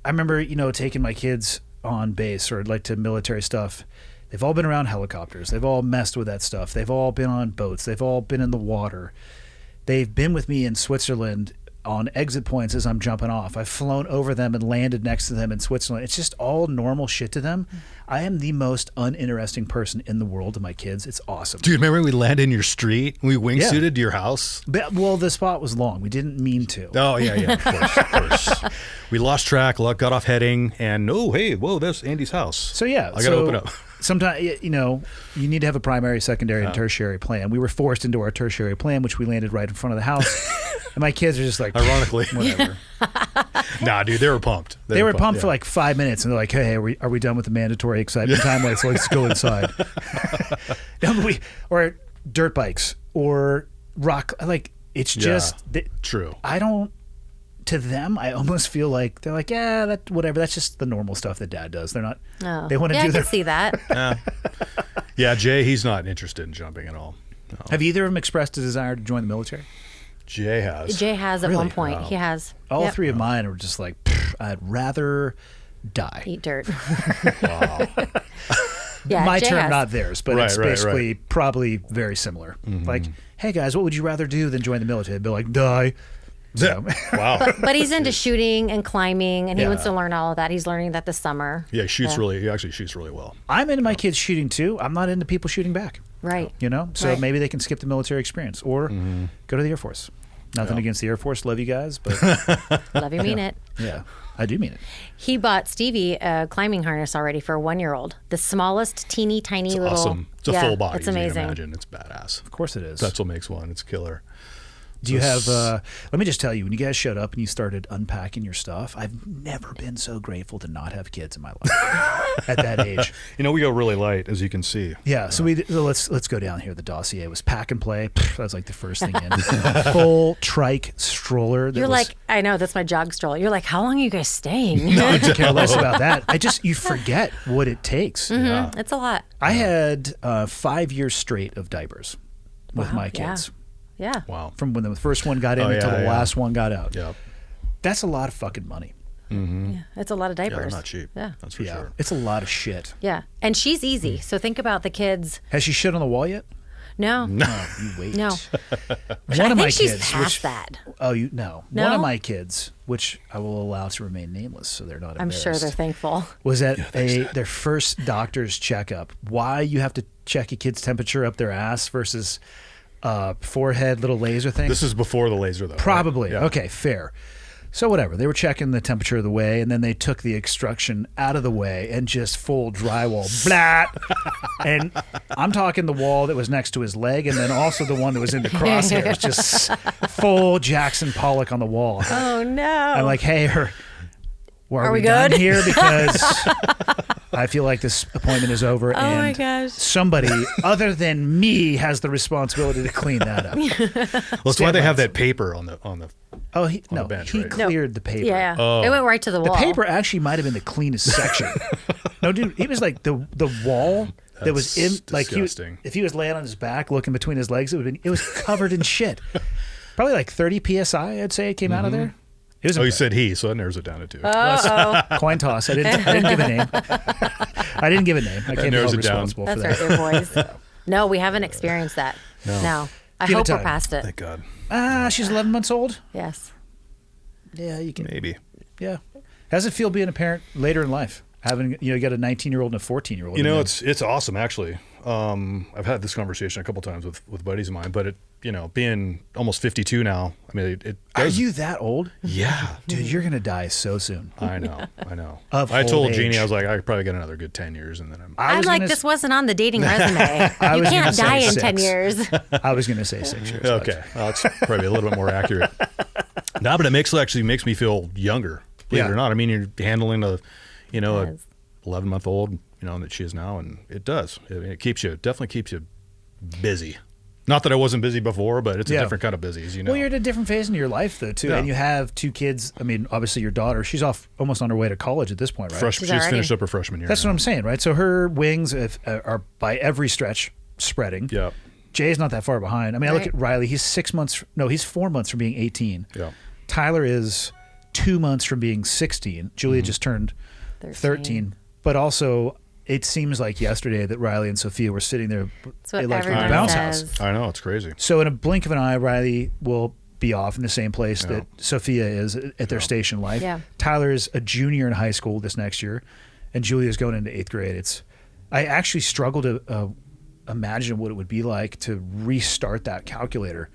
I remember, taking my kids on base or like to military stuff. They've all been around helicopters. They've all messed with that stuff. They've all been on boats. They've all been in the water. They've been with me in Switzerland on exit points as I'm jumping off. I've flown over them and landed next to them in Switzerland. It's just all normal shit to them. I am the most uninteresting person in the world to my kids. It's awesome. Dude, remember we landed in your street? We wingsuited to your house? But, well, the spot was long. We didn't mean to. Oh, yeah, of course. We lost track, got off heading, and that's Andy's house. So yeah, I got to open up. Sometimes you need to have a primary, secondary, and tertiary plan. We were forced into our tertiary plan, which we landed right in front of the house, and my kids are just like, Ironically. whatever. Nah, dude, they were pumped. They were pumped for yeah. like 5 minutes, and they're like, "Hey, are we done with the mandatory excitement time? Let's go inside." Or dirt bikes or rock. Like it's just True. I don't. To them, I almost feel like they're like, yeah, that whatever. That's just the normal stuff that Dad does. They're not. Oh. They want to yeah, do I their. can see that. Yeah, Jay, he's not interested in jumping at all. No. Have either of them expressed a desire to join the military? Jay has. Jay has at Really? one point. Wow. He has. All Yep. three of mine are just like, I'd rather die. Eat dirt. Wow. Yeah, My Jay term, has. not theirs, but Right, it's right, basically probably very similar. Like, hey guys, what would you rather do than join the military? They'd be like, die. So, Wow. But he's into shooting and climbing, and he Yeah. wants to learn all of that. He's learning that this summer. Yeah, he actually shoots really well. I'm into my kids shooting too. I'm not into people shooting back. Right. So Right. maybe they can skip the military experience or go to the Air Force. Nothing against the Air Force. Love you guys, but Love you, mean it. yeah, I do mean it. He bought Stevie a climbing harness already for a 1-year-old. The smallest, teeny tiny little. Awesome. It's a Yeah, full body. It's as you can amazing. imagine. It's badass. Of course it is. That's what makes one. It's killer. Do you have, let me just tell you, when you guys showed up and you started unpacking your stuff, I've never been so grateful to not have kids in my life at that age. We go really light, as you can see. Yeah, so let's go down here. The dossier was pack and play. That was like the first thing in. Full trike stroller. You're like, I know, that's my jog stroller. You're like, how long are you guys staying? I could care less about that. You forget what it takes. Yeah. It's a lot. I had 5 years straight of diapers with my kids. Yeah. Wow. From when the first one got in until the last one got out. Yeah. That's a lot of fucking money. Yeah. It's a lot of diapers. Yeah, they're not cheap. Yeah. That's for sure. It's a lot of shit. Yeah. And she's easy. So think about the kids. Has she shit on the wall yet? No. Oh, you wait. No. One I of my think she's kids, past that. Oh, no. No? One of my kids, which I will allow to remain nameless, so they're not I'm embarrassed. sure they're thankful. Was at their first doctor's checkup. Why you have to check a kid's temperature up their ass versus forehead little laser thing? This is before the laser, though. Probably. Right? Yeah. Okay, fair. So whatever. They were checking the temperature of the way, and then they took the extruction out of the way and just full drywall. Blat! And I'm talking the wall that was next to his leg, and then also the one that was in the crosshairs. Just full Jackson Pollock on the wall. Oh, no. I'm like, hey, are Are we done good? here? Because I feel like this appointment is over, Oh, my and gosh. somebody other than me has the responsibility to clean that up. Well, that's why they have that paper on the. Oh, the bench, he right? cleared the paper. Yeah. Oh. It went right to the The wall. paper actually might have been the cleanest section. No, dude, he was like the wall that was in That's like disgusting. if he was laying on his back looking between his legs, it was covered in shit. Probably like 30 psi, I'd say it came out of there. It was Oh, you said he, so that narrows it down to 2. coin toss. I didn't give a name. I didn't give a name. I can't be narrows held it down. responsible That's for right, that. dear boys. No, we haven't experienced that. No. I Give it hope we're time. past it. Thank God. She's 11 months old. Yes. Yeah, you can. Maybe. Yeah. How does it feel being a parent later in life? Having you got a 19-year-old and a 14-year-old. It's awesome actually. I've had this conversation a couple times with buddies of mine, but being almost 52 now, I mean, it Are does, you that old? Yeah, Dude, you're gonna die so soon. I know. Of I told old Jeannie, age. I was like, I could probably get another good 10 years, and then I'm like, this wasn't on the dating resume. You was gonna can't say die in 6. 10 years. I was gonna say 6 years. but- okay. Well, that's probably a little bit more accurate. No, but it actually makes me feel younger. Believe it Yeah. or not. I mean, you're handling a Yes. 11-month-old, that she is now, and it does. It definitely keeps you busy. Not that I wasn't busy before, but it's a different kind of busy, as you know. Well, you're at a different phase in your life, though, too. Yeah. And you have 2 kids. I mean, obviously your daughter, she's off almost on her way to college at this point, right? She's finished up her freshman year. That's what I'm saying, right? So her wings are by every stretch spreading. Yeah. Jay's not that far behind. I mean, I look at Riley. He's 4 months from being 18. Yeah. Tyler is 2 months from being 16. Julia just turned 13. But also, it seems like yesterday that Riley and Sophia were sitting there what like the everyone bounce says. house. I know, it's crazy. So in a blink of an eye, Riley will be off in the same place that Sophia is at their station in life. Yeah. Tyler is a junior in high school this next year, and Julia's going into 8th grade. I actually struggle to imagine what it would be like to restart that calculator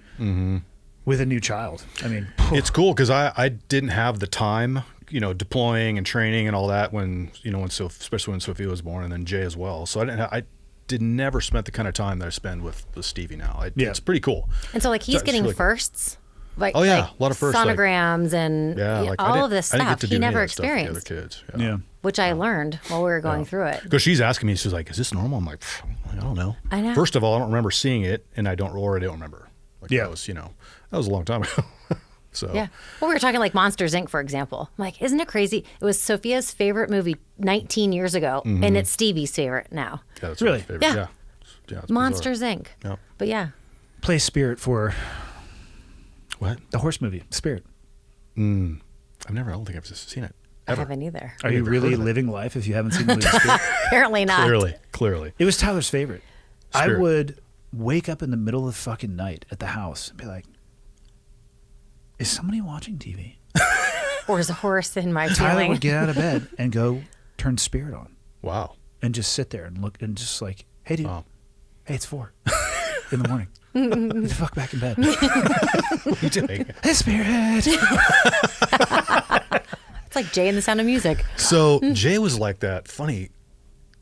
with a new child. I mean, it's cool because I didn't have the time, deploying and training and all that especially when Sophia was born, and then Jay as well. So I never spent the kind of time that I spend with Stevie now. It's pretty cool. And so he's getting really firsts. Like, a lot of firsts. Sonograms and all of this stuff. He never experienced. Other kids. yeah. Which I learned while we were going through it. Because she's asking me, she's like, "Is this normal?" I'm like, "I don't know." I know. First of all, I don't remember seeing it, and I don't remember. Yeah. That was a long time ago. So Yeah. Well, we were talking like Monsters, Inc., for example. I'm like, isn't it crazy? It was Sophia's favorite movie 19 years ago, and it's Stevie's favorite now. Yeah, that's Really? my favorite. Yeah. Yeah, it's Monsters, bizarre. Inc. Yeah. But yeah. Play Spirit for What? the horse movie, Spirit. I don't think I've seen it. Ever. I haven't either. Are you never really heard of it. living life if you haven't seen the movie Spirit? Apparently not. Clearly. It was Tyler's favorite. Spirit. I would wake up in the middle of the fucking night at the house and be like, is somebody watching TV? Or is a horse in my Tyler feeling? would get out of bed and go turn Spirit on Wow. and just sit there and look and just like, hey, dude, Wow. hey, it's 4 in the morning. Get the fuck back in bed. What are you doing? Hey, Spirit. It's like Jay and the Sound of Music. So Jay was like that. Funny.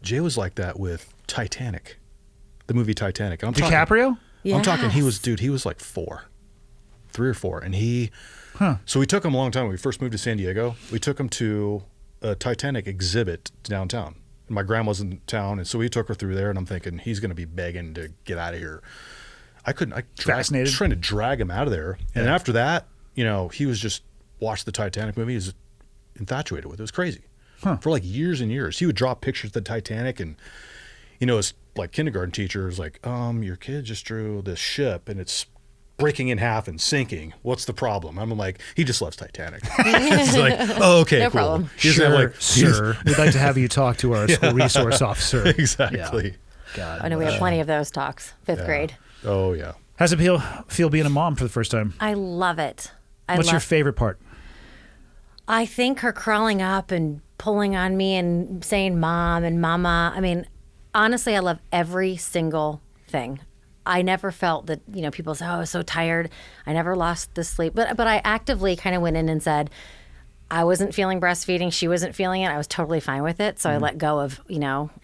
Jay was like that with Titanic, the movie Titanic. And I'm DiCaprio? I'm talking. He was Yes. 3 or 4, and So we took him a long time. When we first moved to San Diego, we took him to a Titanic exhibit downtown. And my grandma's in town, and so we took her through there. And I'm thinking he's going to be begging to get out of here. I couldn't. Fascinated? Trying to drag him out of there. And after that, he was just watched the Titanic movie. He was infatuated with it. It was crazy. For like years and years. He would draw pictures of the Titanic, and his like kindergarten teacher was like, your kid just drew this ship and it's breaking in half and sinking. What's the problem? I'm like, he just loves Titanic. It's like, oh, okay, No cool. problem. He doesn't have, Sir. We'd like to have you talk to our school resource officer. Exactly. Yeah. God. I know we had plenty of those talks. 5th grade. Oh yeah. How's it feel being a mom for the first time? I love it. What's your favorite part? I think her crawling up and pulling on me and saying mom and mama. I mean, honestly, I love every single thing. I never felt that, people say, oh, I was so tired. I never lost the sleep. But I actively kind of went in and said, I wasn't feeling breastfeeding. She wasn't feeling it. I was totally fine with it. So I let go of,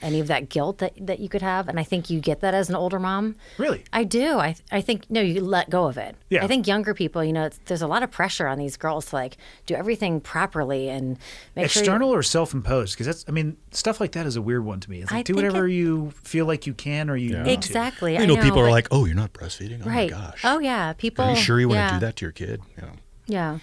any of that guilt that you could have. And I think you get that as an older mom. Really? I do. I think, no, you let go of it. Yeah. I think younger people, there's a lot of pressure on these girls to do everything properly and make External or self-imposed? Because stuff like that is a weird one to me. It's like, do whatever you feel like you can or you need to. Exactly. I know people are like, oh, you're not breastfeeding? Oh right. my gosh. Oh yeah. People. Are you sure you want yeah. to do that to your kid? Yeah.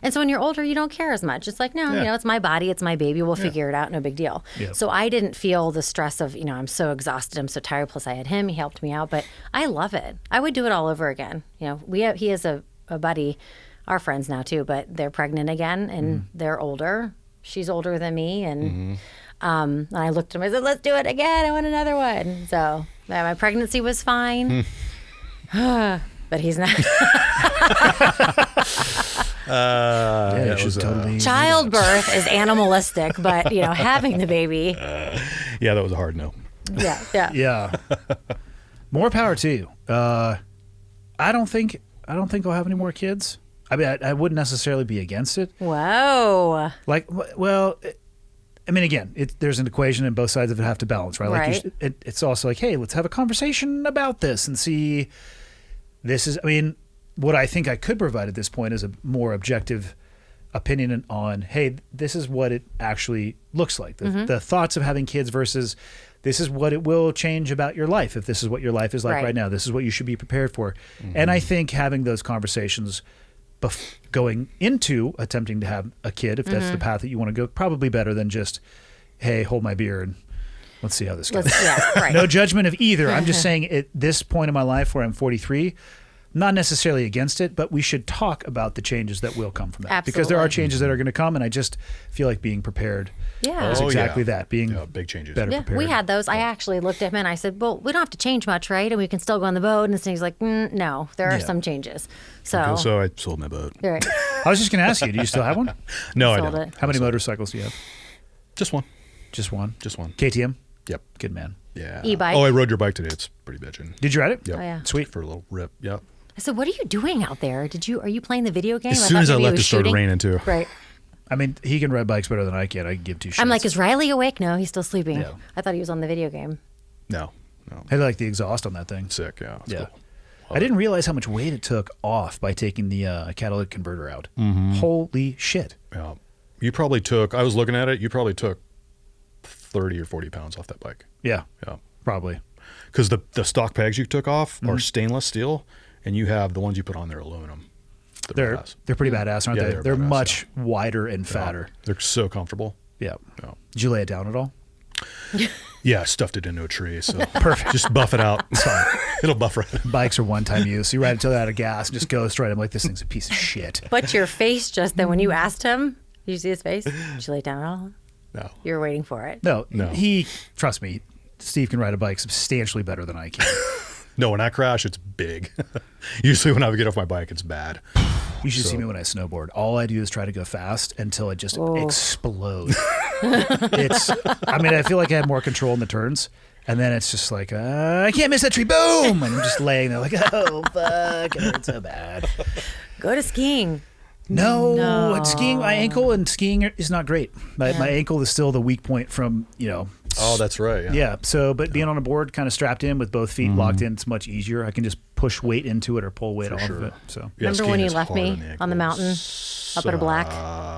And so when you're older, you don't care as much. It's like, no, it's my body, it's my baby. We'll figure it out. No big deal. Yep. So I didn't feel the stress of, I'm so exhausted, I'm so tired. Plus I had him, he helped me out. But I love it. I would do it all over again. He has a buddy, our friends now too, but they're pregnant again and they're older. She's older than me. And I looked at him, I said, let's do it again. I want another one. So my pregnancy was fine. But he's not. Yeah, it was totally. Childbirth is animalistic, but having the baby. Yeah, that was a hard no. Yeah. Yeah. More power to you. I don't think I'll have any more kids. I mean, I wouldn't necessarily be against it. Whoa. Like, well, again, there's an equation and both sides of it have to balance, right? Like Right. It's also like, hey, let's have a conversation about this and see. This is, what I think I could provide at this point is a more objective opinion on, hey, this is what it actually looks like. The thoughts of having kids versus this is what it will change about your life. If this is what your life is like right now, this is what you should be prepared for. And I think having those conversations going into attempting to have a kid, if that's the path that you want to go, probably better than just, hey, hold my beer and let's see how this goes. No judgment of either. I'm just saying at this point in my life where I'm 43, not necessarily against it, but we should talk about the changes that will come from that. Absolutely. Because there are changes that are going to come, and I just feel like being prepared is exactly that. Being big changes. better prepared. We had those. I actually looked at him and I said, well, we don't have to change much, right? And we can still go on the boat. And he's like, no, there are some changes. So, So I sold my boat. right. I was just going to ask you, do you still have one? No, I Sold don't. it. How many motorcycles do you have? Just one. Just one? Just one. KTM? Yep. Good man. Yeah. E-bike? Oh, I rode your bike today. It's pretty bitchin'. Did you ride it? Yep. Oh, yeah. Sweet. For a little rip. Yep. I said, what are you doing out there? Are you playing the video game? As soon as I left, it started raining too. Right. I mean, he can ride bikes better than I can. I can give two shits. I'm like, is Riley awake? No, he's still sleeping. Yeah. I thought he was on the video game. No. I like the exhaust on that thing. Sick. Yeah. It's Yeah. cool. I didn't realize how much weight it took off by taking the catalytic converter out. Holy shit. Yeah. You probably took, I was looking at it, you probably took 30 or 40 pounds off that bike. Yeah, Yeah. probably. Because the stock pegs you took off are stainless steel, and you have the ones you put on there aluminum. They're pretty badass, aren't Yeah, they? they're They're badass, much wider and fatter. They're so comfortable. Yeah. Yeah. Did you lay it down at all? Yeah, I stuffed it into a tree, so perfect. Just buff it out. It's fine. It'll buff right. Bikes are one-time use. You ride until they're out of gas and just go straight. I'm like, this thing's a piece of shit. But your face just then, when you asked him, did you see his face? Did you lay it down at all? No. You were waiting for it. No, No. Trust me, Steve can ride a bike substantially better than I can. No, when I crash, it's big. Usually when I get off my bike, it's bad. You should see me when I snowboard. All I do is try to go fast until I just explode. I feel like I have more control in the turns. And then it's just like, I can't miss that tree. Boom! And I'm just laying there like, oh, fuck. It hurts so bad. Go to skiing. No, it's skiing. My ankle and skiing is not great. My ankle is still the weak point from, Oh, that's right. Yeah. So, but being on a board, kind of strapped in with both feet locked in, it's much easier. I can just push weight into it or pull weight off of it. So, Yeah, Remember when skiing you is left hard me on the mountain ankles. up at a black?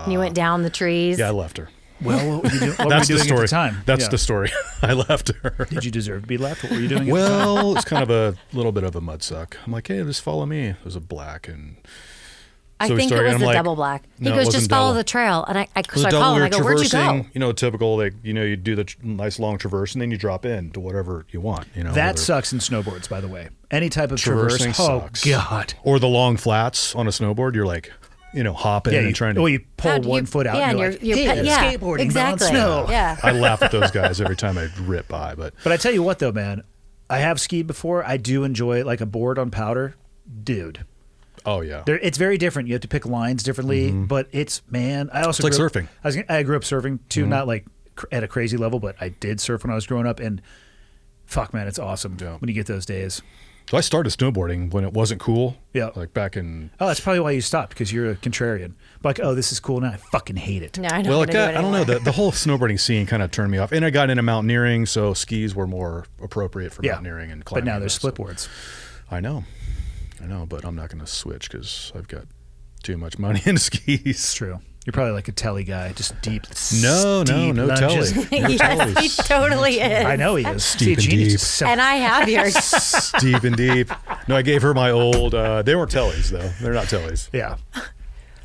And you went down the trees. Yeah, I left her. well, what were you, what were That's you the doing story. at the time? That's Yeah. the story. I left her. Did you deserve to be left? What were you doing? At the time? Well, it's kind of a little bit of a mud suck. I'm like, hey, just follow me. It was a black and. I So we think it started, was and the I'm like, double black. He no, it goes, wasn't just follow double. the trail. And I It was so a I double. call him. We I were go, where'd you traversing, go? typical, like, you do the nice long traverse and then you drop in to whatever you want, That whether- sucks in snowboards, by the way. Any type of traverse. Traversing Oh, sucks. God. Or the long flats on a snowboard, you're like, hopping Yeah, and trying to. you pull How do one you- foot out yeah, and you're and like, you're- hey, yeah, skateboarding exactly. but on snow. Yeah. I laugh at those guys every time I rip by, but But I tell you what, though, man, I have skied before. I do enjoy like a board on powder. Dude. oh yeah. It's very different. You have to pick lines differently, but I also like grew up- surfing. I grew up surfing too, not like at a crazy level, but I did surf when I was growing up, and fuck, man, it's awesome when you get those days. So I started snowboarding when it wasn't cool. Yeah. Like back in. Oh, that's probably why you stopped, because you're a contrarian. Like, oh, this is cool now. I fucking hate it. No, I don't Well, wanna it do got, it I don't know. anymore. The whole snowboarding scene kind of turned me off. And I got into mountaineering, so skis were more appropriate for mountaineering and But climbing. now and there's that, split so- boards. I know, but I'm not going to switch because I've got too much money in skis. It's true. You're probably like a telly guy, just deep. No steep telly. lunges. No Yes, tellies. he totally is. I know he is. Deep and Jeannie's deep. just so- And I have yours. Deep and deep. No, I gave her my old. They weren't tellies though. They're not tellies. yeah.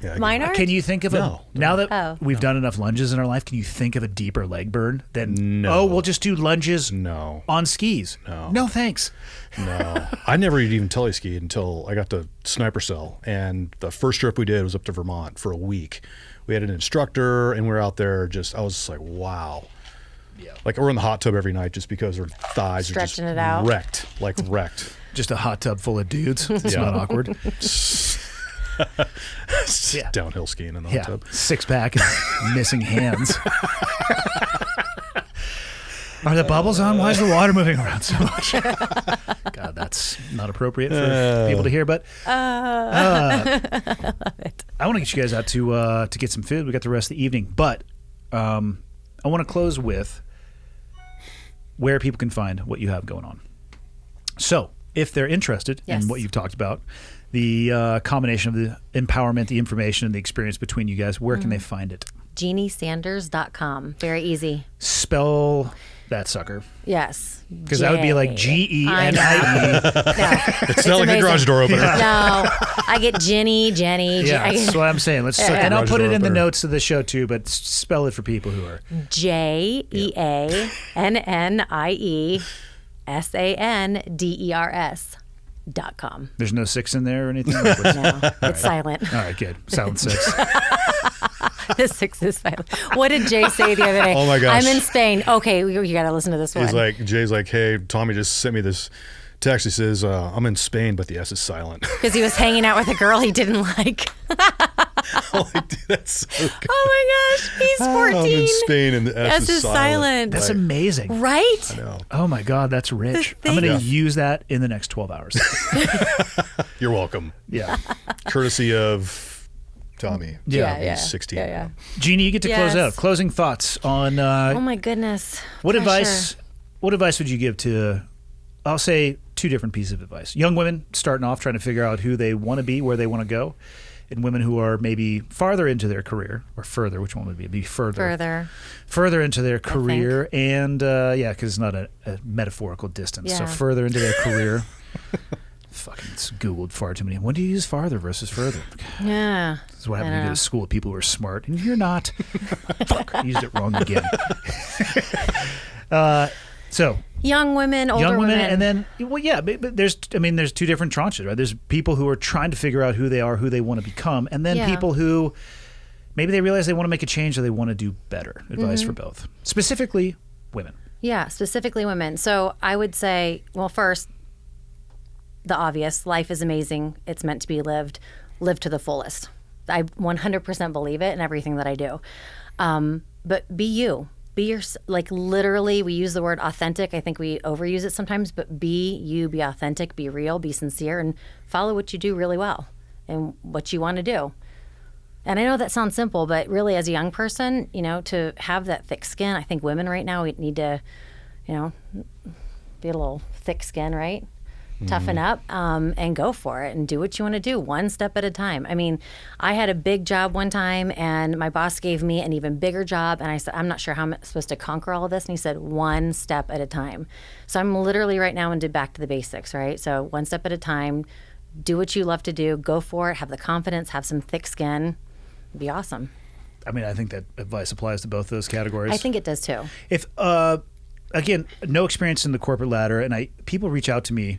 Yeah, I Mine are? Can you think of No. now that Oh. we've done enough lunges in our life, can you think of a deeper leg burn than, No. oh, we'll just do lunges No. on skis? No, thanks. No, I never even telly skied until I got to sniper cell, and the first trip we did was up to Vermont for a week. We had an instructor, and we were out there. I was just like, wow. Yeah. Like we're in the hot tub every night just because our thighs Stretching are it just out. wrecked. Just a hot tub full of dudes. It's not awkward. Yeah. Downhill skiing in the hot Yeah. tub. 6-pack and missing hands. Are the bubbles on? Why is the water moving around so much? God, that's not appropriate for people to hear. But I want to get you guys out to get some food. We got the rest of the evening, but I want to close with where people can find what you have going on. So, if they're interested Yes. in what you've talked about, the combination of the empowerment, the information, and the experience between you guys. Where can they find it? JeannieSanders.com. Very easy. Spell that sucker. Yes. Because that would be like Genie. No, It's not like amazing. a garage door opener. No, I get Jenny. Yeah, that's what I'm saying. And I'll Garage put it door in the opener. notes of the show too, but spell it for people who are. JeannieSanders.com. There's no 6 in there or anything? No, it's silent. All right, good. Silent 6. The 6 is silent. What did Jay say the other day? Oh my gosh. I'm in Spain. Okay, you got to listen to this one. Jay's like, hey, Tommy just sent me this text. He says, I'm in Spain, but the S is silent. Because he was hanging out with a girl he didn't like. I'm like, dude, that's so good. Oh my gosh, he's 14. I'm in Spain and the S is silent. That's amazing. Right? I know. Oh my God, that's rich. The I'm going to thing- use that in the next 12 hours. You're welcome. Yeah. Courtesy of Tommy. Yeah. He's 16. Yeah. Jeannie, you get to close Yes. out. Closing thoughts on Oh my goodness. what Pressure. advice? What advice would you give to? I'll say 2 different pieces of advice. Young women starting off trying to figure out who they want to be, where they want to go, and women who are maybe farther into their career or further. Which one would it be? Further into their career, and because it's not a metaphorical distance. So Yeah. further into their career. Fucking it's Googled far too many. When do you use farther versus further? Yeah. This is what happened I when you go know. to school with people who are smart, and you're not. Fuck, I used it wrong again. So Young women, older young women, women. and then but there's 2 different tranches, right? There's people who are trying to figure out who they are, who they want to become, and then Yeah. people who maybe they realize they want to make a change or they want to do better. Advice for both, specifically women. Yeah, specifically women. So I would say, well, first, the obvious, life is amazing. It's meant to be lived. Live to the fullest. I 100% believe it in everything that I do. But be you. Be your, like literally, we use the word authentic. I think we overuse it sometimes, but be you, be authentic, be real, be sincere, and follow what you do really well and what you want to do. And I know that sounds simple, but really as a young person, to have that thick skin, I think women right now, we need to, be a little thick skin, right? Toughen up and go for it and do what you want to do one step at a time. I mean, I had a big job one time and my boss gave me an even bigger job. And I said, I'm not sure how I'm supposed to conquer all of this. And he said, one step at a time. So I'm literally right now into back to the basics, right? So one step at a time, do what you love to do, go for it, have the confidence, have some thick skin, be awesome. I mean, I think that advice applies to both those categories. I think it does too. If again, no experience in the corporate ladder, and people reach out to me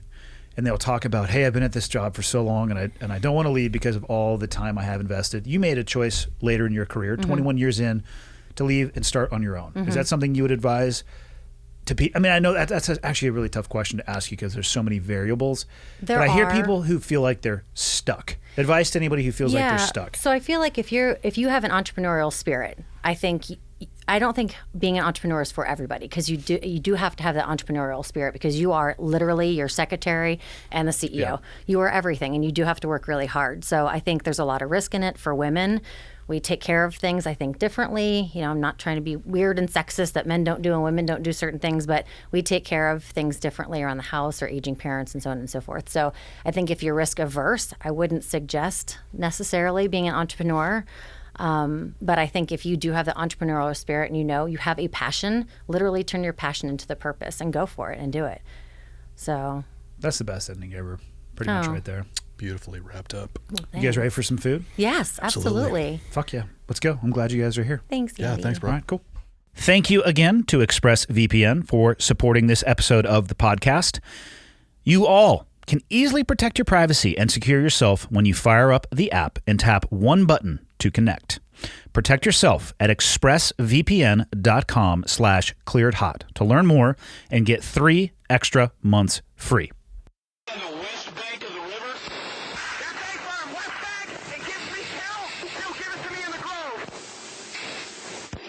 and they'll talk about, hey, I've been at this job for so long and I don't want to leave because of all the time I have invested. You made a choice later in your career, 21 years in, to leave and start on your own. Is that something you would advise to people? I mean, I know that's actually a really tough question to ask you because there's so many variables. But I hear people who feel like they're stuck. Advice to anybody who feels like they're stuck. So I feel like if you have an entrepreneurial spirit, I don't think being an entrepreneur is for everybody because you do have to have that entrepreneurial spirit because you are literally your secretary and the CEO. Yeah. You are everything and you do have to work really hard. So I think there's a lot of risk in it for women. We take care of things, I think, differently. I'm not trying to be weird and sexist that men don't do and women don't do certain things, but we take care of things differently around the house or aging parents and so on and so forth. So I think if you're risk averse, I wouldn't suggest necessarily being an entrepreneur. But I think if you do have the entrepreneurial spirit and you have a passion, literally turn your passion into the purpose and go for it and do it. So That's the best ending ever. Pretty much right there. Beautifully wrapped up. You guys ready for some food? yes, absolutely. Fuck yeah. Let's go. I'm glad you guys are here. Thanks, Yeah, Andy. thanks, bro. All right, cool. Thank you again to Expressvpn for supporting this episode of the podcast. You all can easily protect your privacy and secure yourself when you fire up the app and tap one button to connect. Protect yourself at expressvpn.com/clearedhot to learn more and get 3 extra months free. On the west bank of the river. That's A-firm, west bank. It gives me hell. Still give it to me in the grove.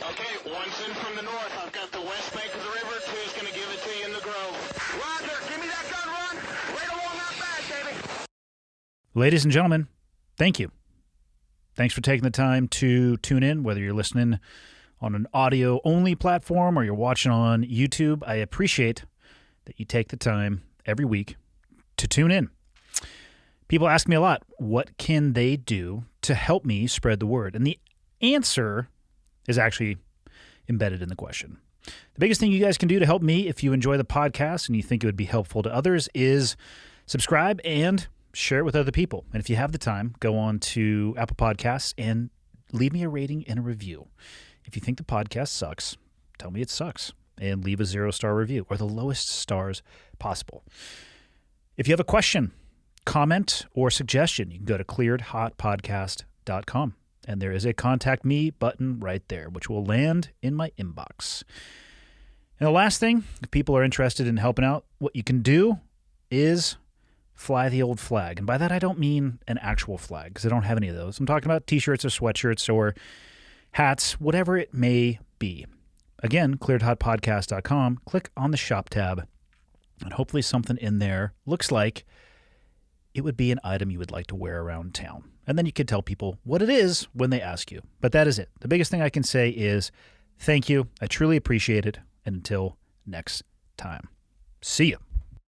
Okay, one's in from the north. I've got the west bank of the river. Two's going to give it to you in the grove. Roger, give me that gun run. Right along that bag, baby. Ladies and gentlemen, thank you. Thanks for taking the time to tune in, whether you're listening on an audio-only platform or you're watching on YouTube. I appreciate that you take the time every week to tune in. People ask me a lot, what can they do to help me spread the word? And the answer is actually embedded in the question. The biggest thing you guys can do to help me if you enjoy the podcast and you think it would be helpful to others is subscribe and share it with other people. And if you have the time, go on to Apple Podcasts and leave me a rating and a review. If you think the podcast sucks, tell me it sucks and leave a 0-star review or the lowest stars possible. If you have a question, comment, or suggestion, you can go to clearedhotpodcast.com. And there is a contact me button right there, which will land in my inbox. And the last thing, if people are interested in helping out, what you can do is fly the old flag. And by that, I don't mean an actual flag, because I don't have any of those. I'm talking about t-shirts or sweatshirts or hats, whatever it may be. Again, clearedhotpodcast.com, click on the shop tab, and hopefully something in there looks like it would be an item you would like to wear around town. And then you could tell people what it is when they ask you. But that is it. The biggest thing I can say is thank you. I truly appreciate it. And until next time, see you.